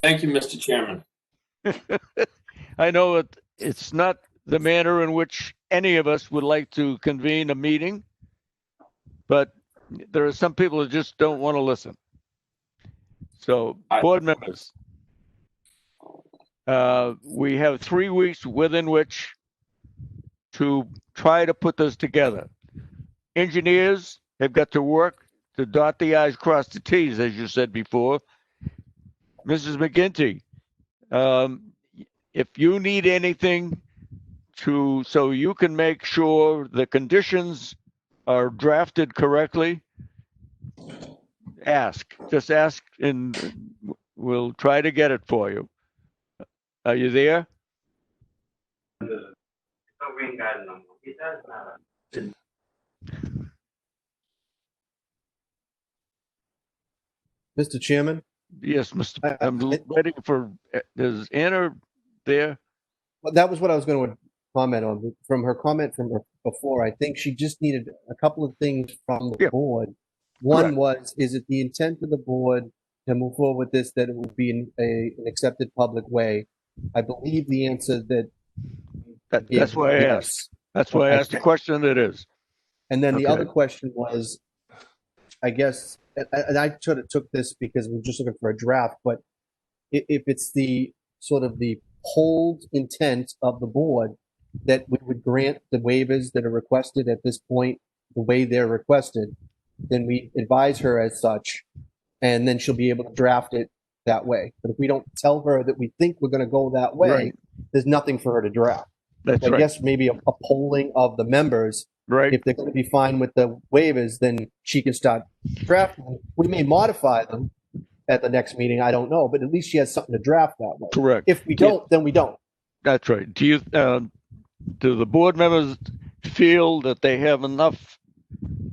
Thank you, Mr. Chairman. I know it's not the manner in which any of us would like to convene a meeting, but there are some people who just don't want to listen. So, board members, we have 3 weeks within which to try to put this together. Engineers have got to work to dot the I's, cross the T's, as you said before. Mrs. McGinty, if you need anything so you can make sure the conditions are drafted correctly, just ask, and we'll try to get it for you. Are you there? Mr. Chairman? Yes, Mr. I'm waiting for, is Anna there? Well, that was what I was going to comment on. From her comment from before, I think she just needed a couple of things from the board. One was, is it the intent of the board to move forward with this, that it would be in an accepted public way? I believe the answer that's why I asked. That's why I asked the question that is. And then the other question was, I guess, and I sort of took this because we're just looking for a draft, but if it's the sort of the hold intent of the board that we would grant the waivers that are requested at this point the way they're requested, then we advise her as such, and then she'll be able to draft it that way. But if we don't tell her that we think we're going to go that way, there's nothing for her to draft. That's I guess maybe a polling of the members. Right. If they're going to be fine with the waivers, then she can start drafting them. We may modify them at the next meeting. I don't know, but at least she has something to draft that way. Correct. If we don't, then we don't. That's right. Do the board members feel that they have enough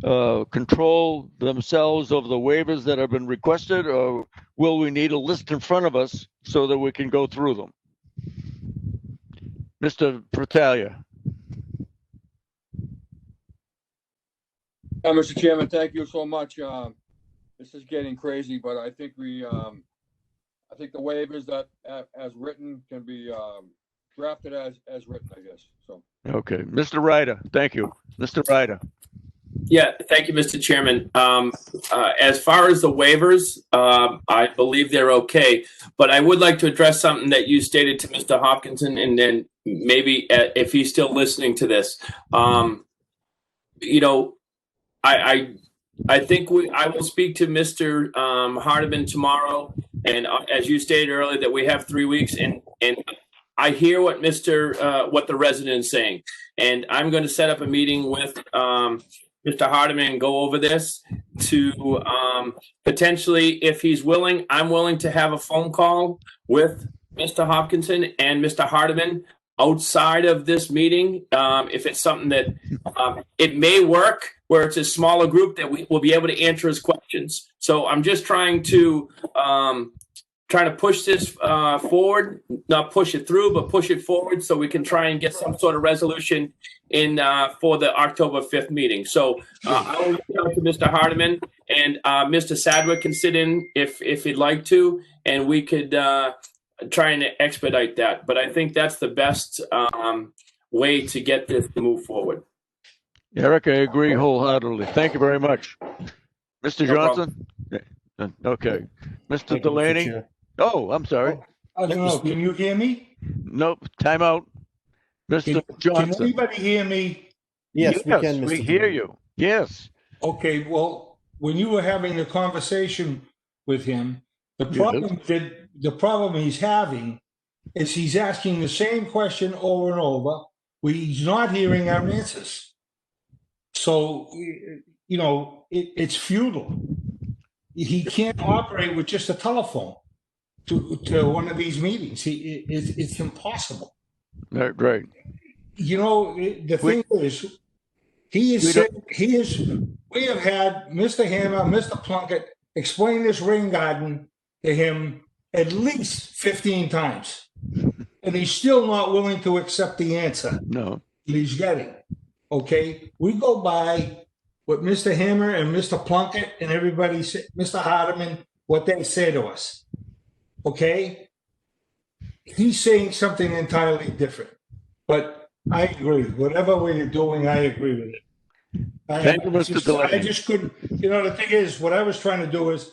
control themselves over the waivers that have been requested, or will we need a list in front of us so that we can go through them? Mr. Fratalia. Mr. Chairman, thank you so much. This is getting crazy, but I think I think the waivers that as written can be drafted as written, I guess. So. Okay, Mr. Ryder, thank you. Mr. Ryder. Yeah, thank you, Mr. Chairman. As far as the waivers, I believe they're okay, but I would like to address something that you stated to Mr. Hopkinson, and then maybe if he's still listening to this. You know, I think I will speak to Mr. Hardiman tomorrow, and as you stated earlier, that we have 3 weeks, and I hear what what the resident is saying, and I'm going to set up a meeting with Mr. Hardiman and go over this to potentially, if he's willing, I'm willing to have a phone call with Mr. Hopkinson and Mr. Hardiman outside of this meeting. If it's something that it may work where it's a smaller group that we will be able to answer his questions. So I'm just trying to push this forward, not push it through, but push it forward so we can try and get some sort of resolution in for the October 5th meeting. So I will reach out to Mr. Hardiman, and Mr. Sadwick can sit in if he'd like to, and we could try and expedite that. But I think that's the best way to get this to move forward. Eric, I agree wholeheartedly. Thank you very much. Mr. No Johnson? Okay. Mr. Thank you, Mr. Delaney? Chair. Oh, I'm sorry. I don't know, can you hear me? Nope, time out. Mr. Can Johnson? anybody hear me? Yes, we can, Mr. we hear Delaney. you. Yes. Okay, well, when you were having the conversation with him, the problem he's having is he's asking the same question over and over. He's not hearing our answers. So, you know, it's futile. He can't operate with just a telephone to one of these meetings. It's impossible. Right. You know, the thing is, we have had Mr. Hammer, Mr. Plunkett explain this rain garden to him at least 15 times. And he's still not willing to accept the answer he's getting. Okay? We go by what Mr. Hammer and Mr. Plunkett and everybody, Mr. Hardiman, what they say to us. Okay? He's saying something entirely different. But I agree. Whatever way you're doing, I agree with it. Thank you, Mr. Delaney. I just couldn't, you know, the thing is, what I was trying to do is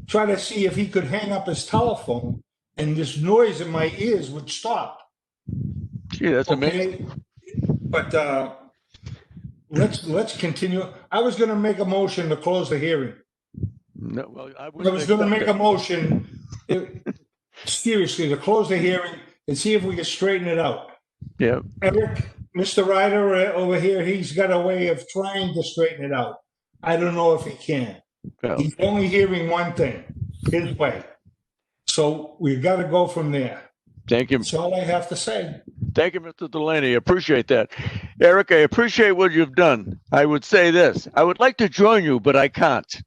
try to see if he could hang up his telephone and this noise in my ears would stop. Gee, that's amazing. But let's continue. I was going to make a motion to close the hearing. No, well, I I was going to make a motion, seriously, to close the hearing and see if we can straighten it out. Yeah. Eric, Mr. Ryder over here, he's got a way of trying to straighten it out. I don't know if he can. Well, He's only hearing one thing, his way. So we've got to go from there. thank you. That's all I have to say. Thank you, Mr. Delaney. Appreciate that. Eric, I appreciate what you've done. I would say this. I would like to join you, but I can't.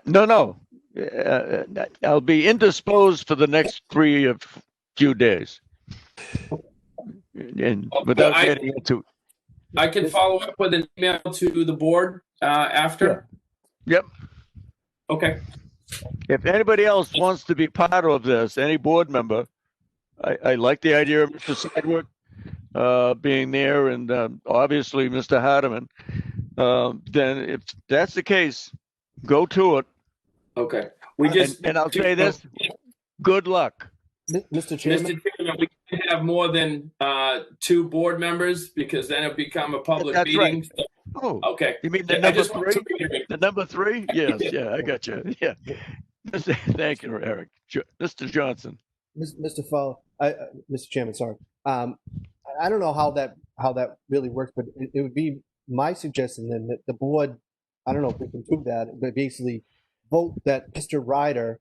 No. I'll be indisposed for the next few days. And without getting into... I can follow up with an email to the board after. Yep. Okay. If anybody else wants to be part of this, any board member, I like the idea of Mr. Sedgwick being there, and obviously Mr. Hardiman. Then if that's the case, go to it. Okay. And I'll say this, good luck. Mr. Chairman? Mr. Chairman, we can have more than 2 board members because then it'll become a public That's meeting. right. Oh, Okay. you mean the I number just want 3? to- The number 3? Yes, yeah, I got you. Yeah. Thank you, Eric. Mr. Johnson. Mr. Fowler, Mr. Chairman, sorry. I don't know how that really works, but it would be my suggestion then that the board, I don't know if we can do that, but basically vote that Mr. Ryder,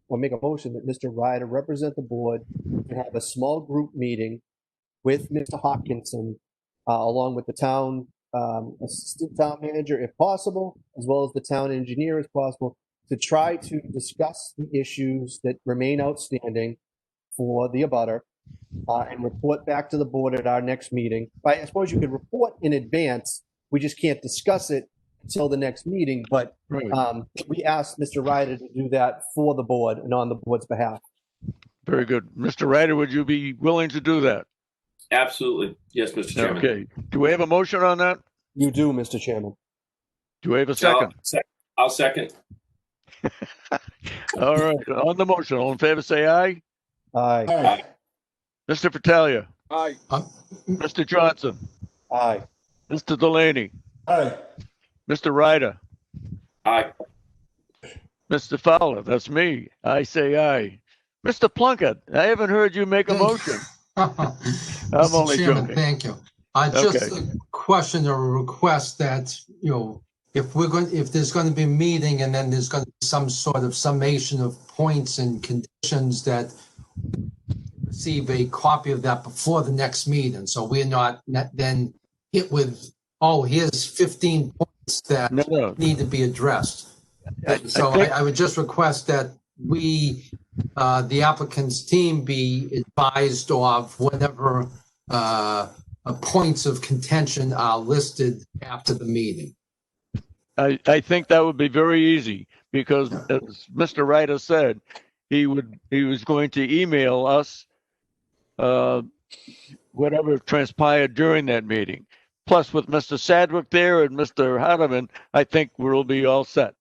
or make a motion that Mr. Ryder represent the board and have a small group meeting with Mr. Hopkinson, along with the town assistant town manager, if possible, as well as the town engineer, as possible, to try to discuss the issues that remain outstanding for the abutter, and report back to the board at our next meeting. I suppose you could report in advance. We just can't discuss it until the next meeting, but we asked Mr. Ryder to do that for the board and on the board's behalf. Very good. Mr. Ryder, would you be willing to do that? Absolutely. Yes, Mr. Chairman. Okay. Do we have a motion on that? You do, Mr. Chairman. Do we have a second? I'll second. All right. On the motion, all in favor, say aye. Aye. Mr. Fratalia. Aye. Mr. Johnson. Aye. Mr. Delaney. Aye. Mr. Ryder. Aye. Mr. Fowler. That's me. I say aye. Mr. Plunkett, I haven't heard you make a motion. I'm Mr. only Chairman, joking. thank you. Okay. Just a question or a request that, if there's going to be a meeting and then there's going to be some sort of summation of points and conditions, that receive a copy of that before the next meeting, so we're not then hit with, oh, here's 15 points that No. need to be addressed. I think- I would just request that we, the applicant's team, be advised of whatever points of contention are listed after the meeting. I think that would be very easy because, as Mr. Ryder said, he was going to email us whatever transpired during that meeting. Plus, with Mr. Sadwick there and Mr. Hardeman, I think we'll be all set.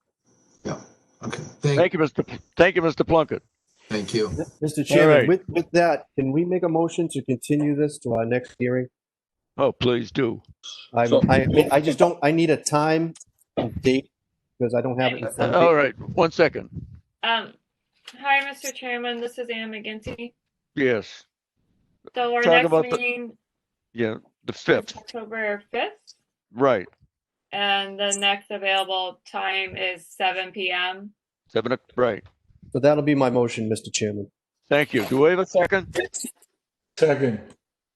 Yeah. Okay. Thank you, Mr. Plunkett. Thank you. Mr. Chairman, right. with that, can we make a motion to continue this to our next hearing? Oh, please do. I just don't, I need a time and date because I don't have it in front of me. All right, 1 second. Hi, Mr. Chairman, this is Ann McGinty. Yes. So our Talk next about meeting the is 5th. October 5th, Right. and the next available time is 7 p.m. 7 o'clock. Right. So that'll be my motion, Mr. Chairman. Thank you. Do we have a second? Second.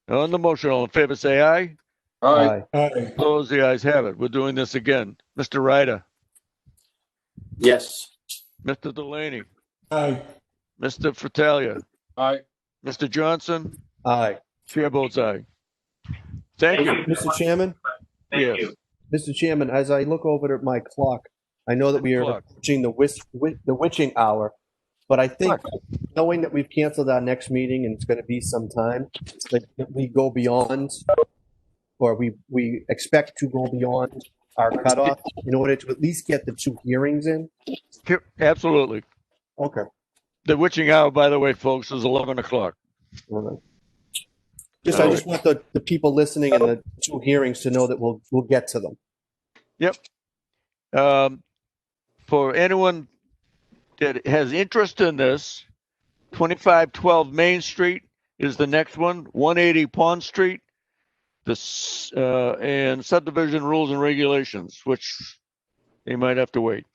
On the motion, all in favor, say aye. All right. Aye. Aye. Opposed, the ayes have it. We're doing this again. Mr. Ryder, Yes. Mr. Delaney, Aye. Mr. Fratalia, All right. Mr. Johnson, Aye. chair votes aye. Thank you. Mr. Chairman, Yes. Mr. Chairman, as I look over at my clock, I know that we are Clock. approaching the witching hour, but I think knowing that we've canceled our next meeting and it's going to be some time, that we go beyond, or we expect to go beyond our cutoff in order to at least get the 2 hearings in. Here- Absolutely. Okay. The witching hour, by the way, folks, is 11 o'clock. All right. I just want the people listening and the 2 hearings to know that we'll get to them. Yep. For anyone that has interest in this, 2512 Main Street is the next one, 180 Pond Street, and subdivision rules and regulations, which they might have to wait.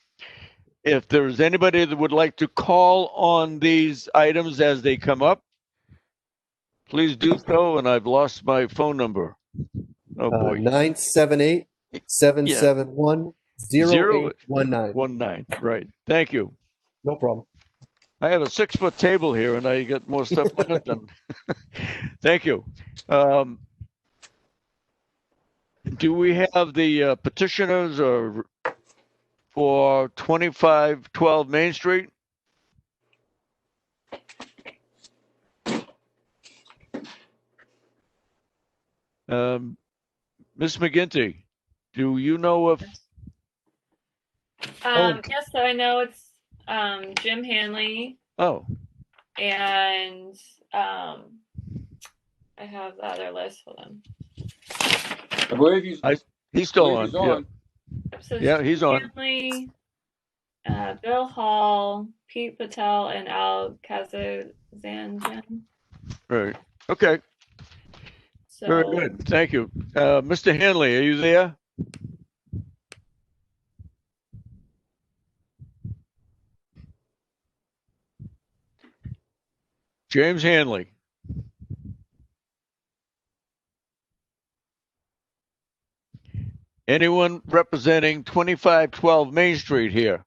If there's anybody that would like to call on these items as they come up, please do so, and I've lost my phone number. Oh, boy. 978-771-0819. 19, right. Thank you. No problem. I have a 6-foot table here, and I get more stuff on it than. Thank you. Do we have the petitioners for 2512 Main Street? Ms. McGinty, do you know if? Yes, so I know it's Jim Hanley, Oh, and I have the other list. Hold on. I believe he's still on. he's on. So Yeah, he's on. Hanley, Bill Hall, Pete Patel, and Al Kazanjan. Right. Okay. So Very good. Thank you. Mr. Hanley, are you there? James Hanley. Anyone representing 2512 Main Street here?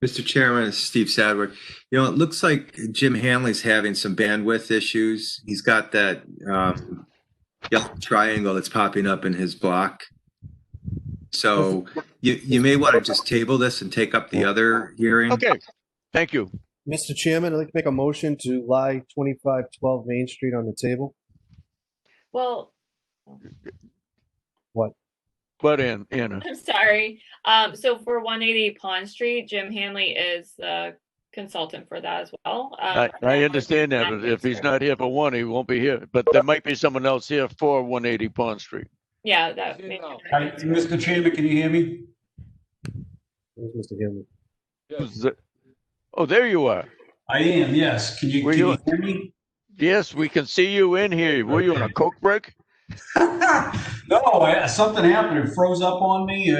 Mr. Chairman, it's Steve Sadwick. You know, it looks like Jim Hanley's having some bandwidth issues. He's got that yellow triangle that's popping up in his block. So you may want to just table this and take up the other hearing. Okay. Thank you. Mr. Chairman, I'd like to make a motion to lie 2512 Main Street on the table. well, But Anna. I'm sorry. So for 180 Pond Street, Jim Hanley is the consultant for that as well. I understand that, but if he's not here for one, he won't be here. But there might be someone else here for 180 Pond Street. Yeah, that He's in makes now. Hi, Mr. Chairman, can you hear me? Where's Mr. Hanley? Yes. Who's that? Oh, there you are. I am, yes. Can you hear me? Yes, we can see you in here. Were you on a Coke break? No, something happened. It froze up on me.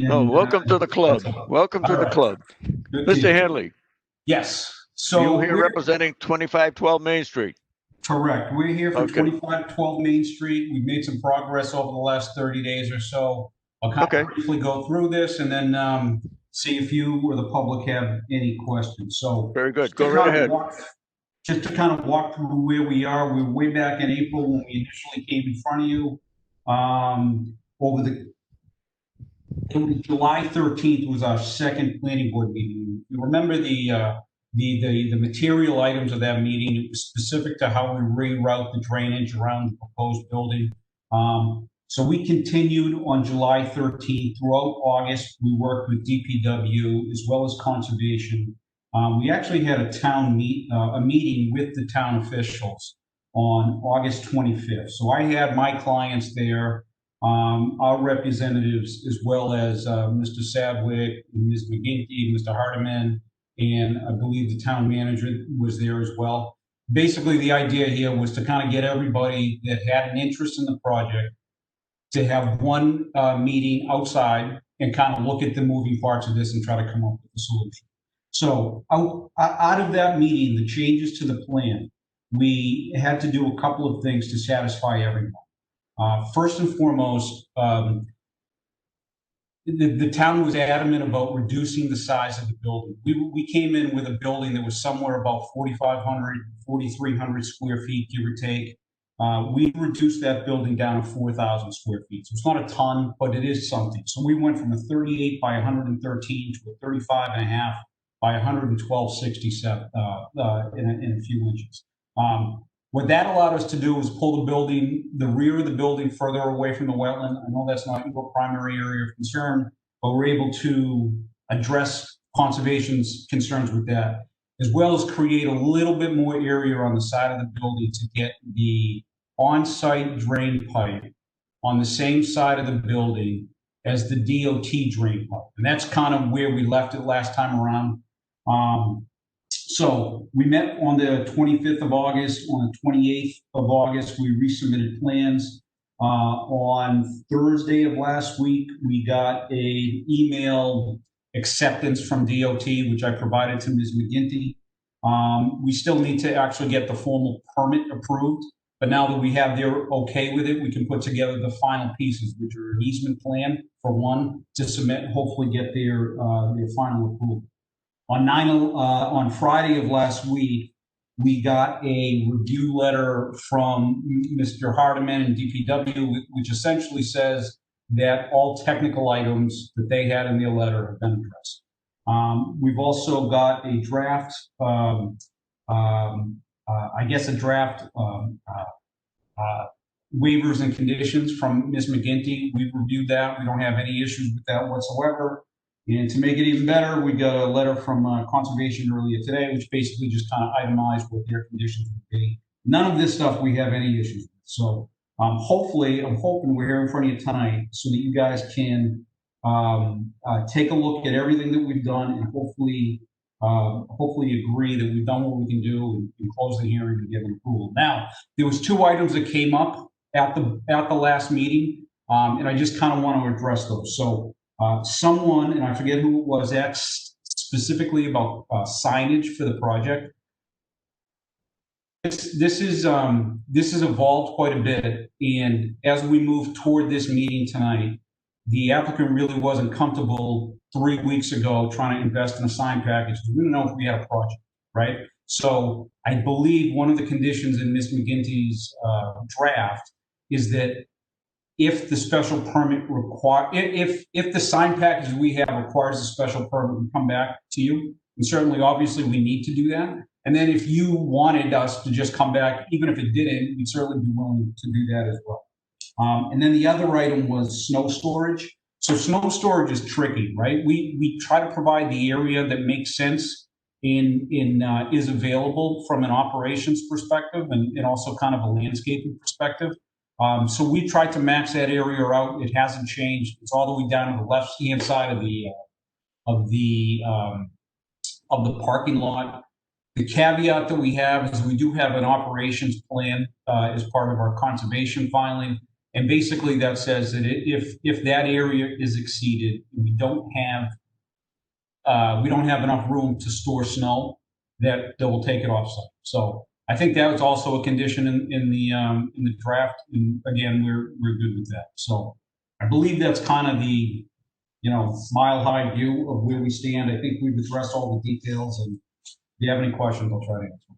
Welcome to the club. Welcome to the club. Mr. Hanley. Yes. So you here representing 2512 Main Street? Correct. We're here for 2512 Main Street. We've made some progress over the last 30 days or so. I'll kind of briefly go through this and then see if you or the public have any questions. So very good. Go right ahead. Just to kind of walk through where we are, we were way back in April when we initially came in front of you. July 13th was our second planning board meeting. You remember the material items of that meeting. It was specific to how we reroute the drainage around the proposed building. So we continued on July 13th. Throughout August, we worked with DPW as well as conservation. We actually had a meeting with the town officials on August 25th. So I had my clients there, our representatives, as well as Mr. Sadwick, Ms. McGinty, Mr. Hardiman, and I believe the town manager was there as well. Basically, the idea here was to kind of get everybody that had an interest in the project to have one meeting outside and kind of look at the moving parts of this and try to come up with a solution. So out of that meeting, the changes to the plan, we had to do a couple of things to satisfy everyone. First and foremost, the town was adamant about reducing the size of the building. We came in with a building that was somewhere about 4,500, 4,300 square feet, give or take. We reduced that building down to 4,000 square feet. So it's not a ton, but it is something. So we went from a 38 by 113 to a 35 and a half by 112.67 in a few inches. What that allowed us to do was pull the rear of the building further away from the wetland. I know that's not your primary area of concern, but we're able to address conservation's concerns with that, as well as create a little bit more area on the side of the building to get the on-site drain pipe on the same side of the building as the DOT drain pipe. And that's kind of where we left it last time around. So we met on the 25th of August. On the 28th of August, we resubmitted plans. On Thursday of last week, we got an email acceptance from DOT, which I provided to Ms. McGinty. We still need to actually get the formal permit approved, but now that we have their okay with it, we can put together the final pieces, which are an easement plan for one to submit and hopefully get their final approval. On Friday of last week, we got a review letter from Mr. Hardiman and DPW, which essentially says that all technical items that they had in their letter have been addressed. We've also got a draft, waivers and conditions from Ms. McGinty. We've reviewed that. We don't have any issues with that whatsoever. And to make it even better, we got a letter from Conservation earlier today, which basically just kind of itemized what their conditions would be. None of this stuff we have any issues with. So hopefully, I'm hoping we're here in front of you tonight so that you guys can take a look at everything that we've done and hopefully agree that we've done what we can do and close the hearing and give an approval. Now, there was two items that came up at the last meeting, and I just kind of want to address those. So someone, and I forget who it was, asked specifically about signage for the project. This has evolved quite a bit, and as we move toward this meeting tonight, the applicant really wasn't comfortable 3 weeks ago trying to invest in a sign package. We didn't know if we had a project, right? So I believe one of the conditions in Ms. McGinty's draft is that if the special permit if the sign package we have requires a special permit, we come back to you. And certainly, obviously, we need to do that. And then if you wanted us to just come back, even if it didn't, we'd certainly be willing to do that as well. And then the other item was snow storage. So snow storage is tricky, right? We try to provide the area that makes sense is available from an operations perspective and also kind of a landscaping perspective. So we tried to max that area out. It hasn't changed. It's all the way down to the left-hand side of the parking lot. The caveat that we have is we do have an operations plan as part of our conservation filing. And basically that says that if that area is exceeded, we don't have enough room to store snow, that will take it off site. So I think that was also a condition in the draft. And again, we're good with that. So I believe that's kind of the, mile high view of where we stand. I think we've addressed all the details, and if you have any questions, I'll try to answer.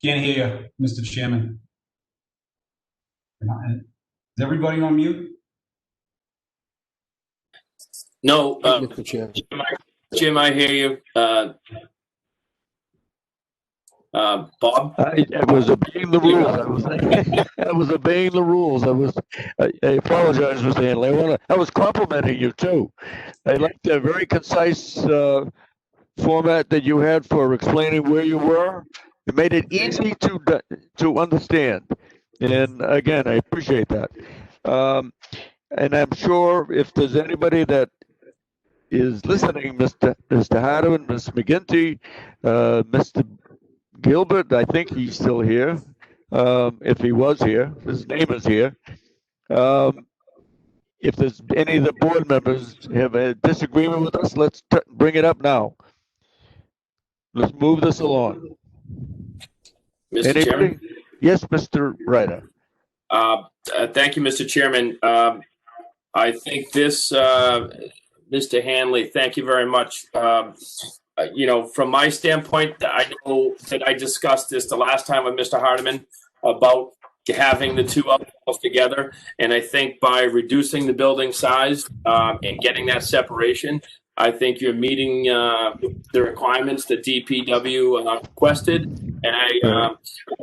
Can't hear you, Mr. Chairman. Is everybody on mute? No, Mr. Chair. Jim, I hear you. Bob? I was obeying the rules. I was obeying the rules. I apologize, Mr. Hanley. I was complimenting you too. I liked the very concise format that you had for explaining where you were. It made it easy to understand. And again, I appreciate that. And I'm sure if there's anybody that is listening, Mr. Hardeman, Ms. McGinty, Mr. Gilbert, I think he's still here. If he was here, his name is here. If there's any of the board members have a disagreement with us, let's bring it up now. Let's move this along. Mr. Chairman? Yes, Mr. Ryder. Thank you, Mr. Chairman. I think this, Mr. Hanley, thank you very much. From my standpoint, I know that I discussed this the last time with Mr. Hardeman about having the two outfalls together. And I think by reducing the building size and getting that separation, I think you're meeting the requirements that DPW requested. And I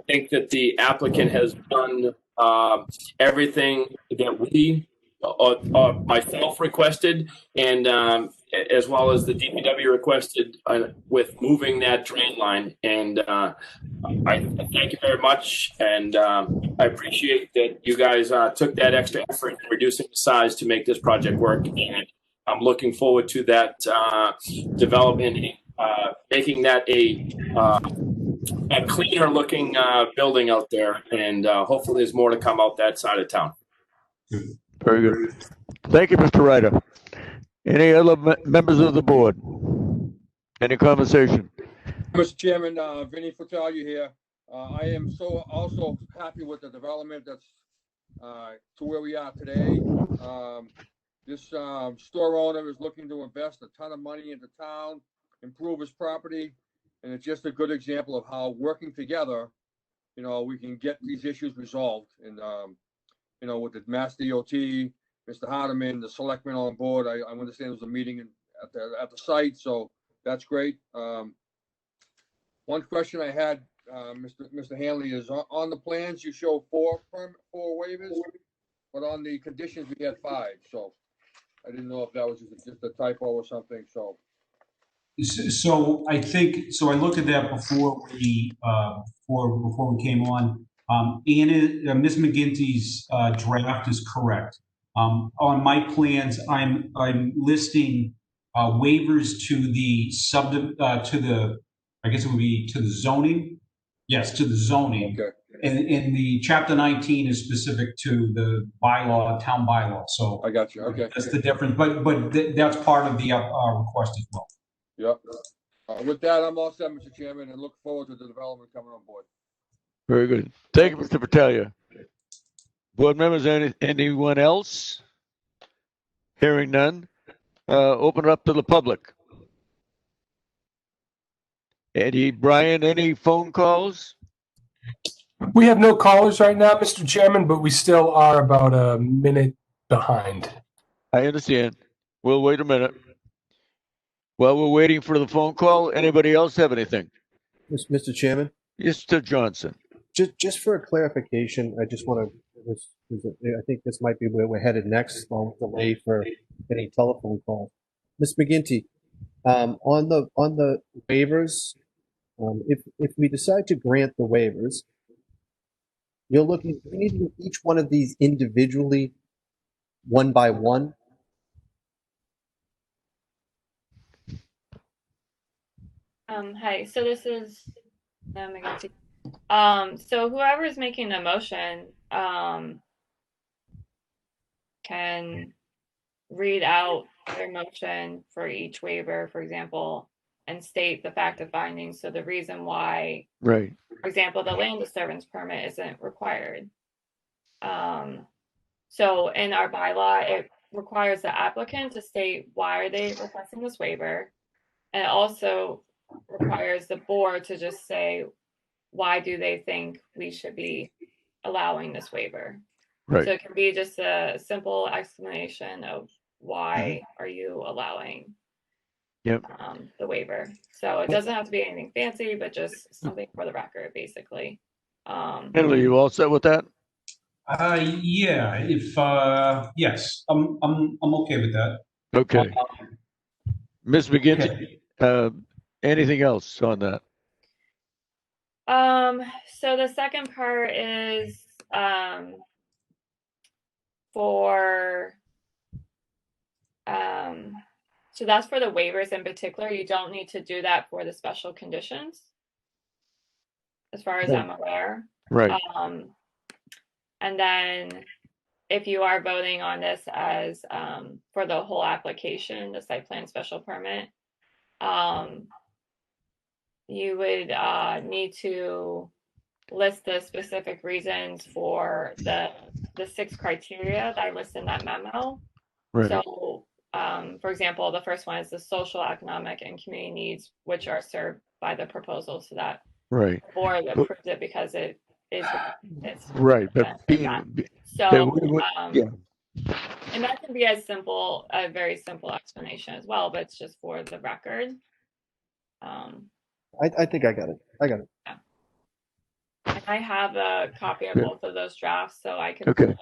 think that the applicant has done everything that we or myself requested, and as well as the DPW requested with moving that drain line. And I thank you very much, and I appreciate that you guys took that extra effort in reducing the size to make this project work. And I'm looking forward to that development, making that a cleaner looking building out there. And hopefully there's more to come out that side of town. Very good. Thank you, Mr. Ryder. Any other members of the board? Any conversation? Mr. Chairman, Vinny Fratelli here. I am also happy with the development that's to where we are today. This store owner is looking to invest a ton of money into town, improve his property, and it's just a good example of how working together, we can get these issues resolved. And with the Mass DOT, Mr. Hardeman, the selectmen on board, I understand there was a meeting at the site, so that's great. One question I had, Mr. Hanley, is on the plans you show four waivers, but on the conditions we had 5. So I didn't know if that was just a typo or something. So I think I looked at that before we came on. Ms. McGinty's draft is correct. On my plans, I'm listing waivers to the I guess it would be to the zoning. Yes, to the zoning. Okay. And in the chapter 19 is specific to the town bylaw. So I got you. Okay. That's the difference, but that's part of the request as well. Yep. With that, I'm all set, Mr. Chairman, and look forward to the development coming on board. Very good. Thank you, Mr. Battaglia. Board members, anyone else? Hearing none. Open it up to the public. Brian, any phone calls? We have no callers right now, Mr. Chairman, but we still are about a minute behind. I understand. We'll wait a minute. While we're waiting for the phone call, anybody else have anything? Mr. Chairman? Mr. Johnson. Just for a clarification, I just want to, I think this might be where we're headed next, while we delay for any telephone call. Ms. McGinty, on the waivers, if we decide to grant the waivers, we need to do each one of these individually, one by one, Hi, so this is McGinty. So whoever is making the motion, can read out their motion for each waiver, for example, and state the fact of findings. So the reason why, Right. for example, the land disturbance permit isn't required. So in our bylaw, it requires the applicant to state why are they requesting this waiver. And it also requires the board to just say, why do they think we should be allowing this waiver? Right. So it can be just a simple explanation of why are you allowing Yep. the waiver. So it doesn't have to be anything fancy, but just something for the record, basically. Henry, you all set with that? Yeah, yes, I'm okay with that. Okay. Ms. McGinty, Okay. anything else on that? So the second part is for so that's for the waivers in particular. You don't need to do that for the special conditions, as far as I'm aware. Right. And then if you are voting on this as for the whole application, the site plan special permit, you would need to list the specific reasons for the 6 criteria that I list in that memo. Right. So, for example, the first one is the social, economic, and community needs, which are served by the proposal. So that Right. the board approved it because it is it's Right. But so yeah. and that can be as simple, a very simple explanation as well, but it's just for the record. I think I got it. And I have a copy of both of those drafts, so I can. Okay.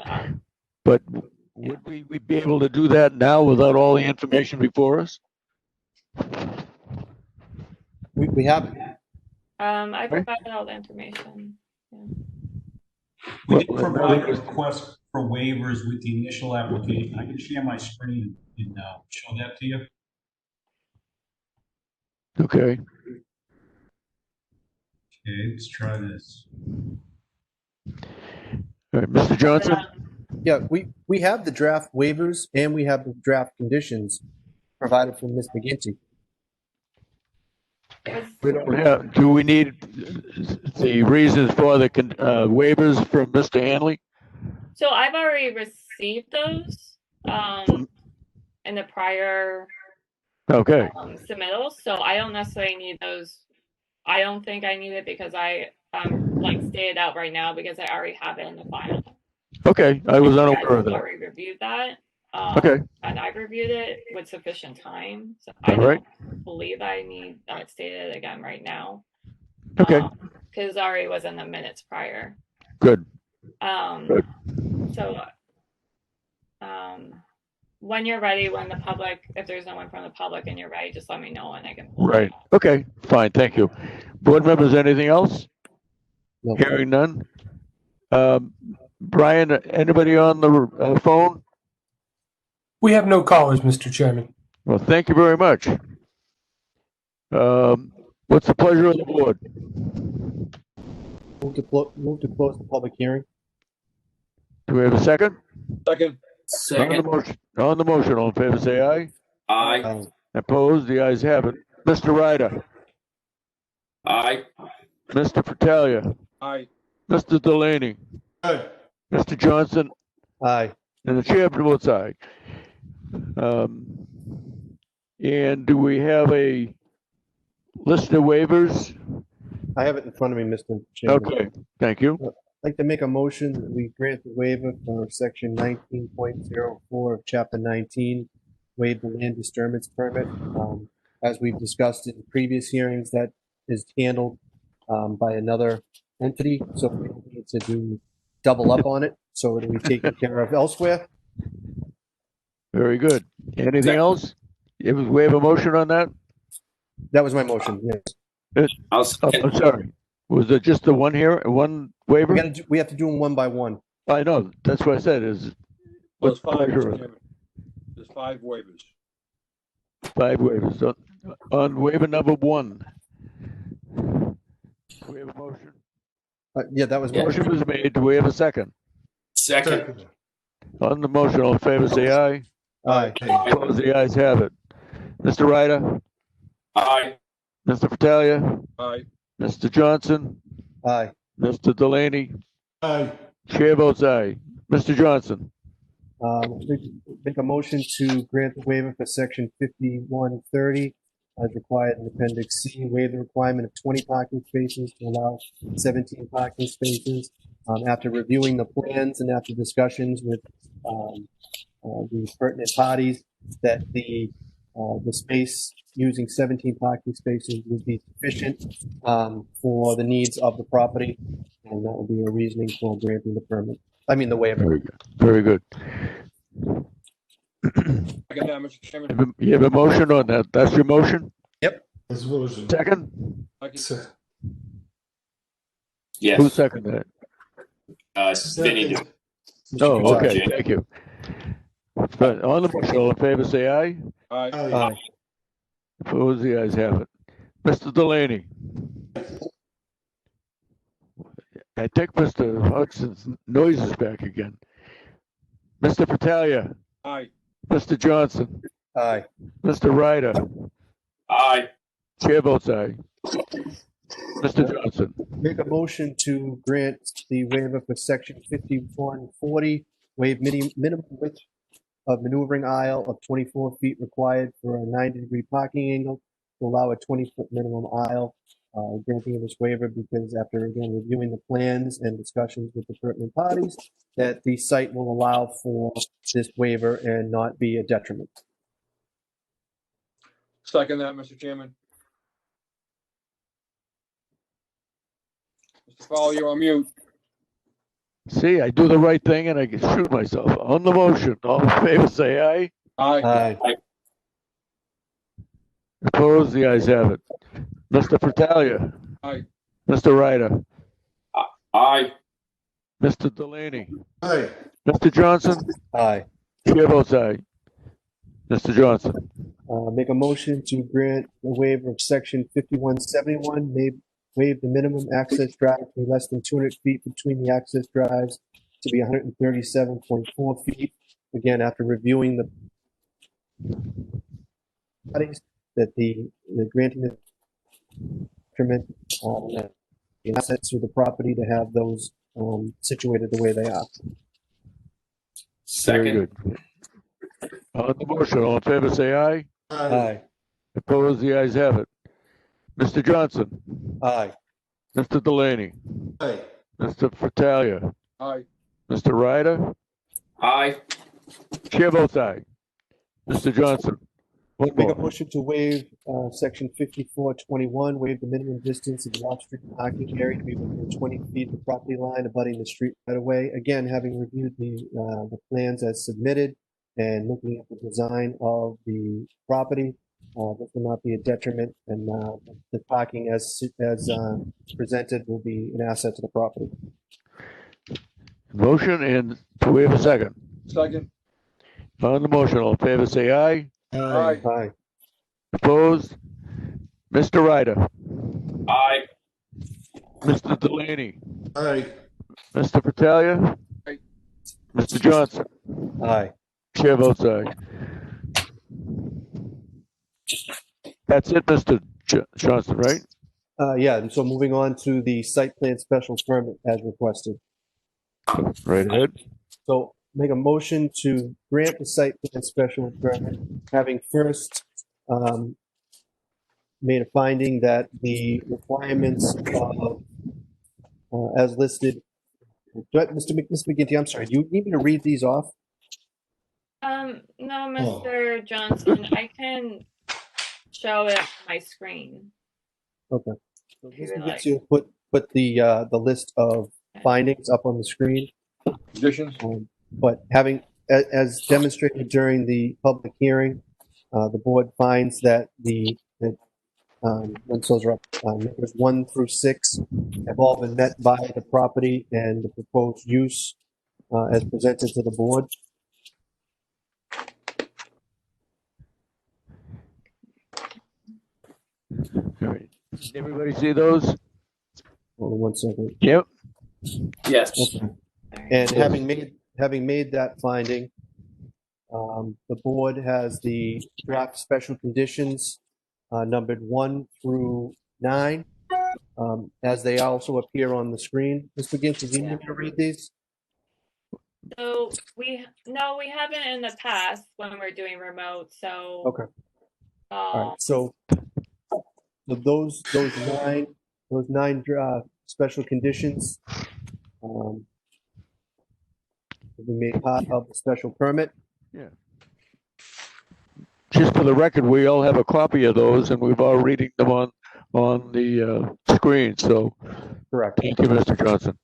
But would we be able to do that now without all the information before us? We have it. I provided all the information. We did provide a request for waivers with the initial application. I can share my screen and show that to you. Okay. Okay, let's try this. All right, Mr. Johnson? Yeah, we have the draft waivers and we have the draft conditions provided from Ms. McGinty. We don't have, do we need the reasons for the waivers from Mr. Hanley? So I've already received those in the prior submittals. So I don't necessarily need those. I don't think I need it because I like stated out right now because I already have it in the file. Okay, I was unaware of that. I already reviewed that. Okay. And I reviewed it with sufficient time. So All right. don't believe I need that stated again right now. Okay. Because already was in the minutes prior. Good. Good. So when you're ready, when the public, if there's no one from the public and you're ready, just let me know and I can. Right. Okay, fine. Thank you. Board members, anything else? No. Hearing none. Brian, anybody on the phone? We have no callers, Mr. Chairman. Well, thank you very much. What's the pleasure of the board? Move to close the public hearing. Do we have a second? Second. On the motion, all in favor, say aye. Aye. Opposed? The ayes have it. Mr. Ryder. Aye. Mr. Fratalia. Aye. Mr. Delaney. Aye. Mr. Johnson. Aye. And the chair votes aye. And do we have a list of waivers? I have it in front of me, Mr. Chairman. Okay, thank you. I'd like to make a motion that we grant the waiver for section 19.04 of chapter 19, waive the land disturbance permit. As we've discussed in previous hearings, that is handled by another entity, so we don't need to do double up on it, so it'll be taken care of elsewhere. Very good. Anything else? We have a motion on that? That was my motion, yes. I'm sorry. Was it just the one here, one waiver? We have to do them one by one. I know, that's what I said is. There's 5, Mr. Chairman. There's 5 waivers. 5 waivers. So, on waiver number 1, Do we have a motion? Yeah, that was Yeah. Motion was made. Do we have a second? Second. On the motion, all in favor, say aye. Aye. Opposed, the ayes have it. Mr. Ryder, Aye. Mr. Fratalia, Aye. Mr. Johnson, Aye. Mr. Delaney. Aye. Chair votes aye. Mr. Johnson. Make a motion to grant the waiver for section 5130 as required in Appendix C, waive the requirement of 20 parking spaces to allow 17 parking spaces. After reviewing the plans and after discussions with the pertinent parties, that the space using 17 parking spaces would be sufficient for the needs of the property, and that will be a reasoning for granting the permit. I mean, the waiver. Very good. Very good. I got that, Mr. Chairman. You have a motion on that? That's your motion? His motion. Second? I can- Se- Yes. Who seconded it? Vinny did. Oh, okay, Jay. thank you. But on the motion, all in favor, say aye. Aye. Aye. Opposed, the ayes have it. Mr. Delaney. I think Mr. Hudson's noise is back again. Mr. Fratalia, Aye. Mr. Johnson, Aye. Mr. Ryder, Aye. chair votes aye. Mr. Johnson. Make a motion to grant the waiver for section 5140, waive minimum width of maneuvering aisle of 24 feet required for a 90-degree parking angle to allow a 20-foot minimum aisle. Granting of this waiver because after again reviewing the plans and discussions with the pertinent parties, that the site will allow for this waiver and not be a detriment. Second that, Mr. Chairman. Mr. Fowler, you're on mute. See, I do the right thing and I can shoot myself. On the motion, all in favor, say aye. Aye. Aye. Opposed, the ayes have it. Mr. Fratalia. Aye. Mr. Ryder. Aye. Mr. Delaney. Aye. Mr. Johnson. Aye. Chair votes aye. Mr. Johnson. Make a motion to grant the waiver of section 5171, waive the minimum access drive to be less than 200 feet between the access drives to be 137.4 feet. Again, after reviewing the parties, that the granting the detriment, the assets of the property to have those situated the way they are. Very Second. good. On the motion, all in favor, say aye. Aye. Opposed, the ayes have it. Mr. Johnson. Aye. Mr. Delaney. Aye. Mr. Fratalia. Aye. Mr. Ryder. Aye. Chair votes aye. Mr. Johnson. One Make a more. motion to waive section 5421, waive the minimum distance of the off-street parking area to be within 20 feet of the property line abutting the street right away. Again, having reviewed the plans as submitted and looking at the design of the property, this will not be a detriment, and the parking as presented will be an asset to the property. Motion, and do we have a second? Second. On the motion, all in favor, say aye. Aye. Aye. Opposed? Mr. Ryder. Aye. Mr. Delaney. Aye. Mr. Fratalia. Aye. Mr. Johnson. Aye. Chair votes aye. That's it, Mr. Johnson, right? Yeah, and so moving on to the site plan special permit as requested. Right ahead. So make a motion to grant the site plan special permit, having first made a finding that the requirements of, as listed, Mr. McGinty, I'm sorry, do you need me to read these off? No, Mr. Johnson, I can show it on my screen. Okay. So If you this would gets like. you put the list of findings up on the screen. Conditions? But having, as demonstrated during the public hearing, the board finds that once those are up, numbers 1 through 6 have all been met by the property and the proposed use as presented to the board. All right. Did everybody see those? Hold on one second. Yep. Yes. Okay. And having made that finding, the board has the draft special conditions numbered 1 through 9, as they also appear on the screen. Ms. McGinty, do you need me to read these? So we haven't in the past when we're doing remote. So Okay. All right. So those nine special conditions will be made part of the special permit. Yeah. Just for the record, we all have a copy of those, and we've all reading them on the screen. So, correct. Thank you, Mr. Johnson.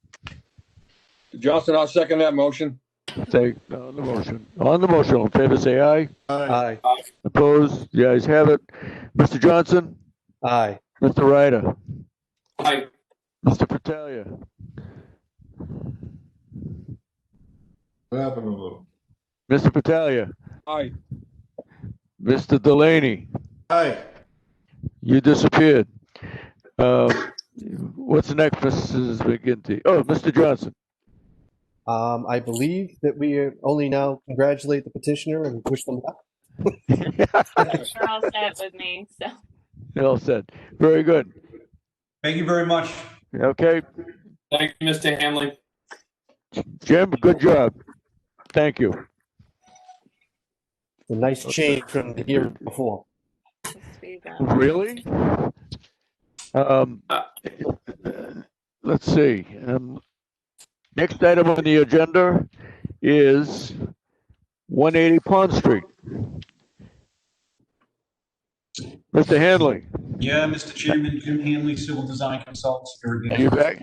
Johnson, I'll second that motion. Say on the motion. On the motion, all in favor, say aye. Aye. Opposed? The ayes have it. Mr. Johnson? Aye. Mr. Ryder? Aye. Mr. Patalia? What happened to him? Mr. Patalia? Aye. Mr. Delaney? Aye. You disappeared. What's next, Mrs. McGinty? Oh, Mr. Johnson. I believe that we only now congratulate the petitioner and wish them luck. they're all set with me. So You're all set. Very good. Thank you very much. Okay. Thank you, Mr. Hamlin. Jim, good job. Thank you. A nice change from the year before. Really? Let's see. Next item on the agenda is 180 Pond Street. Mr. Hanley. Yeah, Mr. Chairman, Jim Hanley, Civil Design Consultants. Are you back?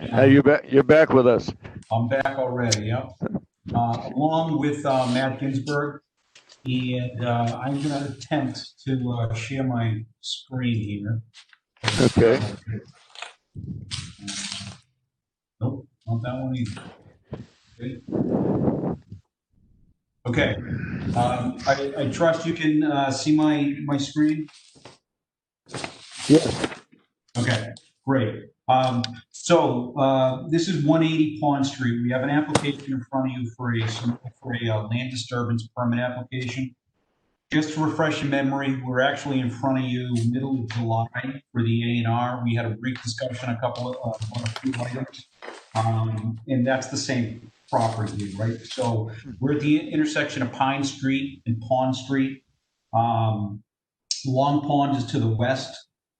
You're back with us. I'm back already, yep. Along with Matt Ginsberg, and I'm going to attempt to share my screen here. Okay. Nope, not that one either. Okay. I trust you can see my screen? Yes. Okay, great. This is 180 Pond Street. We have an application in front of you for a land disturbance permit application. Just to refresh your memory, we're actually in front of you middle of July for the A&R. We had a brief discussion, on a few items, and that's the same property here, right? So we're at the intersection of Pine Street and Pond Street. Long Pond is to the west.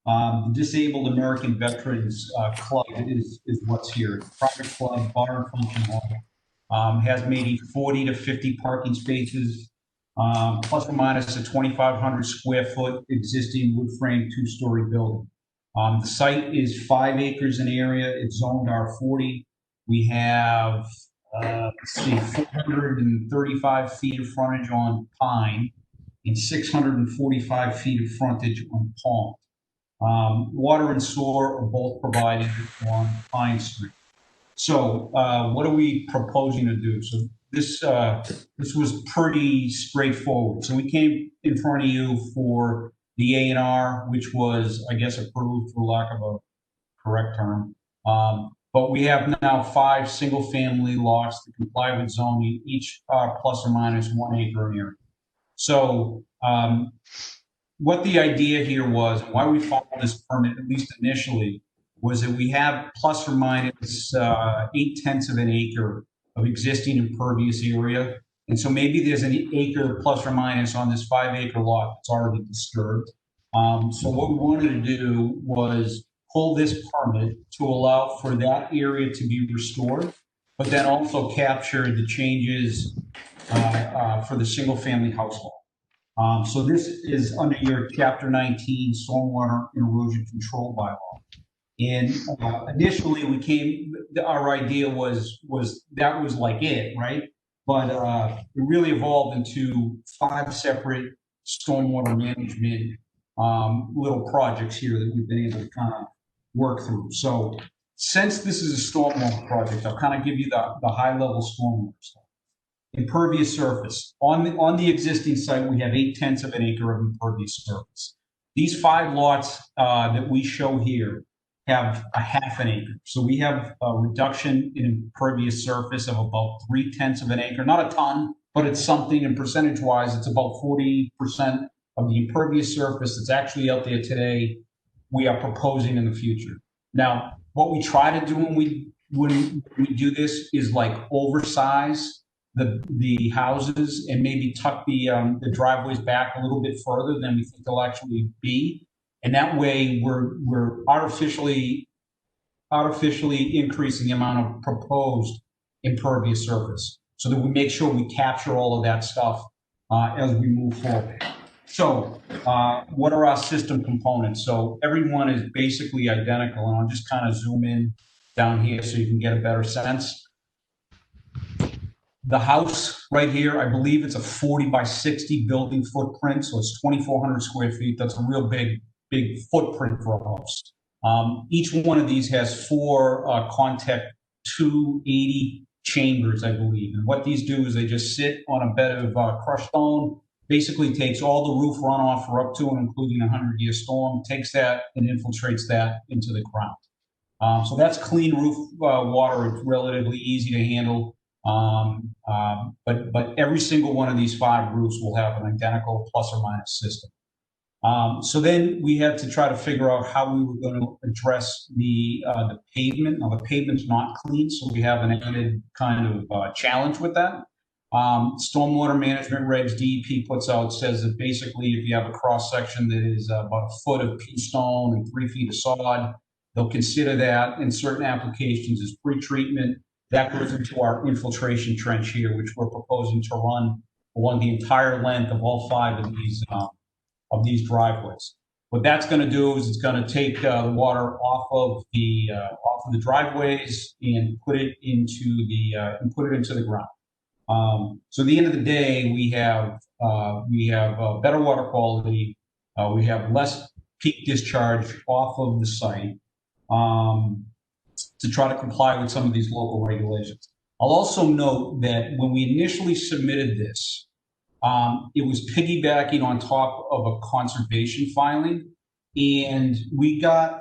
The Disabled American Veterans Club is what's here. It's a private club, bar and function hall. Has maybe 40 to 50 parking spaces, plus or minus a 2,500 square foot existing wood frame 2-story building. The site is 5 acres in area. It's zoned R40. We have, 435 feet of frontage on Pine and 645 feet of frontage on Pond. Water and sewer are both provided on Pine Street. So what are we proposing to do? So this was pretty straightforward. So we came in front of you for the A&R, which was, I guess, approved for lack of a correct term. But we have now 5 single-family lots that comply with zoning, each plus or minus 1 acre in area. So what the idea here was, why we followed this permit, at least initially, was that we have plus or minus 0.8 of an acre of existing impervious area. And so maybe there's an acre plus or minus on this 5 acre lot that's already disturbed. So what we wanted to do was pull this permit to allow for that area to be restored, but then also capture the changes for the single family household. So this is under your Chapter 19 Stormwater and Erosion Control Bylaw. And initially our idea was that was like it, right? But it really evolved into 5 separate stormwater management little projects here that we've been able to kind of work through. So since this is a stormwater project, I'll kind of give you the high level stormwater stuff. Impervious surface. On the existing site, we have 0.8 of an acre of impervious surface. These 5 lots that we show here have a half an acre. So we have a reduction in impervious surface of about 0.3 of an acre. Not a ton, but it's something, and percentage-wise, it's about 40% of the impervious surface that's actually out there today we are proposing in the future. Now, what we try to do when we do this is like oversize the houses and maybe tuck the driveways back a little bit further than we think they'll actually be. And that way we're artificially increasing the amount of proposed impervious surface so that we make sure we capture all of that stuff as we move forward. So what are our system components? So everyone is basically identical, and I'll just kind of zoom in down here so you can get a better sense. The house right here, I believe it's a 40 by 60 building footprint, so it's 2,400 square feet. That's a real big footprint for a house. Each one of these has 4 Contact 280 chambers, I believe. And what these do is they just sit on a bed of crushed stone, basically takes all the roof runoff for up to and including a 100-year storm, takes that and infiltrates that into the ground. So that's clean roof water. It's relatively easy to handle. But every single one of these 5 roofs will have an identical plus or minus system. So then we had to try to figure out how we were going to address the pavement. Now the pavement's not clean, so we have an added kind of challenge with that. Stormwater management regs DEP puts out says that basically if you have a cross section that is about a foot of pea stone and 3 feet of sod, they'll consider that in certain applications as pre-treatment. That goes into our infiltration trench here, which we're proposing to run along the entire length of all 5 of these driveways. What that's going to do is it's going to take the water off of the driveways and put it into the ground. So at the end of the day, we have better water quality. We have less peak discharge off of the site to try to comply with some of these local regulations. I'll also note that when we initially submitted this, it was piggybacking on top of a conservation filing, and we got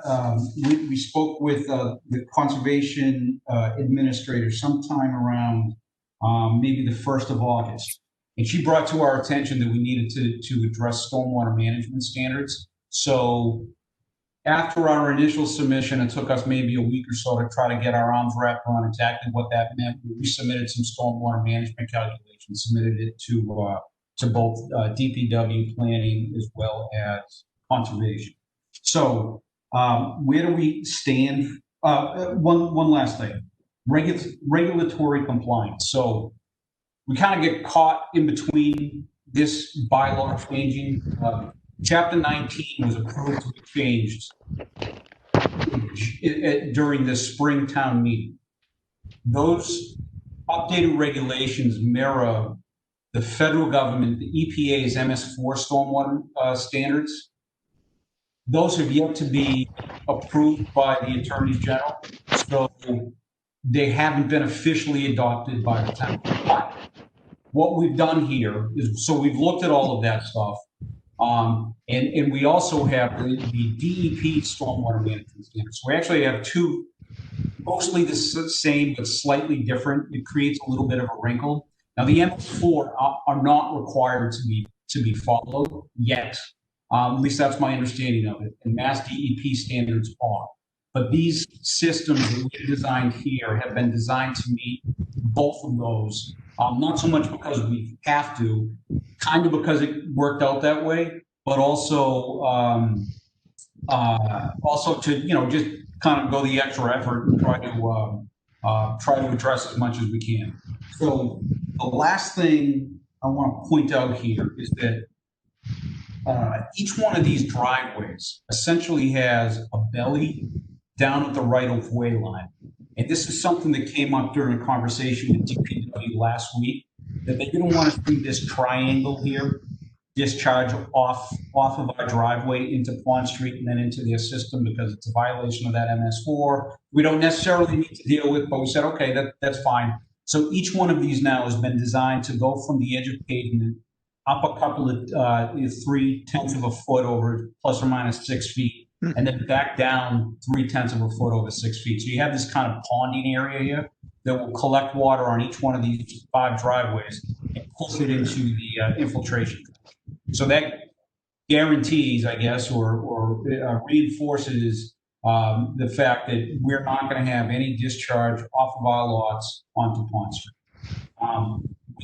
we spoke with the conservation administrator sometime around maybe the 1st of August, and she brought to our attention that we needed to address stormwater management standards. So after our initial submission, it took us maybe a week or so to try to get our arms wrapped around exactly what that meant. We submitted some stormwater management calculations, submitted it to both DPW planning as well as conservation. So where do we stand? One last thing, regulatory compliance. So we kind of get caught in between this bylaw changing. Chapter 19 was approved to be changed during the spring town meeting. Those updated regulations mirror the federal government, the EPA's MS4 stormwater standards. Those have yet to be approved by the attorneys general, so they haven't been officially adopted by the town. What we've done here is, so we've looked at all of that stuff. And we also have the DEP stormwater management standards. So we actually have 2, mostly the same but slightly different. It creates a little bit of a wrinkle. Now the MS4 are not required to be followed yet. At least that's my understanding of it. And Mass DEP standards are. But these systems that we designed here have been designed to meet both of those. Not so much because we have to, kind of because it worked out that way, but also to just kind of go the extra effort and try to address as much as we can. So the last thing I want to point out here is that each one of these driveways essentially has a belly down at the right-of-way line. And this is something that came up during a conversation with DPW last week, that they didn't want to see this triangle here discharge off of our driveway into Pond Street and then into their system because it's a violation of that MS4. We don't necessarily need to deal with, but we said, okay, that's fine. So each one of these now has been designed to go from the edge of pavement up a couple of 0.3 of a foot over plus or minus 6 feet and then back down 3/10 of a foot over 6 feet. So you have this kind of ponding area here that will collect water on each one of these 5 driveways and push it into the infiltration. So that guarantees, I guess, or reinforces the fact that we're not going to have any discharge off of our lots onto Pond Street.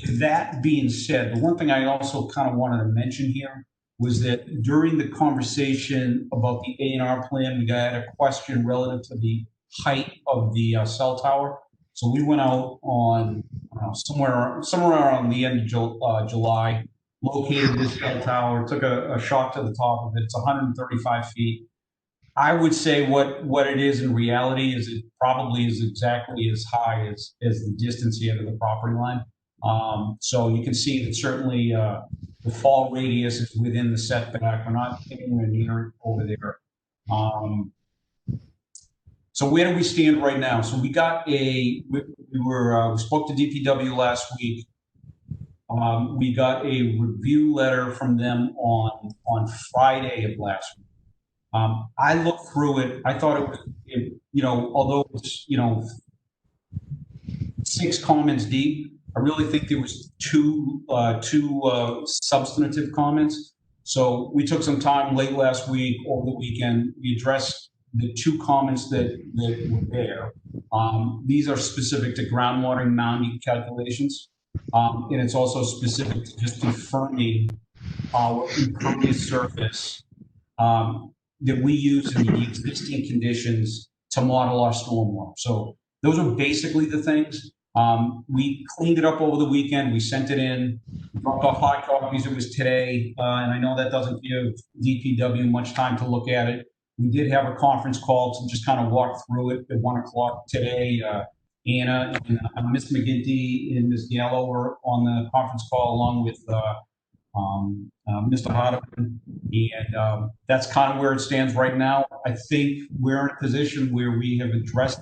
With that being said, the one thing I also kind of wanted to mention here was that during the conversation about the A&R plan, we got a question relative to the height of the cell tower. So we went out on somewhere around the end of July, located this cell tower, took a shot to the top of it. It's 135 feet. I would say what it is in reality is it probably is exactly as high as the distance here to the property line. So you can see that certainly the fall radius is within the setback. We're not anywhere near it over there. So where do we stand right now? So we got we spoke to DPW last week. We got a review letter from them on Friday of last week. I looked through it. I thought it was, although it's, 6 comments deep, I really think there was two substantive comments. So we took some time late last week, over the weekend. We addressed the 2 comments that were there. These are specific to groundwater mounding calculations. And it's also specific to just confirming our impervious surface that we use in the existing conditions to model our stormwater. So those are basically the things. We cleaned it up over the weekend. We sent it in, dropped off hard copies. It was today. And I know that doesn't give DPW much time to look at it. We did have a conference call to just kind of walk through it at 1 o'clock today. Anna and Ms. McGinty and Ms. Gallo were on the conference call along with Mr. Hardeman, and that's kind of where it stands right now. I think we're in a position where we have addressed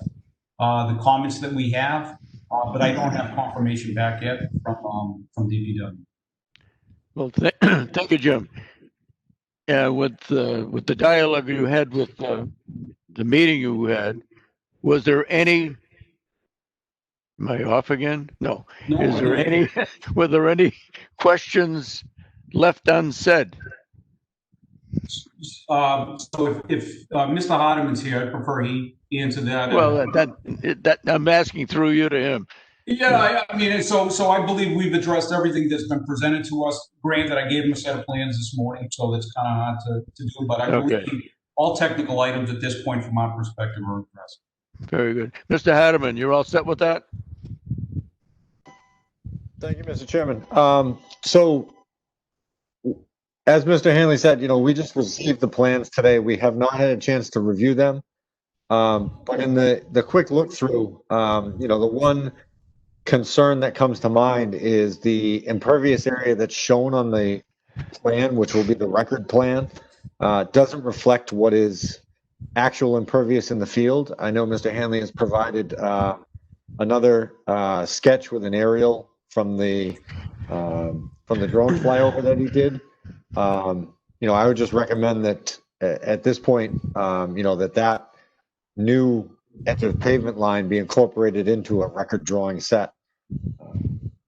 the comments that we have, but I don't have confirmation back yet from DPW. Well, thank you, Jim. With the dialogue you had with the meeting you had, was there any? Am I off again? No. Is there any? Were there any questions left unsaid? So if Mr. Hardeman's here, I prefer he answer that. Well, that I'm asking through you to him. Yeah, I mean, so I believe we've addressed everything that's been presented to us. Granted, I gave him a set of plans this morning, so that's kind of hard to do. But I believe all technical items at this point, from our perspective, are addressed. Very good, Mr. Hardeman. You're all set with that? Thank you, Mr. Chairman. So, as Mr. Hanley said, we just received the plans today. We have not had a chance to review them. But in the quick look through, the one concern that comes to mind is the impervious area that's shown on the plan, which will be the record plan, doesn't reflect what is actual impervious in the field. I know Mr. Hanley has provided another sketch with an aerial from the drone flyover that he did. I would just recommend that at this point, that new edge of pavement line be incorporated into a record drawing set.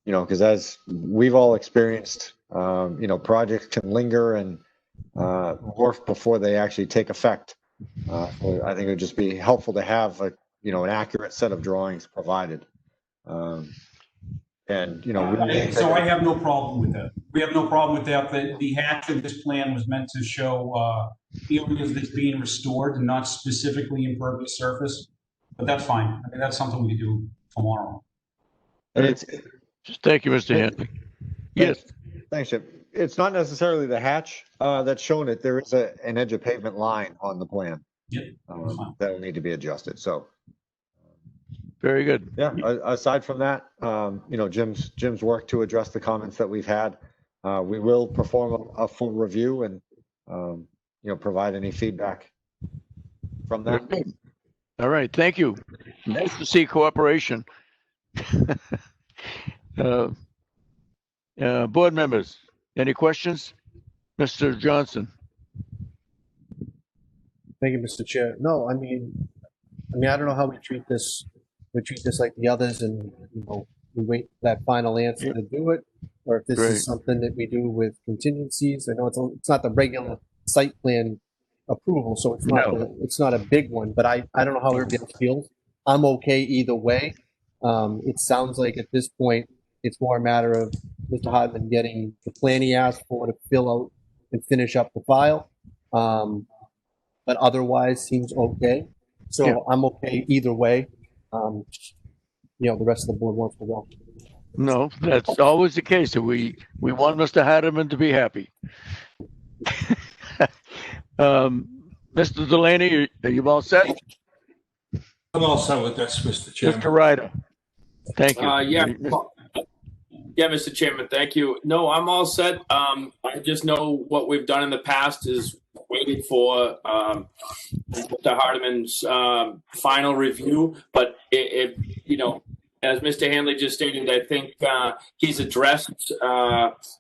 Because as we've all experienced, projects can linger and morph before they actually take effect. So I think it would just be helpful to have an accurate set of drawings provided. So I have no problem with that. We have no problem with that. The hatch of this plan was meant to show areas that's being restored and not specifically impervious surface. But that's fine. I mean, that's something we can do tomorrow. Thank you, Mr. Hanley. Yes. Thanks, Chip. It's not necessarily the hatch that's shown it. There is an edge of pavement line on the plan. Yep. That will need to be adjusted. So. Very good. Yeah. Aside from that, Jim's work to address the comments that we've had. We will perform a full review and provide any feedback from that. All right. Thank you. Nice to see cooperation. Board members, any questions? Mr. Johnson. Thank you, Mr. Chair. No, I mean, I don't know how we treat this. We treat this like the others, and we wait for that final answer to do it, or if this Great. is something that we do with contingencies. I know it's not the regular site plan approval, so it's not it's not a big one. But I don't know how everybody else feels. I'm okay either way. It sounds like at this point it's more a matter of Mr. Hartman getting the plan he asked for to fill out and finish up the file. But otherwise seems okay. So Yeah. I'm okay either way. The rest of the board wants to go. No, that's always the case. We want Mr. Hardeman to be happy. Mr. Delaney, are you all set? I'm all set with this, Mr. Chairman. Mr. Ryder, thank you. Yeah, Mr. Chairman, thank you. No, I'm all set. I just know what we've done in the past is waiting for Mr. Hardeman's final review. But if as Mr. Hanley just stated, I think he's addressed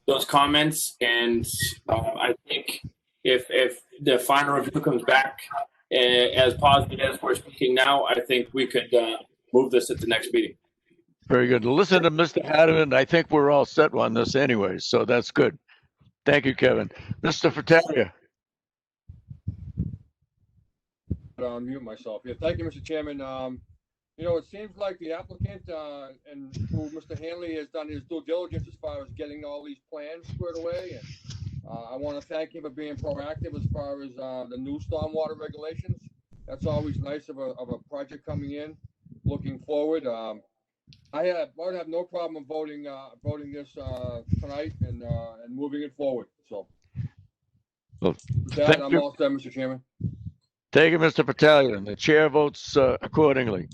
those comments, and I think if the final review comes back as positive as we're speaking now, I think we could move this at the next meeting. Very good. Listen to Mr. Hardeman. I think we're all set on this anyway, so that's good. Thank you, Kevin. Mr. Fratalia. I'll mute myself. Yeah, thank you, Mr. Chairman. It seems like the applicant and who Mr. Hanley has done his due diligence as far as getting all these plans squared away. And I want to thank him for being proactive as far as the new stormwater regulations. That's always nice of a project coming in, looking forward. I would have no problem voting this tonight and moving it forward. So with that, I'm all set, Mr. Chairman. Thank you, Mr. Battalion. The chair votes accordingly.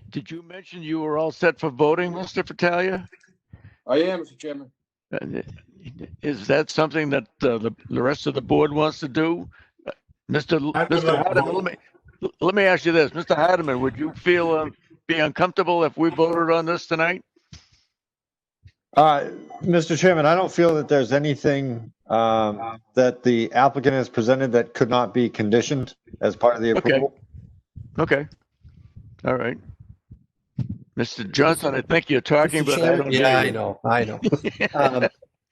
Did you mention you were all set for voting, Mr. Battalion? I am, Mr. Chairman. Is that something that the rest of the board wants to do? Mr. Hardeman, let me ask you this. Mr. Hardeman, would you feel be uncomfortable if we voted on this tonight? Mr. Chairman, I don't feel that there's anything that the applicant has presented that could not be conditioned as part of the approval. Okay. All right. Mr. Johnson, I think you're talking, but I don't hear you. I know.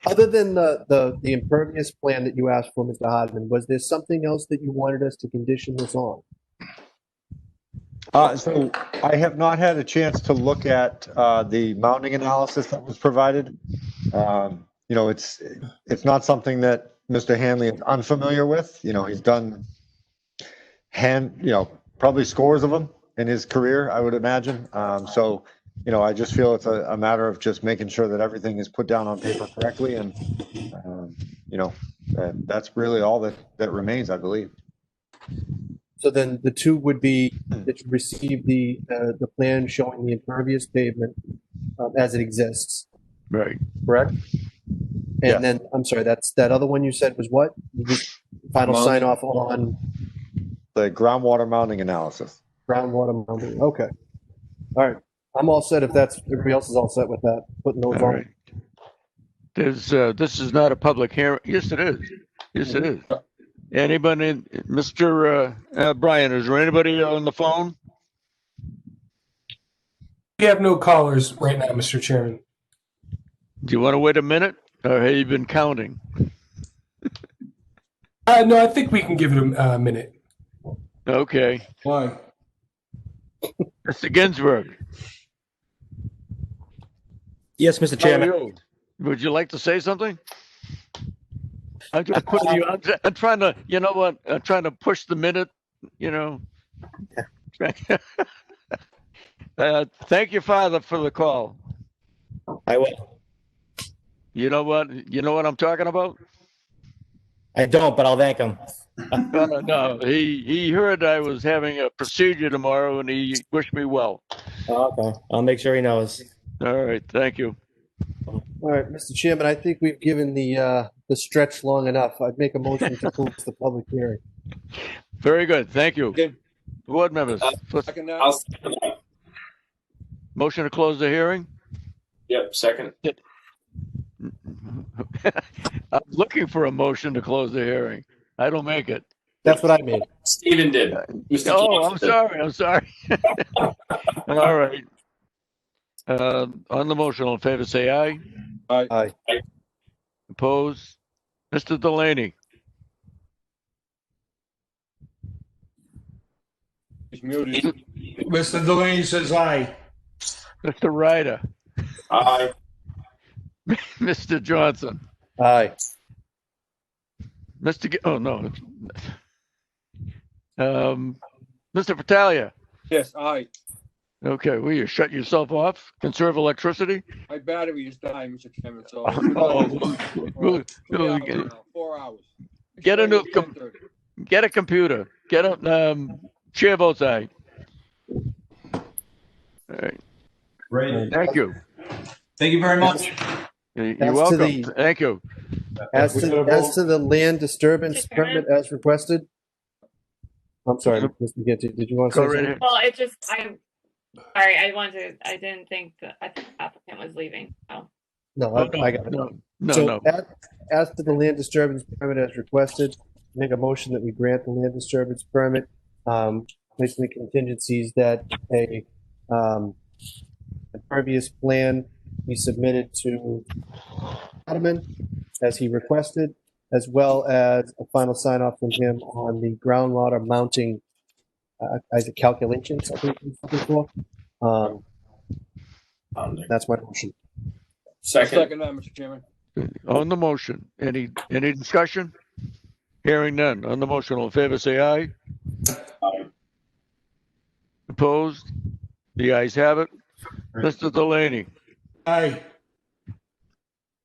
Other than the impervious plan that you asked for, Mr. Hardeman, was there something else that you wanted us to condition this on? So I have not had a chance to look at the mounting analysis that was provided. It's not something that Mr. Hanley is unfamiliar with. He's done probably scores of them in his career, I would imagine. So I just feel it's a matter of just making sure that everything is put down on paper correctly. And, that's really all that remains, I believe. So then the two would be that you receive the plan showing the impervious pavement as it exists. Right. Correct? And then, I'm sorry, that other one you said was what? Final sign off on? The groundwater mounting analysis. Groundwater mounting, okay. All right. I'm all set if everybody else is all set with that, putting those All on. right. This is not a public hearing. Yes, it is. Yes, it is. Anybody, Mr. Brian, is there anybody on the phone? We have no callers right now, Mr. Chairman. Do you want to wait a minute, or have you been counting? No, I think we can give it a minute. Okay. Why? Mr. Ginsburg. Yes, Mr. Chairman. How are you? Would you like to say something? I'm just putting you. I'm trying to. You know what? I'm trying to push the minute. Thank your father for the call. I will. You know what? You know what I'm talking about? I don't, but I'll thank him. No, he heard I was having a procedure tomorrow, and he wished me well. Okay, I'll make sure he knows. All right, thank you. All right, Mr. Chairman, I think we've given the stretch long enough. I'd make a motion to close the public hearing. Very good, thank you. Okay. Board members, Second now. I'll second that. motion to close the hearing? Yep, second. I'm looking for a motion to close the hearing. I don't make it. That's what I made. Stephen did. Mr. Oh, Johnson I'm did. sorry. I'm sorry. All right. On the motion, all in favor, say aye. Aye. Opposed? Mr. Delaney? He's muted. Mr. Delaney says aye. Mr. Ryder? Aye. Mr. Johnson? Aye. Oh, no. Mr. Battaglia? Yes, aye. Okay, will you shut yourself off? Conserve electricity? My battery is dying, Mr. Chairman, so. We'll 3 hours now, 4 hours. get a new It's 10:30. get a computer. Get a chair votes aye. All right. Great. Thank you. Thank you very much. You're As to welcome. the- Thank you. As to the land disturbance Mr. Chairman? permit as requested. I'm sorry, Ms. McGinty, did you want to Go say right something? ahead. Well, I didn't think the applicant was leaving. Oh, No, I got it. No, So no. as to the land disturbance permit as requested, make a motion that we grant the land disturbance permit. Basically contingencies that a impervious plan be submitted to Ottoman as he requested, as well as a final sign off from him on the groundwater mounting as a calculations, I think he's looking for. That's my motion. Second. Second that, Mr. Chairman. On the motion, any discussion? Hearing none. On the motion, all in favor, say aye. Aye. Opposed? The ayes have it. Mr. Delaney? Aye.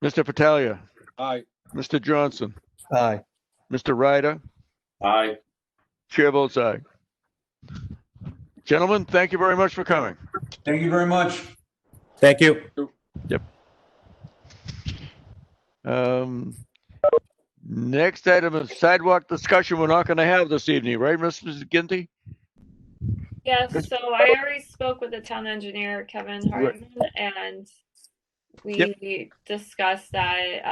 Mr. Battaglia? Aye. Mr. Johnson? Aye. Mr. Ryder? Aye. Chair votes aye. Gentlemen, thank you very much for coming. Thank you very much. Thank you. Yep. Next item is sidewalk discussion we're not going to have this evening, right, Mrs. McGinty? yes. So I already spoke with the town engineer, Kevin Hartman, and we discussed that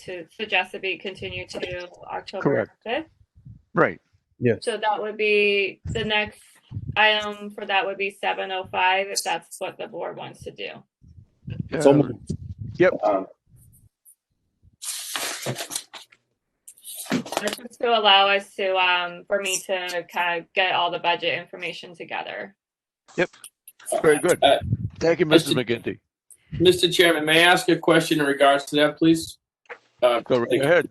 to suggest it be continued to October Correct. 5th. Right. Yes. So that would be the next item for that would be 7:05 if that's what the board wants to do. So moved. Yep. That's just to allow us to for me to kind of get all the budget information together. Yep. Very good. Thank you, Mrs. McGinty. Mr. Chairman, may I ask a question in regards to that, please? Go right ahead.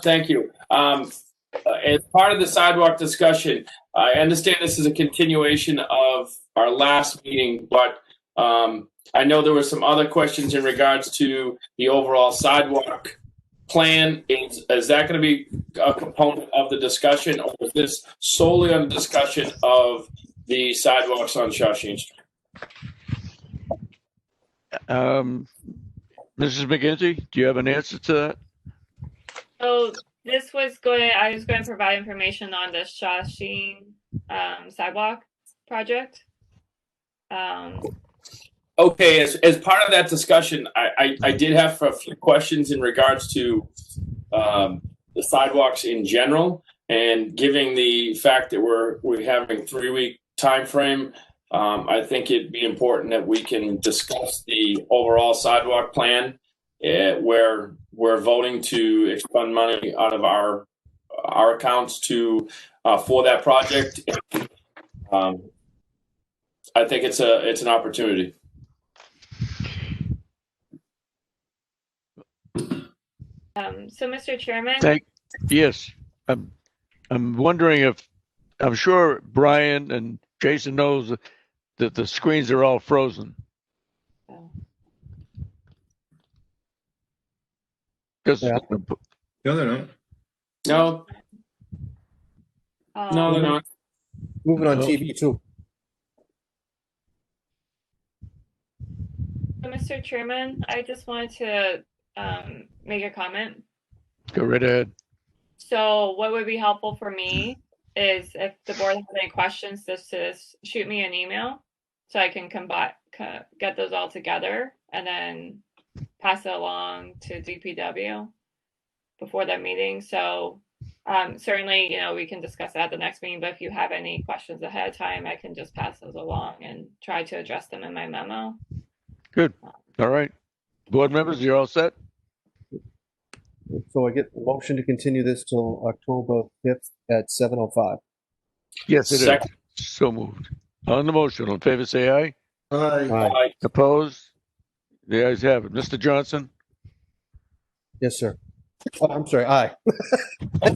Thank you. As part of the sidewalk discussion, I understand this is a continuation of our last meeting, but I know there were some other questions in regards to the overall sidewalk plan. Is that going to be a component of the discussion, or is this solely on the discussion of the sidewalks on Shawshene Street? Mrs. McGinty, do you have an answer to that? So this was I was going to provide information on the Shawshene sidewalk project. Okay, as part of that discussion, I did have a few questions in regards to the sidewalks in general, and given the fact that we're having 3-week time frame, I think it'd be important that we can discuss the overall sidewalk plan, where we're voting to expend money out of our accounts for that project. I think it's an opportunity. So, Mr. Chairman. Yes. I'm wondering if, I'm sure Brian and Jason knows that the screens are all frozen. Because No, they're not. No. No, they're not. Moving on TV too. So, Mr. Chairman, I just wanted to make a comment. Go right ahead. So what would be helpful for me is if the board has any questions, just to shoot me an email so I can get those all together and then pass it along to DPW before that meeting. So certainly, we can discuss that at the next meeting, but if you have any questions ahead of time, I can just pass those along and try to address them in my memo. Good. All right. Board members, you're all set? So I get the motion to continue this till October 5th at 7:05. Yes, it is. Second. So moved. On the motion, all in favor, say aye. Aye. Aye. Opposed? The ayes have it. Mr. Johnson? Yes, sir. Oh, I'm sorry. Aye. I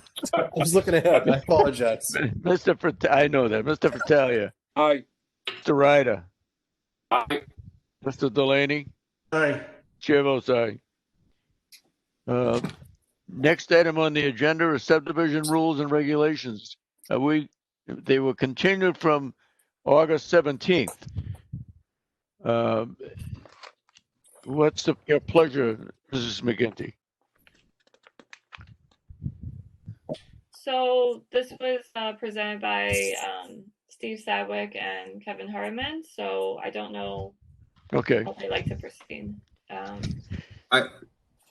was looking ahead. I apologize. I know that. Mr. Fratalia? Aye. Mr. Ryder? Aye. Mr. Delaney? Aye. Chair votes aye. Next item on the agenda is subdivision rules and regulations. They were continued from August 17th. What's your pleasure, Mrs. McGinty? So this was presented by Steve Sadwick and Kevin Hartman. So I don't know Okay. how they'd like to proceed. I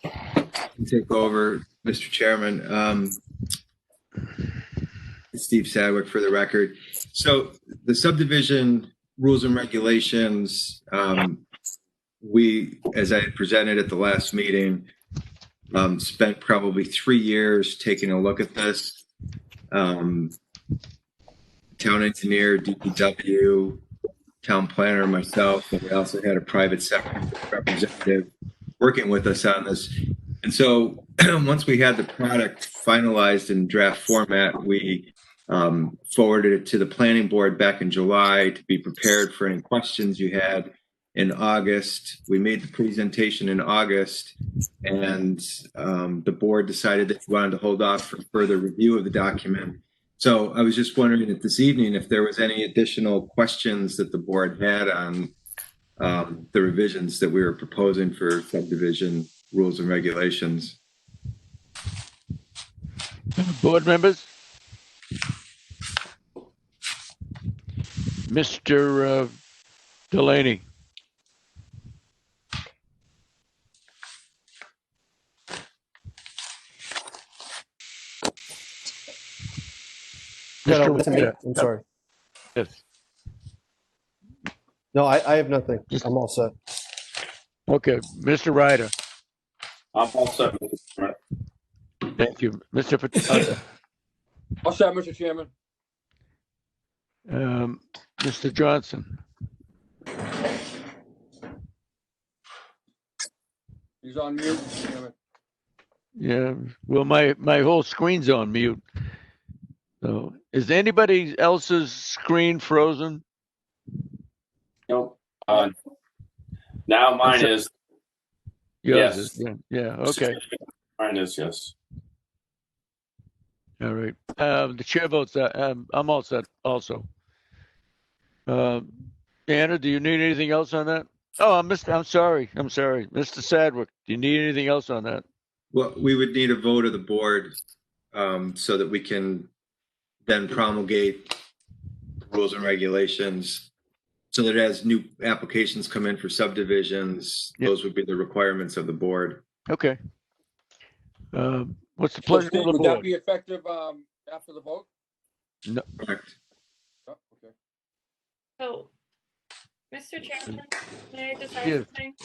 can take over, Mr. Chairman. Steve Sadwick for the record. So the subdivision rules and regulations, we, as I had presented at the last meeting, spent probably 3 years taking a look at this. Town engineer, DPW, town planner, myself, and we also had a private sector representative working with us on this. And so once we had the product finalized in draft format, we forwarded it to the planning board back in July to be prepared for any questions you had. In August, we made the presentation in August, and the board decided that we wanted to hold off for further review of the document. So I was just wondering that this evening if there was any additional questions that the board had on the revisions that we were proposing for subdivision rules and regulations. Board members? Mr. Delaney? That Mr. over to me. Ryder? I'm sorry. Yes. No, I have nothing. I'm all set. Okay, Mr. Ryder. I'm all set. Thank you. Mr. Fratalia? All set, Mr. Chairman. Mr. Johnson? He's on mute, Mr. Chairman. Yeah, well, my whole screen's on mute. So, is anybody else's screen frozen? Nope. Now mine is. Yours Yes. is, yeah, okay. Mine is, yes. All right. The chair votes I'm all set also. Anna, do you need anything else on that? Oh, I'm sorry. Mr. Sadwick, do you need anything else on that? Well, we would need a vote of the board so that we can then promulgate the rules and regulations. So that as new applications come in for subdivisions, Yep. those would be the requirements of the board. Okay. What's the So pleasure Steve, of the would that board? be effective after the vote? No. Correct. Oh, okay. So, Mr. Chairman, may I just add Yes. something?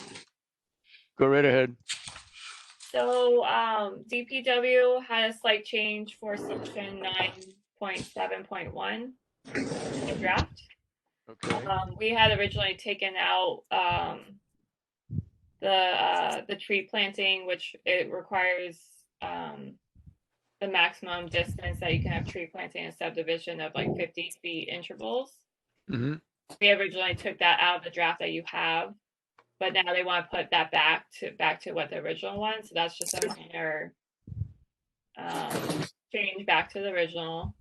Go right ahead. So, DPW had a slight change for section 9.7.1 in draft. Okay. We had originally taken out the tree planting, which it requires the maximum distance that you can have tree planting in a subdivision of like 50 feet intervals. Mm-hmm. We originally took that out of the draft that you have, but now they want to put that back to what the original one. So that's just a minor change back to the original.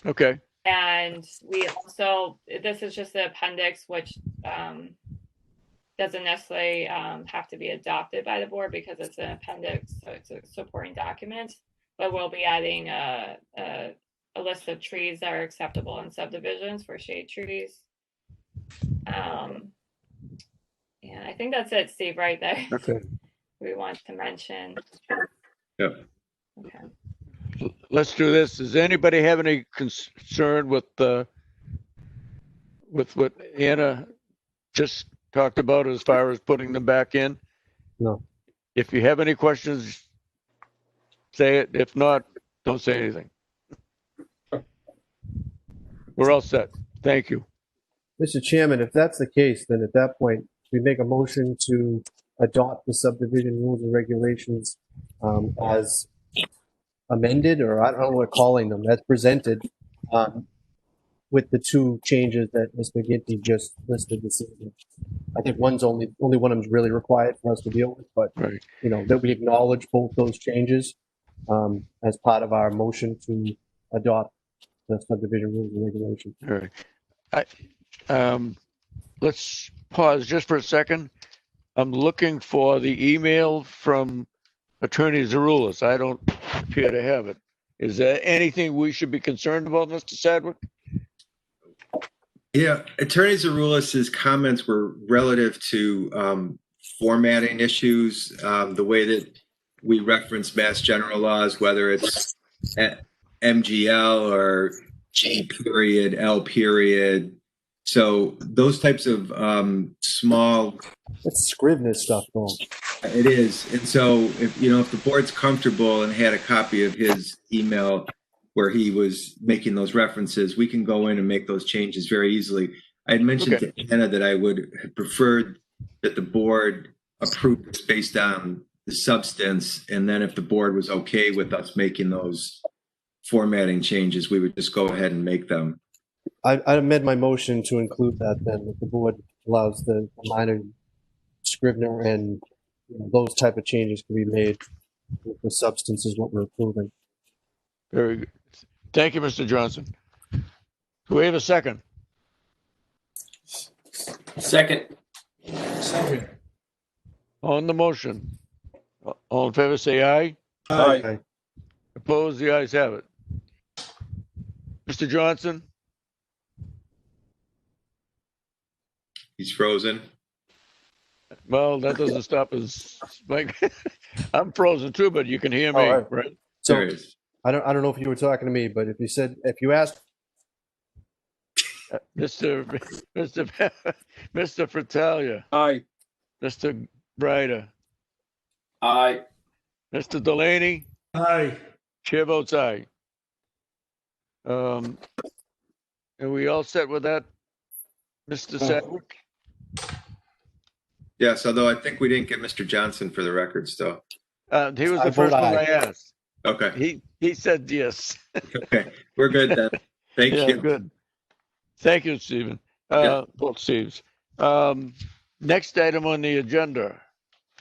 Okay. And we also, this is just the appendix, which doesn't necessarily have to be adopted by the board because it's an appendix, so it's a supporting document. But we'll be adding a list of trees that are acceptable in subdivisions for shade trees. And I think that's it, Steve, right there. Okay. we want to mention? Yep. Okay. Let's do this. Does anybody have any concern with what Anna just talked about as far as putting them back in? No. If you have any questions, say it. If not, don't say anything. We're all set. Thank you. Mr. Chairman, if that's the case, then at that point, we make a motion to adopt the subdivision rules and regulations as amended, or I don't know what we're calling them, as presented, with the two changes that Ms. McGinty just listed this evening. I think only one of them is really required for us to deal with, but Right. you know, that we acknowledge both those changes as part of our motion to adopt the subdivision rules and regulations. All right. Let's pause just for a second. I'm looking for the email from Attorney Zaroulis. I don't appear to have it. Is there anything we should be concerned about, Mr. Sadwick? Yeah, Attorney Zaroulis' comments were relative to formatting issues, the way that we reference Mass General laws, whether it's MGL or G period, L period. So those types of small. That's Scrivener stuff, though. It is, and so if the board's comfortable and had a copy of his email where he was making those references, we can go in and make those changes very easily. I had mentioned to Anna that I would have preferred that the board approve this based on the substance, and then if the board was okay with us making those formatting changes, we would just go ahead and make them. I amend my motion to include that then, if the board allows the minor Scrivener and those type of changes can be made with the substance is what we're approving. Very good. Thank you, Mr. Johnson. Do we have a second? Second. On the motion. All in favor, say aye. Aye. Opposed, the ayes have it. Mr. Johnson? He's frozen. Well, that doesn't stop us. Like, I'm frozen too, but you can hear me, All right. right? So There is. I don't know if you were talking to me, but if you asked, Mr. Fratalia, Aye. Mr. Ryder, Aye. Mr. Delaney, Aye. chair votes aye. And we all set with that, Mr. Sadwick? Yes, although I think we didn't get Mr. Johnson for the record still. He was I the vote first one aye. I asked. Okay. He said yes. Okay. We're good then. Thank Yeah, you. good. Thank you, Stephen. Yeah. Both Steves. Next item on the agenda.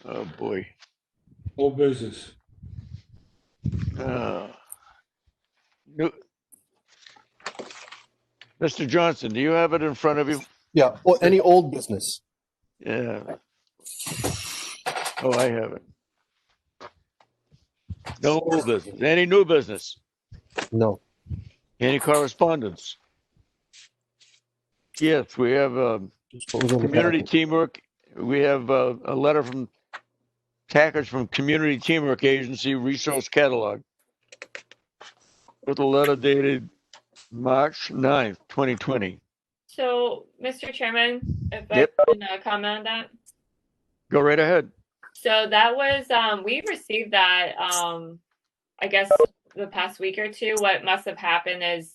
Oh, boy. Old business. Mr. Johnson, do you have it in front of you? yeah, or any old business. Yeah. Oh, I have it. No old business. Any new business? No. Any correspondence? Yes, we have Just what was on the community packet. teamwork. We have a letter from package from Community Teamwork Agency Resource Catalog with a letter dated March 9th, 2020. So, Mr. Chairman, if Yep. I can comment on that. Go right ahead. So that was, we received that, I guess the past week or two. What must have happened is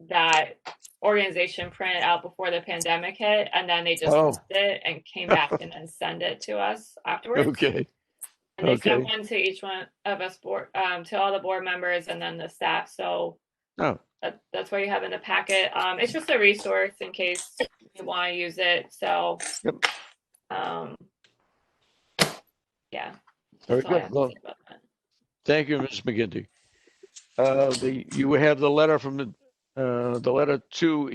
that organization printed out before the pandemic hit, and then they just Oh. did it and came back and then send it to us afterwards. Okay. And they sent Okay. one to each one of us to all the board members and then the staff. So Oh, that's why you have in the packet. It's just a resource in case you want to use it. So, Yep. Yeah. very That's all I good. have to Well, say about that. thank you, Ms. McGinty. You have the letter from the letter to an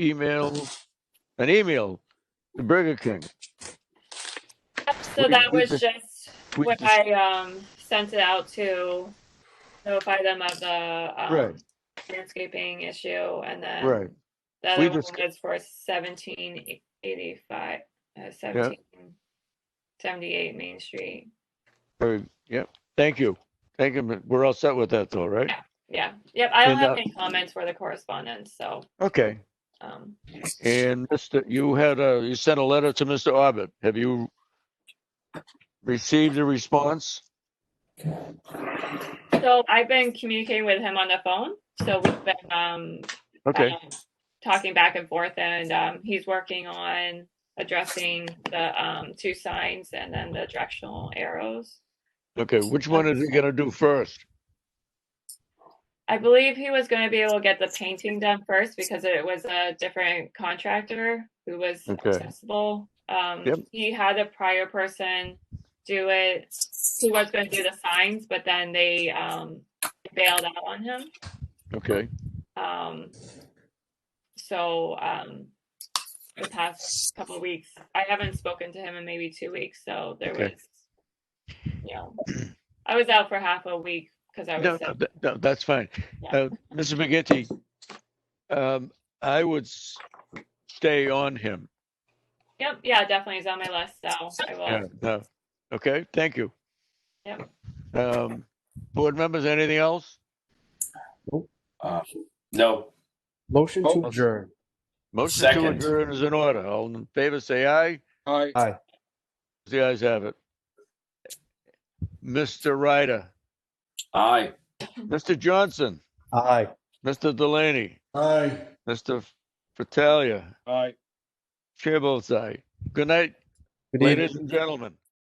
email to Burger King. So that was just we when just- I sent it out to notify them of the Right. landscaping issue, and then Right. the other We one just- was for 1785, 1778 Main Street. Yep. Thank you. Thank you. We're all set with that though, right? Yeah. Yep. I don't And, have any comments for the correspondence. So, Okay. um, And you sent a letter to Mr. Orbit. Have you received a response? so I've been communicating with him on the phone. So we've been Okay. talking back and forth, and he's working on addressing the 2 signs and then the directional arrows. Okay. Which one is he gonna do first? I believe he was going to be able to get the painting done first because it was a different contractor who was Okay. accessible. Yep. He had a prior person do it. He was going to do the signs, but then they bailed out on him. Okay. So the past couple of weeks, I haven't spoken to him in maybe 2 weeks. So there Okay. was, I was out for half a week because I was sick. No, that's fine. Yeah. Mr. McGinty, I would stay on him. Yep. Yeah, definitely. He's on my list. So I will. Yeah. No. Okay. Thank you. Yep. Board members, anything else? No. Motion to adjourn. Motion Second. to adjourn is in order. All in favor, say aye. Aye. Aye. The ayes have it. Mr. Ryder, Aye. Mr. Johnson, Aye. Mr. Delaney, Aye. Mr. Fratalia, Aye. chair votes aye. Good night, Good evening. ladies and gentlemen.